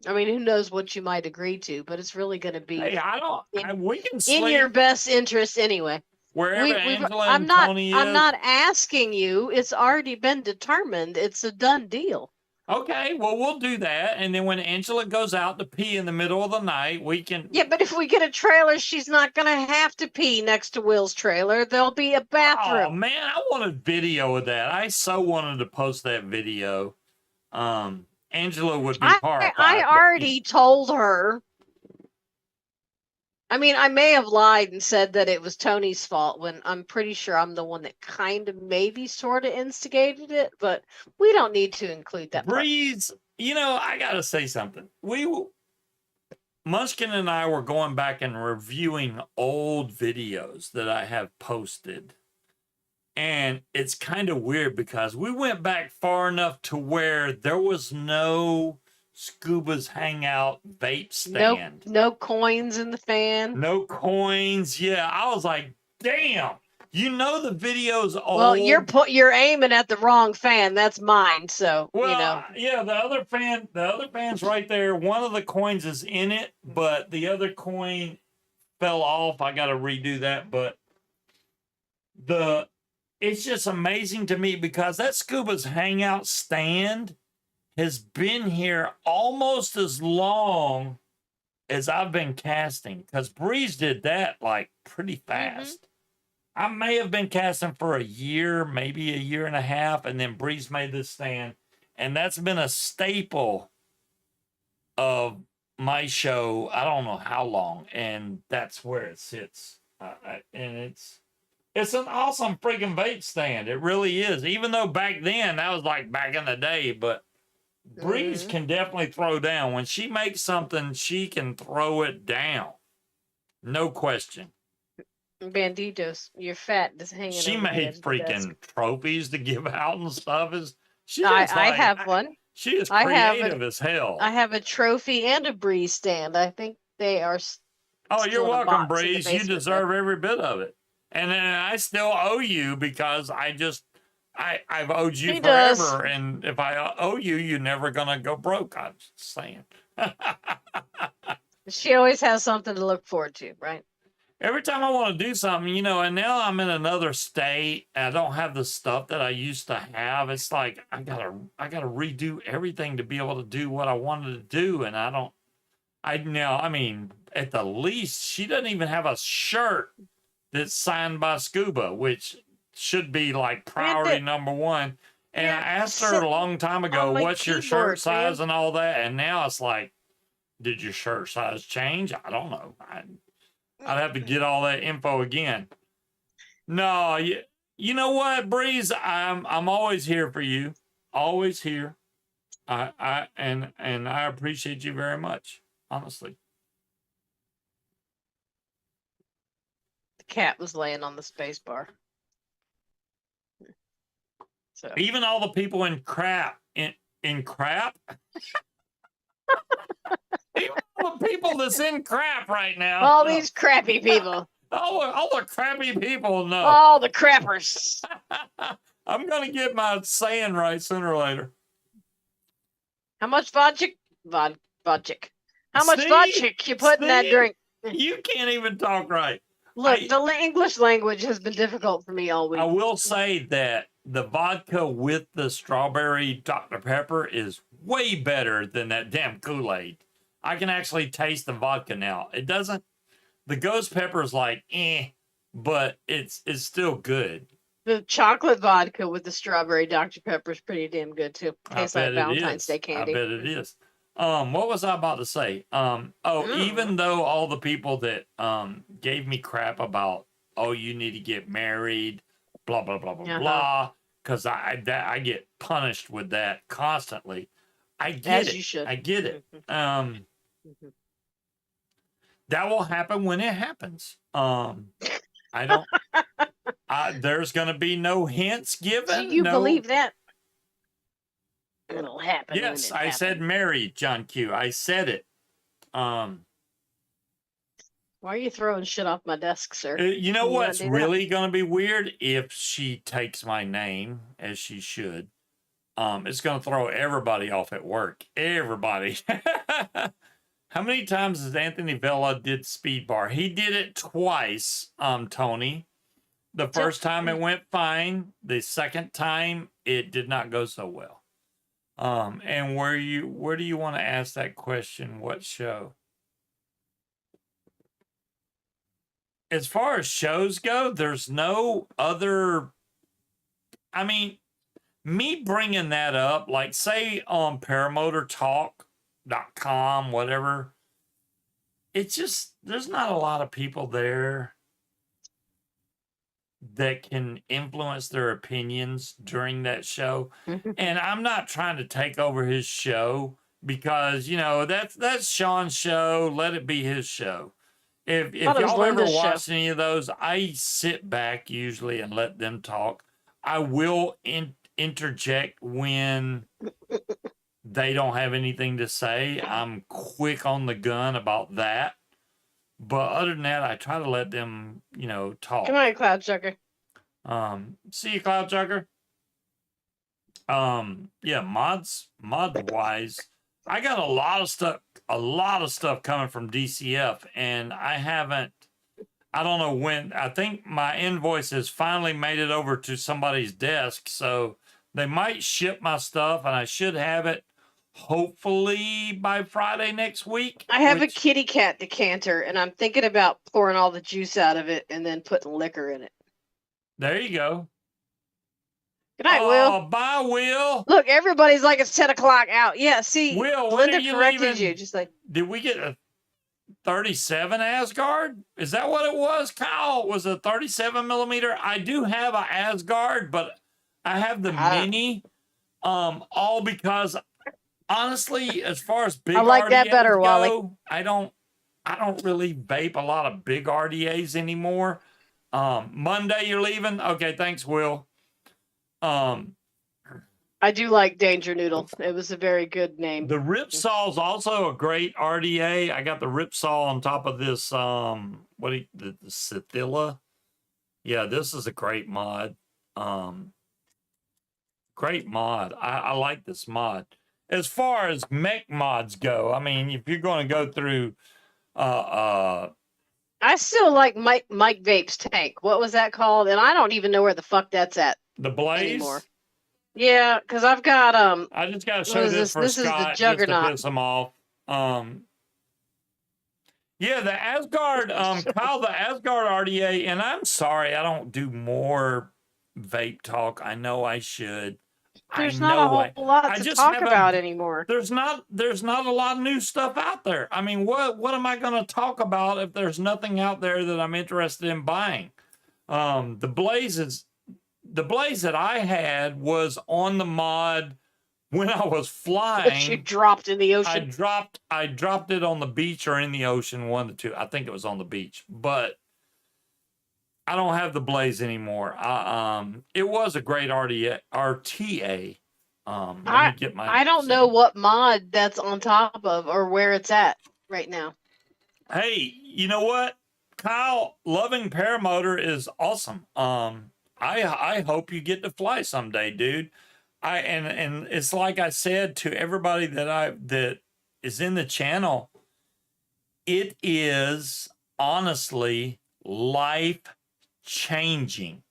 I mean, who knows what you might agree to, but it's really going to be we can sleep in your best interest anyway. Wherever Angela and Tony is. I'm not asking you. It's already been determined. It's a done deal. Okay, well, we'll do that. And then when Angela goes out to pee in the middle of the night, we can... Yeah, but if we get a trailer, she's not going to have to pee next to Will's trailer. There'll be a bathroom. Oh, man, I want a video of that. I so wanted to post that video. Angela would be horrified. I already told her. I mean, I may have lied and said that it was Tony's fault when I'm pretty sure I'm the one that kind of maybe sort of instigated it, but we don't need to include that. Breeze, you know, I got to say something. Munchkin and I were going back and reviewing old videos that I have posted. And it's kind of weird because we went back far enough to where there was no Scuba's Hangout vape stand. No coins in the fan. No coins. Yeah, I was like, damn. You know the video's old. Well, you're aiming at the wrong fan. That's mine. So well, you know. Yeah, the other fan's right there. One of the coins is in it, but the other coin fell off. I got to redo that. But it's just amazing to me because that Scuba's Hangout stand has been here almost as long as I've been casting. Because Breeze did that like pretty fast. Mm-hmm. I may have been casting for a year, maybe a year and a half, and then Breeze made this stand. And that's been a staple of my show, I don't know how long, and that's where it sits. And it's an awesome freaking vape stand. It really is. Even though back then, that was like back in the day, but Breeze can definitely throw down. When she makes something, she can throw it down. No question. Banditos, your fat is hanging. She made freaking trophies to give out and stuff. I have one. She is I have creative as hell. I have a trophy and a Breeze stand. I think they are. Oh, still you're in a welcome, box in the Breeze. You basement, deserve every bit of it. And then I still owe you because I've owed you He does. forever. And if I owe you, you're never gonna go broke. I'm just saying. She always has something to look forward to, right? Every time I want to do something, and now I'm in another state. And I don't have the stuff that I used to have. It's like I gotta redo everything to be able to do what I wanted to do, and I mean, at the least, she doesn't even have a shirt that's signed by Scuba, which should be like priority number one. And I asked her a long time ago, what's your shirt size and all that? And now it's like, did your shirt size change? I don't know. I'd have to get all that info again. No, you know what, Breeze? I'm always here for you. Always here. And I appreciate you very much. Honestly. The cat was laying on the space bar. So Even all the people in crap in crap. Even all the people that's in crap right now. all these crappy people. all the crappy people know. All the crappers. I'm gonna get my saying right sooner or later. How much vodka? Vodka. How much See? vodka you put in that See? drink? You can't even talk right. Look, the English language has been difficult for me all week. I will say that the vodka with the strawberry Dr. Pepper is way better than that damn Kool-Aid. I can actually taste the vodka now. It doesn't. The ghost pepper is like but it's still good. The chocolate vodka with the strawberry Dr. Pepper is pretty damn good too. Tastes like Valentine's Day candy. I bet it is. What was I about to say? Even though all the people that gave me crap about, you need to get married, blah blah blah blah blah, because I get punished with that constantly. I get it. You should. I get it. That will happen when it happens. I don't. There's gonna be no hints given. Do you believe that? It'll happen. Yes, I said married, John Q. I said it. Why are you throwing shit off my desk, sir? You know what's really going to be weird? If she takes my name, as she should, it's going to throw everybody off at work. Everybody. How many times has Anthony Vella did speed bar? He did it twice, Tony. The first time it went fine. The second time, it did not go so well. And where do you want to ask that question? What show? As far as shows go, there's no other. I mean, me bringing that up, like say on paramotortalk.com, whatever, it's just, there's not a lot of people there that can influence their opinions during that show. And I'm not trying to take over his show because, that's Sean's show. Let it be his show. If y'all ever watched any of those, I sit back usually and let them talk. I will interject when they don't have anything to say. I'm quick on the gun about that. But other than that, I try to let them, talk. Come on, Cloud Chucker. See you, Cloud Chucker. Yeah, mods wise, I got a lot of stuff coming from DCF, and I don't know when. I think my invoice has finally made it over to somebody's desk, so they might ship my stuff, and I should have it hopefully by Friday next week. I have a kitty cat decanter, and I'm thinking about pouring all the juice out of it and then putting liquor in it. There you go. Good night, Will. Bye, Will. Look, everybody's like it's 10 o'clock out. Yeah, see, Will, Linda corrected you. Just like, did we get a 37 Asgard? Is that what it was, Kyle? Was a 37 millimeter? I do have a Asgard, but I have the mini. All because honestly, as far as big, I like that better, go, Wally. I don't really vape a lot of big RDAs anymore. Monday you're leaving? Okay, thanks, Will. I I do like Danger Noodle. It was a very good name. The Ripsaw is also a great RDA. I got the Ripsaw on top of this, the Scythilla. Yeah, this is a great mod. Great mod. I like this mod. As far as mech mods go, I mean, if you're going to go through, I still like Mike Vape's tank. What was that called? And I don't even know where the fuck that's at the Blaze. anymore. Yeah, because I've got I just got to what show is this for This is the Scott just to Juggernaut. piss him off. Yeah, the Asgard, Kyle, the Asgard RDA, and I'm sorry, I don't do more vape talk. I know I should. There's not a whole lot to talk about anymore. There's not a lot of new stuff out there. I mean, what am I going to talk about if there's nothing out there that I'm interested in buying? The Blaze that I had was on the mod when I was flying. That you dropped in the ocean. I dropped it on the beach or in the ocean, one of the two. I think it was on the beach, but I don't have the Blaze anymore. It was a great RTA. Let me get my. I don't know what mod that's on top of or where it's at right now. Hey, you know what, Kyle? Loving paramotor is awesome. I hope you get to fly someday, dude. And it's like I said to everybody that is in the channel. It is honestly life changing.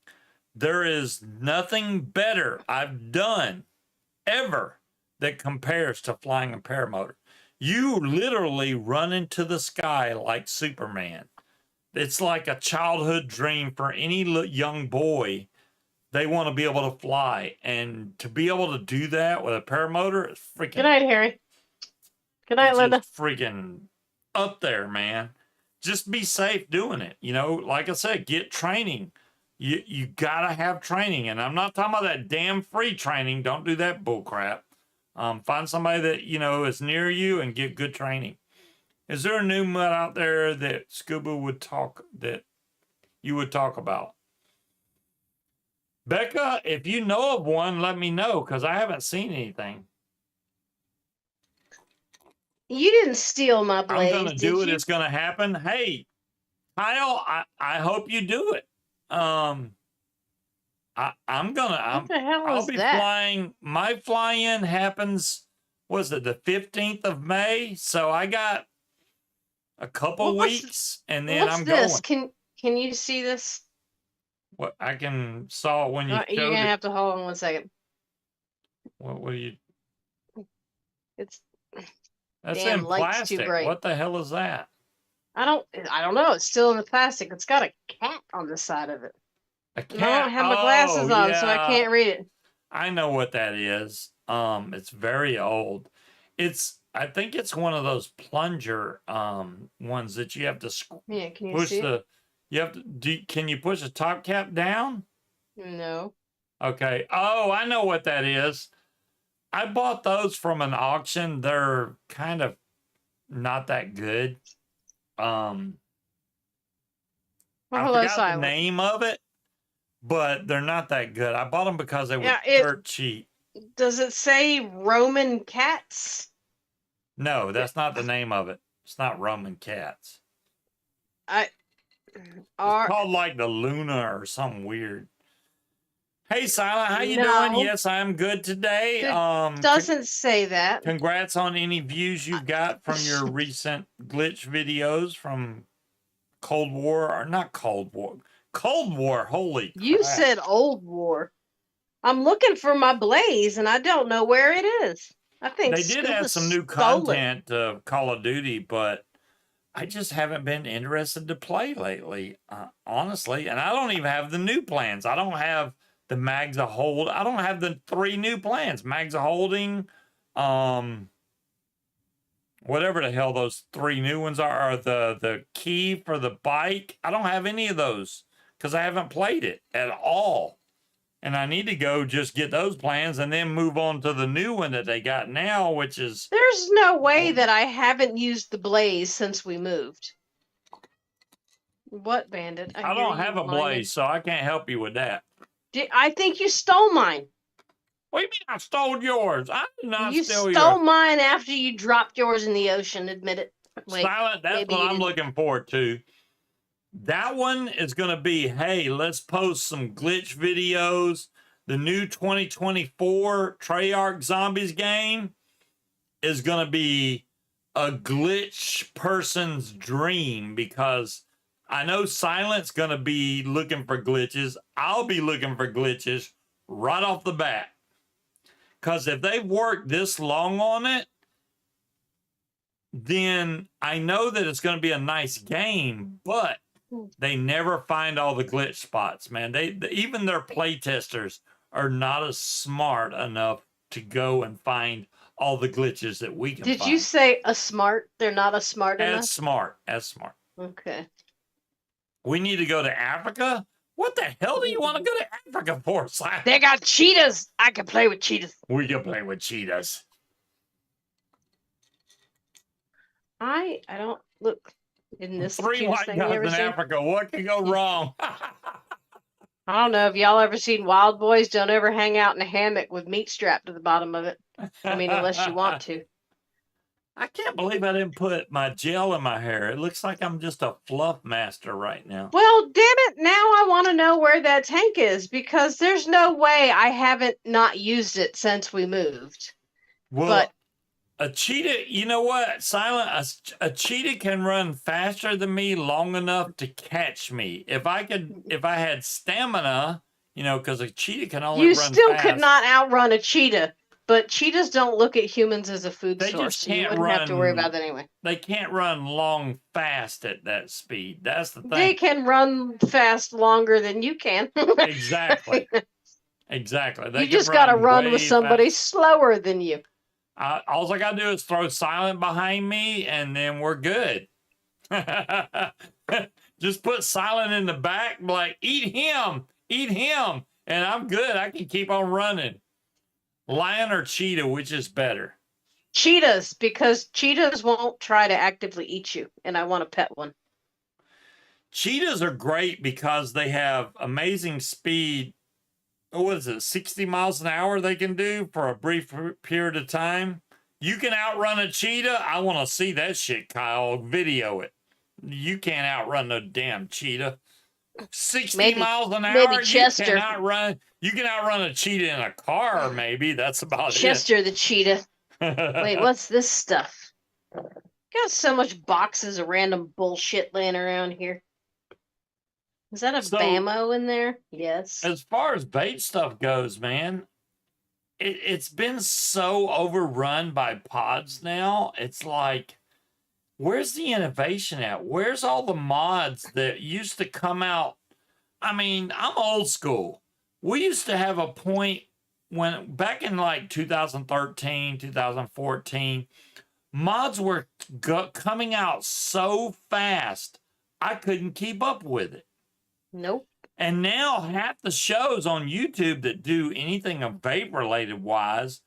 There is nothing better I've done ever that compares to flying a paramotor. You literally run into the sky like Superman. It's like a childhood dream for any young boy. They want to be able to fly, and to be able to do that with a paramotor is freaking. Good night, Harry. Good night, Linda. Freaking up there, man. Just be safe doing it. You know, like I said, get training. You gotta have training, and I'm not talking about that damn free training. Don't do that bull crap. Find somebody that is near you and get good training. Is there a new mod out there that Scuba you would talk about? Becca, if you know of one, let me know, because I haven't seen anything. You didn't steal my Blaze. I'm gonna do it. It's gonna happen. Hey, Kyle, I hope you do it. I'm gonna. What the hell I'll is be that? flying. My fly-in happens. Was it the 15th of May? So I got a couple weeks, and then I'm this? going. Can you see this? What I saw it when you. You're gonna have to hold on 1 second. What are you? It's. That's Damn, in light's plastic. too bright. What the hell is that? I don't know. It's still in the plastic. It's got a cat on the side of it. A cat? And I don't have my glasses on, so I can't read it. I know what that is. It's very old. I think it's one of those plunger ones that you have to Yeah, can you push see it? You have to can you push the top cap down? No. Okay. Oh, I know what that is. I bought those from an auction. They're kind of not that good. I forgot the name of it, but they're not that good. I bought them because they were dirt cheap. Does it say Roman cats? No, that's not the name of it. It's not Roman cats. It's called like the Luna or something weird. Hey, Silent, how you doing? Yes, I'm good today. It doesn't say that. Congrats on any views you got from your recent glitch videos from Cold War, or not Cold War. Cold War, holy crap. You said Old War. I'm looking for my Blaze, and I don't know where it is. I think they did add some new content to Call of Duty, but I just haven't been interested to play lately, honestly. And I don't even have the new plans. I don't have the Mags of Hold. I don't have the 3 new plans. Mags of Holding, whatever the hell those 3 new ones are, or the key for the bike. I don't have any of those because I haven't played it at all. And I need to go just get those plans and then move on to the new one that they got now, which is... There's no way that I haven't used the Blaze since we moved. What, Bandit? I don't have a Blaze, so I can't help you with that. I think you stole mine. What do you mean I stole yours? I did not You steal stole yours. mine after you dropped yours in the ocean. Admit it. Wait, Silent, that's maybe what you I'm didn't. looking forward to. That one is going to be, hey, let's post some glitch videos. The new 2024 Treyarch Zombies game is going to be a glitch person's dream because I know Silent's going to be looking for glitches. I'll be looking for glitches right off the bat. Because if they've worked this long on it, then I know that it's going to be a nice game, but they never find all the glitch spots, man. Even their play testers are not as smart enough to go and find all the glitches that we can Did find. you say a smart? They're not a smart enough? As smart, as smart. Okay. We need to go to Africa? What the hell do you want to go to Africa for, Simon? They got cheetahs. I can play with cheetahs. We can play with cheetahs. I don't look. Isn't this the 3 cutest white thing you guys ever in seen? Africa. What can go wrong? I don't know if y'all ever seen Wild Boys. Don't ever hang out in a hammock with meat strapped to the bottom of it. I mean, unless you want to. I can't believe I didn't put my gel in my hair. It looks like I'm just a fluff master right now. Well, damn it. Now I want to know where that tank is because there's no way I haven't not used it since we moved. Well, But a cheetah, you know what, Silent? A cheetah can run faster than me long enough to catch me. If I had stamina, because a cheetah can only you run still fast. could not outrun a cheetah. But cheetahs don't look at humans as a food They source, just so you can't wouldn't have to worry run- about that anyway. They can't run long fast at that speed. That's the thing. They can run fast longer than you can. Exactly. Exactly. They You can just got to run way with somebody fast. slower than you. All I gotta do is throw Silent behind me, and then we're good. Just put Silent in the back, like eat him, and I'm good. I can keep on running. Lion or cheetah, which is better? Cheetahs, because cheetahs won't try to actively eat you, and I want to pet one. Cheetahs are great because they have amazing speed. What is it, 60 miles an hour they can do for a brief period of time? You can outrun a cheetah? I want to see that shit, Kyle. Video it. You can't outrun no damn cheetah. 60 miles an hour? Maybe Chester. You can outrun a cheetah in a car, maybe. That's about Chester the cheetah. it. Wait, what's this stuff? Got so much boxes of random bullshit laying around here. Is that a So- Bammo in there? Yes. As far as bait stuff goes, man, it's been so overrun by pods now. It's like, where's the innovation at? Where's all the mods that used to come out? I mean, I'm old school. We used to have a point when back in like 2013, 2014, mods were coming out so fast, I couldn't keep up with it. Nope. And now half the shows on YouTube that do anything of vape related wise,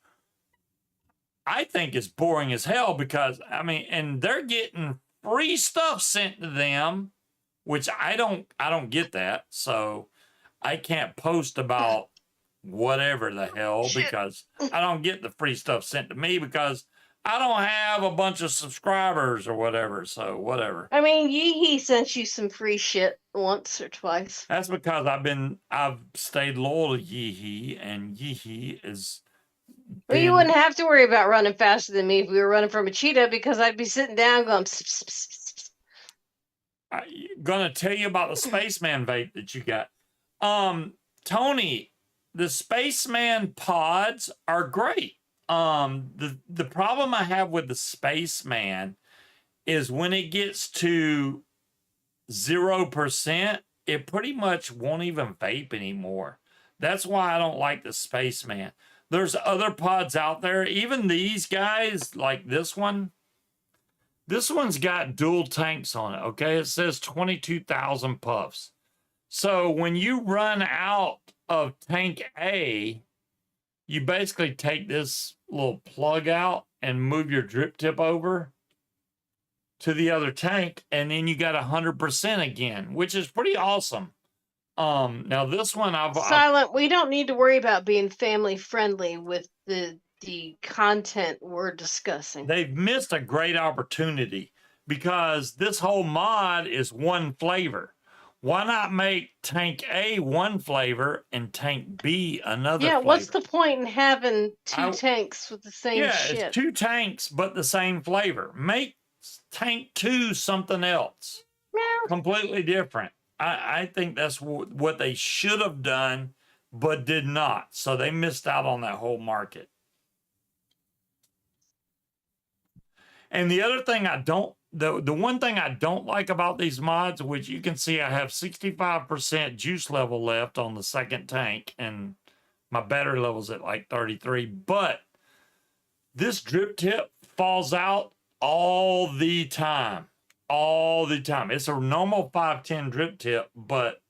I think is boring as hell because and they're getting free stuff sent to them, which I don't get that. So I can't post about whatever the hell because I don't get the free stuff sent to me because I don't have a bunch of subscribers or whatever. So whatever. I mean, Yee sent you some free shit once or twice. That's because I've stayed loyal to Yee, and Yee is. Well, you wouldn't have to worry about running faster than me if we were running from a cheetah because I'd be sitting down going. Pss, pss, pss, pss. I'm gonna tell you about the spaceman vape that you got. Tony, the spaceman pods are great. The problem I have with the spaceman is when it gets to 0%, it pretty much won't even vape anymore. That's why I don't like the spaceman. There's other pods out there, even these guys, like this one. This one's got dual tanks on it, okay? It says 22,000 puffs. So when you run out of tank A, you basically take this little plug out and move your drip tip over to the other tank, and then you got 100% again, which is pretty awesome. Now this one I've Silent, we don't need to worry about being family friendly with the content we're discussing. they've missed a great opportunity because this whole mod is one flavor. Why not make tank A one flavor and tank B another Yeah, flavor? what's the point in having two I- tanks with the same Yeah, shit? it's two tanks but the same flavor. Make tank 2 something else. Yeah. Completely different. I think that's what they should have done, but did not. So they missed out on that whole market. And the other thing the one thing I don't like about these mods, which you can see I have 65% juice level left on the second tank, and my battery level's at like 33, but this drip tip falls out all the time. All the time. It's a normal 510 drip tip, but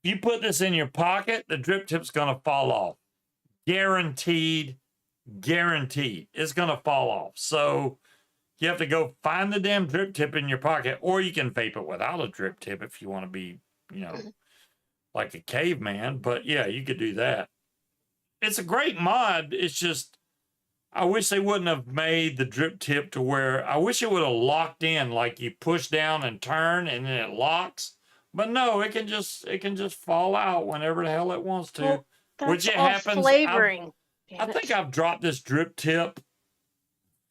you put this in your pocket, the drip tip's going to fall off. Guaranteed. It's going to fall off. So you have to go find the damn drip tip in your pocket, or you can vape it without a drip tip if you want to be, like a caveman. But yeah, you could do that. It's a great mod. It's just, I wish they wouldn't have made the drip tip to where, I wish it would have locked in, like you push down and turn and then it locks. But no, it can just fall out whenever the hell it wants to. Well, that's which it all happens. flavoring. I think I've dropped this drip tip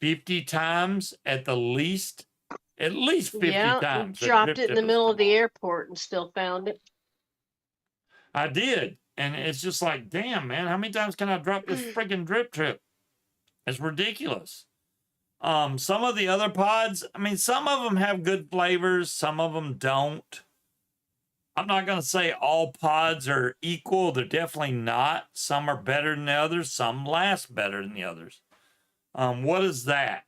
50 times at the least. At least 50 times. Dropped it in the middle of the airport and still found it. I did. And it's just like, damn, man, how many times can I drop this freaking drip tip? It's ridiculous. Some of the other pods, I mean, some of them have good flavors, some of them don't. I'm not going to say all pods are equal. They're definitely not. Some are better than the others. Some last better than the others. What is that?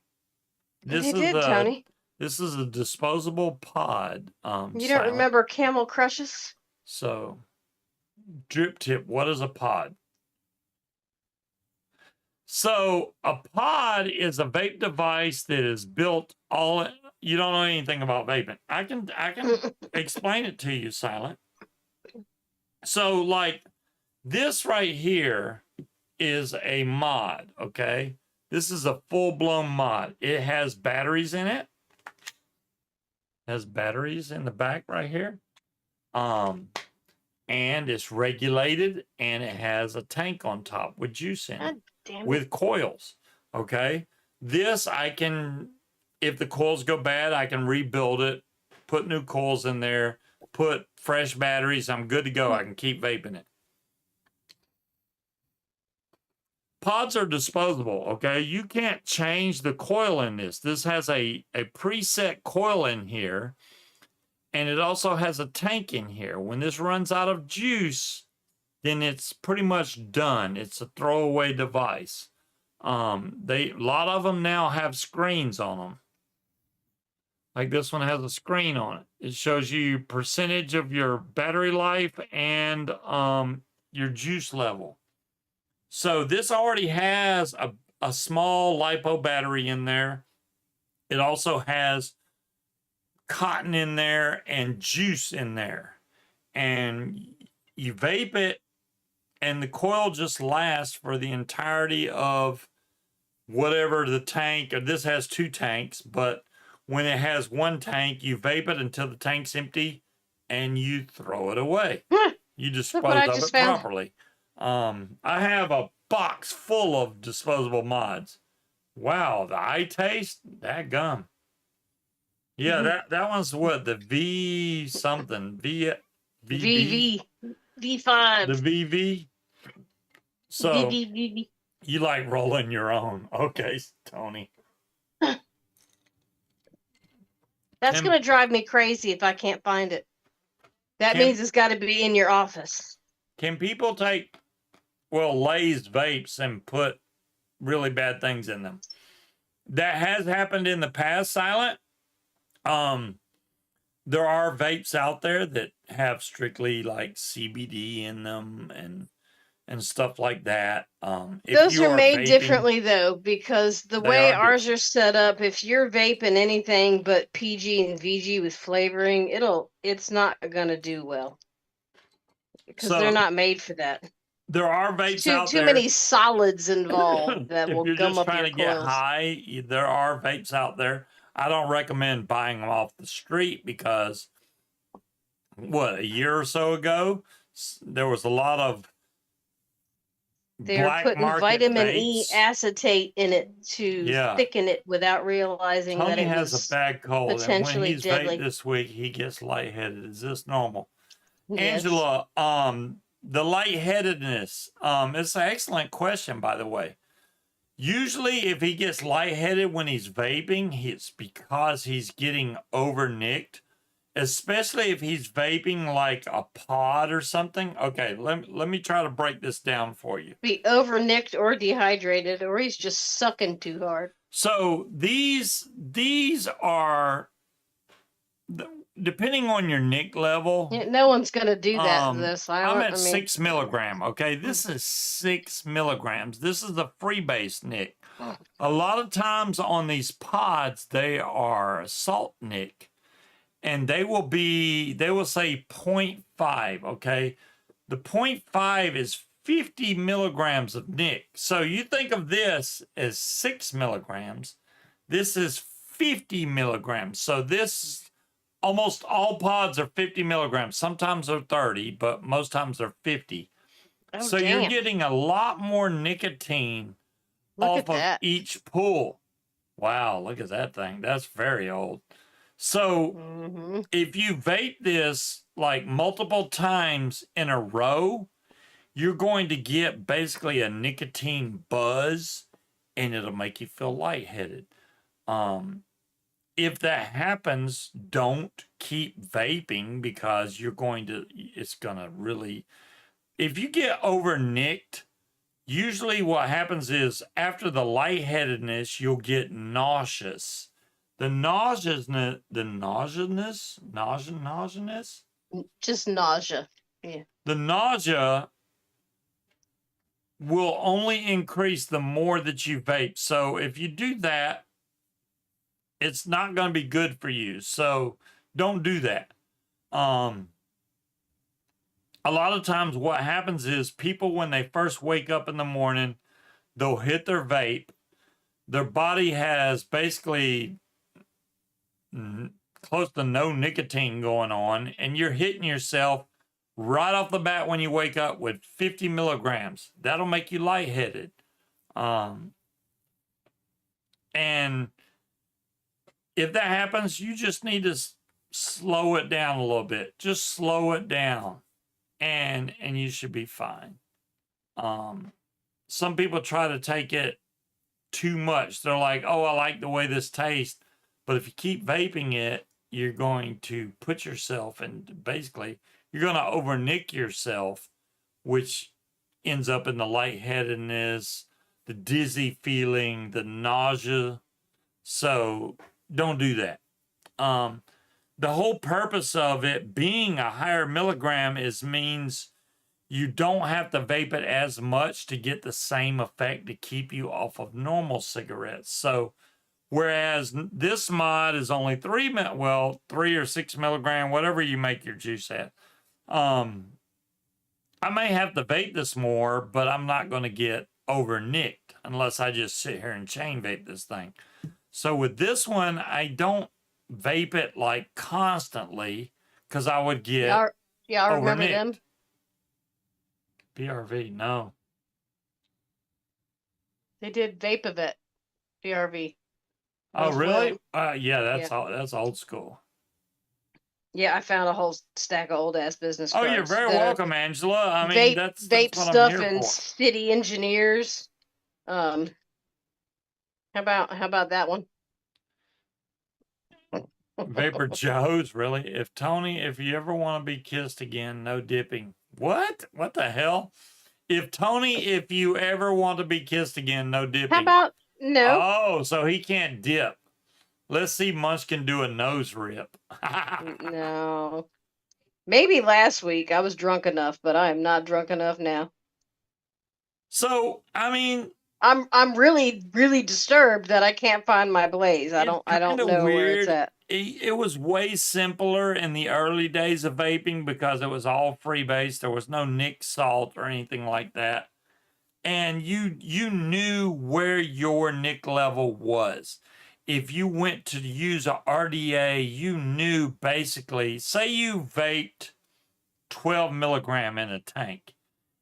Tony. This is a disposable pod. You don't remember Camel Crushes? So, drip tip, what is a pod? So a pod is a vape device that is built all. You don't know anything about vaping. I can explain it to you, Silent. So like this right here is a mod. Okay, this is a full-blown mod. It has batteries in it. Has batteries in the back right here. And it's regulated, and it has a tank on top with juice in it. With coils. Okay. This I can, if the coils go bad, I can rebuild it, put new coils in there, put fresh batteries. I'm good to go. I can keep vaping it. Pods are disposable. Okay. You can't change the coil in this. This has a preset coil in here, and it also has a tank in here. When this runs out of juice, then it's pretty much done. It's a throwaway device. A lot of them now have screens on them. Like this one has a screen on it. It shows you percentage of your battery life and your juice level. So this already has a small LiPo battery in there. It also has cotton in there and juice in there. And you vape it, and the coil just lasts for the entirety of whatever the tank, or this has two tanks, but when it has one tank, you vape it until the tank's empty and you throw it away. You dispose of it properly. I have a box full of disposable mods. Wow, the eye taste, that gum. Yeah, that one's what, the V something, VV? V5. The VV? So, you like rolling your own. Okay, Tony. That's going to drive me crazy if I can't find it. That means it's got to be in your office. Can people take, Lay's vapes and put really bad things in them? That has happened in the past, Silent. There are vapes out there that have strictly like CBD in them and stuff like that. Those are made differently though, because the way ours are set up, if you're vaping anything but PG and VG with flavoring, it's not gonna do well. Because So they're not made for that. there are vapes out Too there. many solids involved that If will you're gum just up trying your to get coils. high, there are vapes out there. I don't recommend buying them off the street because, a year or so ago, there was a lot of They're black putting market vitamin E vapes. acetate in it to Yeah. thicken it without realizing that Tony it has was a bad cold, and when potentially he's deadly. vaped this week, he gets lightheaded. Is this normal? Yes. Angela, the lightheadedness, it's an excellent question, by the way. Usually, if he gets lightheaded when he's vaping, it's because he's getting overnicked, especially if he's vaping like a pod or something. Okay, let me try to break this down for you. Be overnicked or dehydrated, or he's just sucking too hard. So these are, depending on your nick level. Yeah, no one's gonna do that. I'm at 6 milligram. Okay, this is 6 milligrams. This is the freebase nick. A lot of times on these pods, they are salt nick, and they will say 0.5. Okay, the 0.5 is 50 milligrams of nick. So you think of this as 6 milligrams. This is 50 milligrams. So this, almost all pods are 50 milligrams. Sometimes they're 30, but most times they're 50. Oh, So damn. you're getting a lot more nicotine off of each pull. Wow, look at that thing. That's very old. So if you vape this like multiple times in a row, you're going to get basically a nicotine buzz, and it'll make you feel lightheaded. If that happens, don't keep vaping because it's going to really, if you get over nicked, usually what happens is after the lightheadedness, you'll get nauseous. The nauseousness, just nausea. Yeah. The nausea will only increase the more that you vape. So if you do that, it's not going to be good for you. So don't do that. A lot of times what happens is people, when they first wake up in the morning, they'll hit their vape. Their body has basically close to no nicotine going on, and you're hitting yourself right off the bat when you wake up with 50 milligrams. That'll make you lightheaded. And if that happens, you just need to slow it down a little bit. Just slow it down, and you should be fine. Some people try to take it too much. They're like, oh, I like the way this tastes. But if you keep vaping it, you're going to put yourself in, basically, you're going to overnick yourself, which ends up in the lightheadedness, the dizzy feeling, the nausea. So don't do that. The whole purpose of it being a higher milligram means you don't have to vape it as much to get the same effect to keep you off of normal cigarettes. So whereas this mod is only 3 or 6 milligram, whatever you make your juice at. I may have to vape this more, but I'm not going to get overnicked unless I just sit here and chain vape this thing. So with this one, I don't vape it like constantly because I would get y'all remember them? PRV, no. They did Vape of it, PRV. Oh, really? That's old school. Yeah, I found a whole stack of old ass business cards. Oh, you're very welcome, Angela. I mean, that's vape what stuff I'm here and for. city engineers. How about that one? Vapor Joe's, really? If you ever want to be kissed again, no dipping. What? What the hell? If you ever want to be kissed again, no dipping. How about no? Oh, so he can't dip. Let's see Munchkin do a nose rip. No. Maybe last week I was drunk enough, but I am not drunk enough now. So, I mean, I'm really really disturbed that I can't find my blaze. I It's don't kinda know where it's weird. at. It was way simpler in the early days of vaping because it was all free-based. There was no nic salt or anything like that. And you knew where your nic level was. If you went to use a RDA, you knew basically, say you vaped 12 milligram in a tank.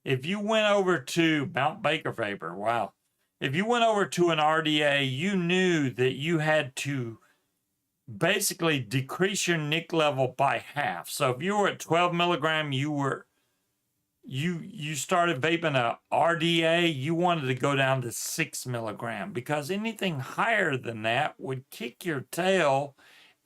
If you went over to Mount Baker Vapor, wow. If you went over to an RDA, you knew that you had to basically decrease your nic level by half. So if you were at 12 milligram, you started vaping a RDA, you wanted to go down to 6 milligram because anything higher than that would kick your tail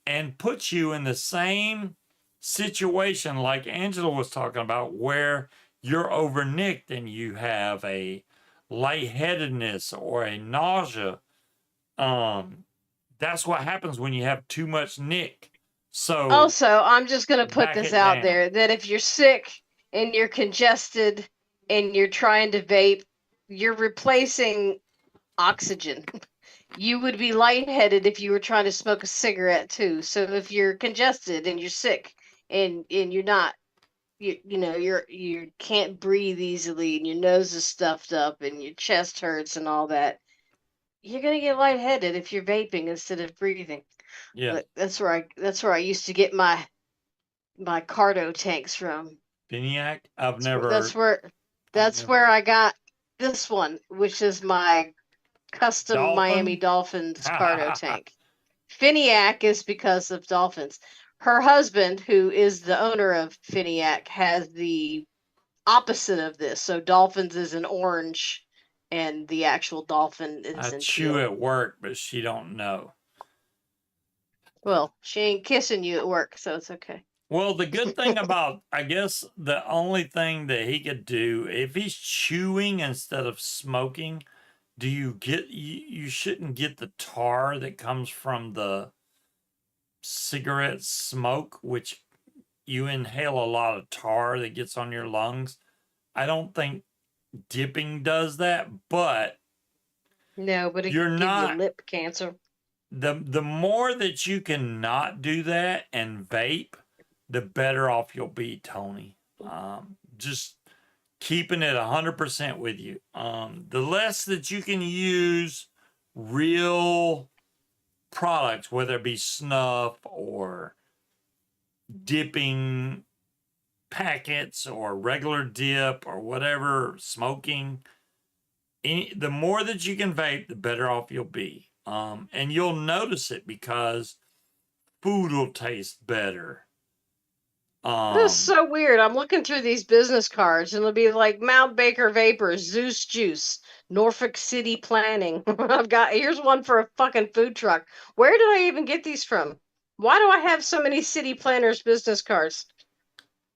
and put you in the same situation like Angela was talking about, where you're overnicked and you have a lightheadedness or a nausea. That's what happens when you have too much nic. So Also, I'm just gonna put back this it out down. there that if you're sick and you're congested and you're trying to vape, you're replacing oxygen. You would be lightheaded if you were trying to smoke a cigarette too. So if you're congested and you're sick and you're not you know you can't breathe easily and your nose is stuffed up and your chest hurts and all that, you're gonna get lightheaded if you're vaping instead of breathing. Yeah, That's where I used to get my cardo tanks from. Biniac. That's where I've that's never. where I got this one, which is my custom Miami Dolphin. Dolphins cardo tank. Finiac is because of dolphins. Her husband, who is the owner of Finiac, has the opposite of this. So dolphins is an orange, and the actual dolphin I is in chew teal. at work, but she don't know. Well, she ain't kissing you at work, so it's okay. Well, the good thing about, I guess, the only thing that he could do if he's chewing instead of smoking, do you get you shouldn't get the tar that comes from the cigarette smoke, which you inhale a lot of tar that gets on your lungs. I don't think dipping does that, but No, but it you're can give you not lip cancer. the more that you can not do that and vape, the better off you'll be, Tony. Just keeping it 100% with you. The less that you can use real products, whether it be snuff or dipping packets or regular dip or whatever, smoking, the more that you can vape, the better off you'll be. And you'll notice it because food will taste better. This is so weird. I'm looking through these business cards, and it'll be like Mount Baker Vapor, Zeus Juice, Norfolk City Planning. Here's one for a fucking food truck. Where did I even get these from? Why do I have so many city planners business cards?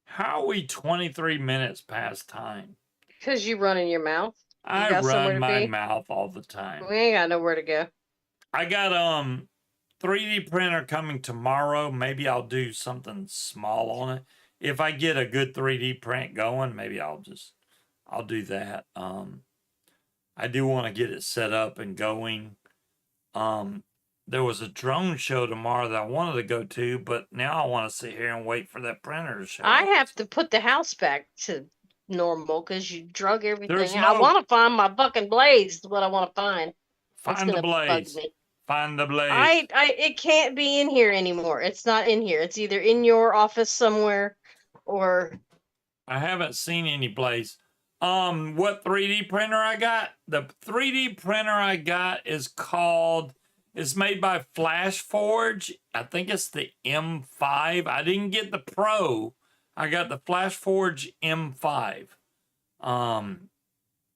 How are we 23 minutes past time? Because you run in your mouth. You I got somewhere run to my be. mouth all the time. We ain't got nowhere to go. I got 3D printer coming tomorrow. Maybe I'll do something small on it. If I get a good 3D print going, maybe I'll do that. I do want to get it set up and going. There was a drone show tomorrow that I wanted to go to, but now I want to sit here and wait for that printer to show I up. have to put the house back to normal because you drug everything. I No- want to find my fucking blades. Is what I want to find. That's Find the gonna bug blaze. me. Find the blaze. It can't be in here anymore. It's not in here. It's either in your office somewhere or I haven't seen any blaze. What 3D printer I got? The 3D printer I got is called, it's made by Flash Forge. I think it's the M5. I didn't get the Pro. I got the Flash Forge M5.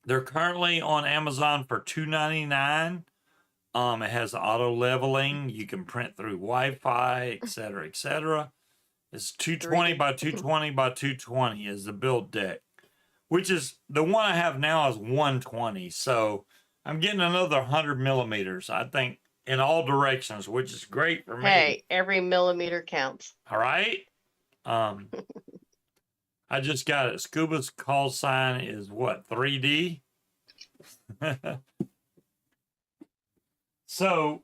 They're currently on Amazon for $2.99. It has auto leveling. You can print through Wi-Fi, etc., etc. It's 220 by 220 by 220 is the build deck, which is the one I have now is 120. So I'm getting another 100 millimeters, I think, in all directions, which is great for me. hey, every millimeter counts. All right. I just got it. Scuba's call sign is what, 3D? So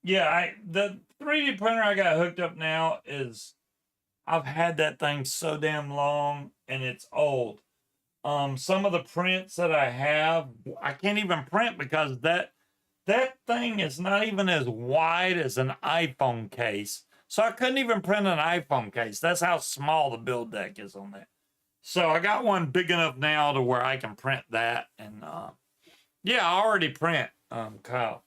yeah, the 3D printer I got hooked up now is I've had that thing so damn long and it's old. Some of the prints that I have, I can't even print because that thing is not even as wide as an iPhone case. So I couldn't even print an iPhone case. That's how small the build deck is on that. So I got one big enough now to where I can print that. And yeah, I already print, Kyle.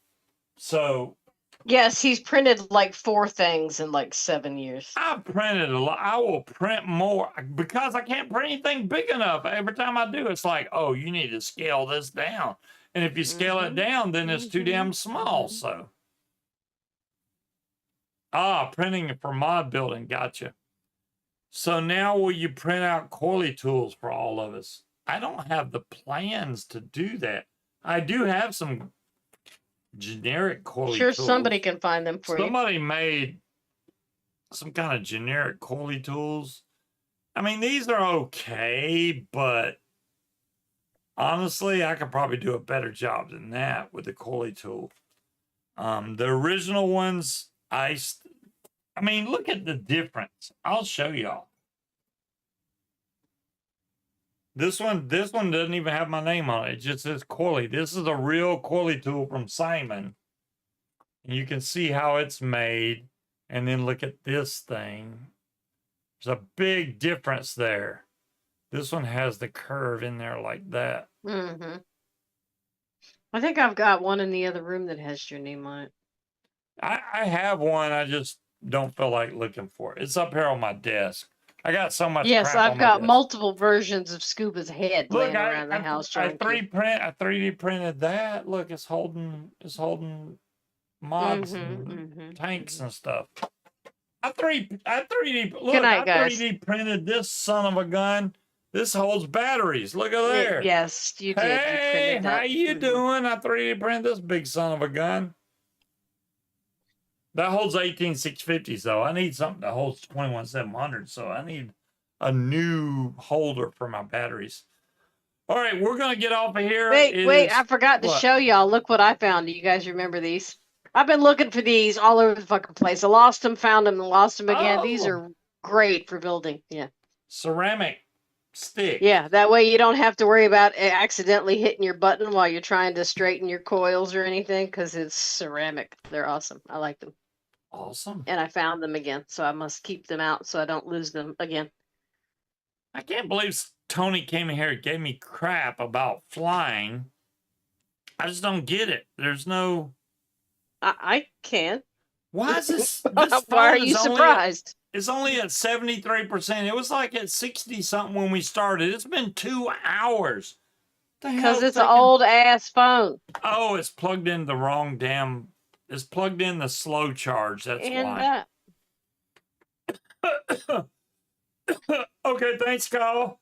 So Yes, he's printed like 4 things in like 7 years. I've printed a lot. I will print more because I can't print anything big enough. Every time I do, it's like, oh, you need to scale this down. And if you scale it down, then it's too damn small. So, printing for mod building. Gotcha. So now will you print out coily tools for all of us? I don't have the plans to do that. I do have some generic coily Sure, tools. somebody can find them for you. Somebody made some kind of generic coily tools. I mean, these are okay, but honestly, I could probably do a better job than that with the coily tool. The original ones, I mean, look at the difference. I'll show y'all. This one doesn't even have my name on it. It just says coily. This is a real coily tool from Simon. And you can see how it's made. And then look at this thing. There's a big difference there. This one has the curve in there like that. Mm-hmm. I think I've got one in the other room that has your name on it. I have one. I just don't feel like looking for it. It's up here on my desk. I got so much. Yes, crap I've on my got desk. multiple versions of Scuba's head Look, laying around the house. I 3D printed that. Look, it's holding mods and tanks and stuff. I 3D look. Good night, I guys. 3D printed this son of a gun. This holds batteries. Look at there. Yes, you did. Hey, You printed that. how you doing? I 3D printed this big son of a gun. That holds 18650s though. I need something that holds 21700, so I need a new holder for my batteries. All right, we're gonna get off of here. Wait, I forgot to show y'all. Look what I found. Do you guys remember these? I've been looking for these all over the fucking place. I lost them, found them, and lost them again. These are great for building. Yeah. Ceramic stick. Yeah, that way you don't have to worry about accidentally hitting your button while you're trying to straighten your coils or anything, because it's ceramic. They're awesome. I like them. Awesome. And I found them again, so I must keep them out so I don't lose them again. I can't believe Tony came in here and gave me crap about flying. I just don't get it. There's no. I can. Why is this? Why are you surprised? It's only at 73%. It was like at 60 something when we started. It's been 2 hours. Because it's an old ass phone. Oh, it's plugged in the wrong damn. It's plugged in the slow charge. That's why. Okay, thanks, Kyle.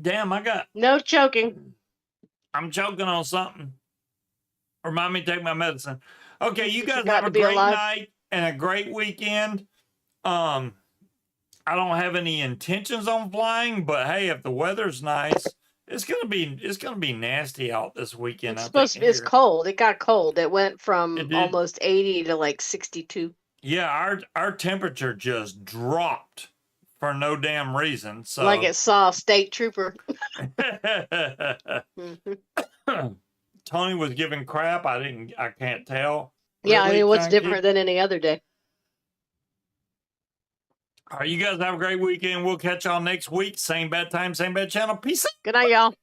Damn, I got. No choking. I'm choking on something. Remind me to take my medicine. Okay, you guys have a great night and a great weekend. I don't have any intentions on flying, but hey, if the weather's nice, it's gonna be nasty out this weekend. It's supposed to be. It's cold. It got cold. It went from almost 80 to like 62. Yeah, our temperature just dropped for no damn reason. So like it saw a state trooper. Tony was giving crap. I can't tell. Yeah, really, I mean, what's different than any other day? All right, you guys have a great weekend. We'll catch y'all next week. Same bad time, same bad channel. Peace out. Good night, y'all.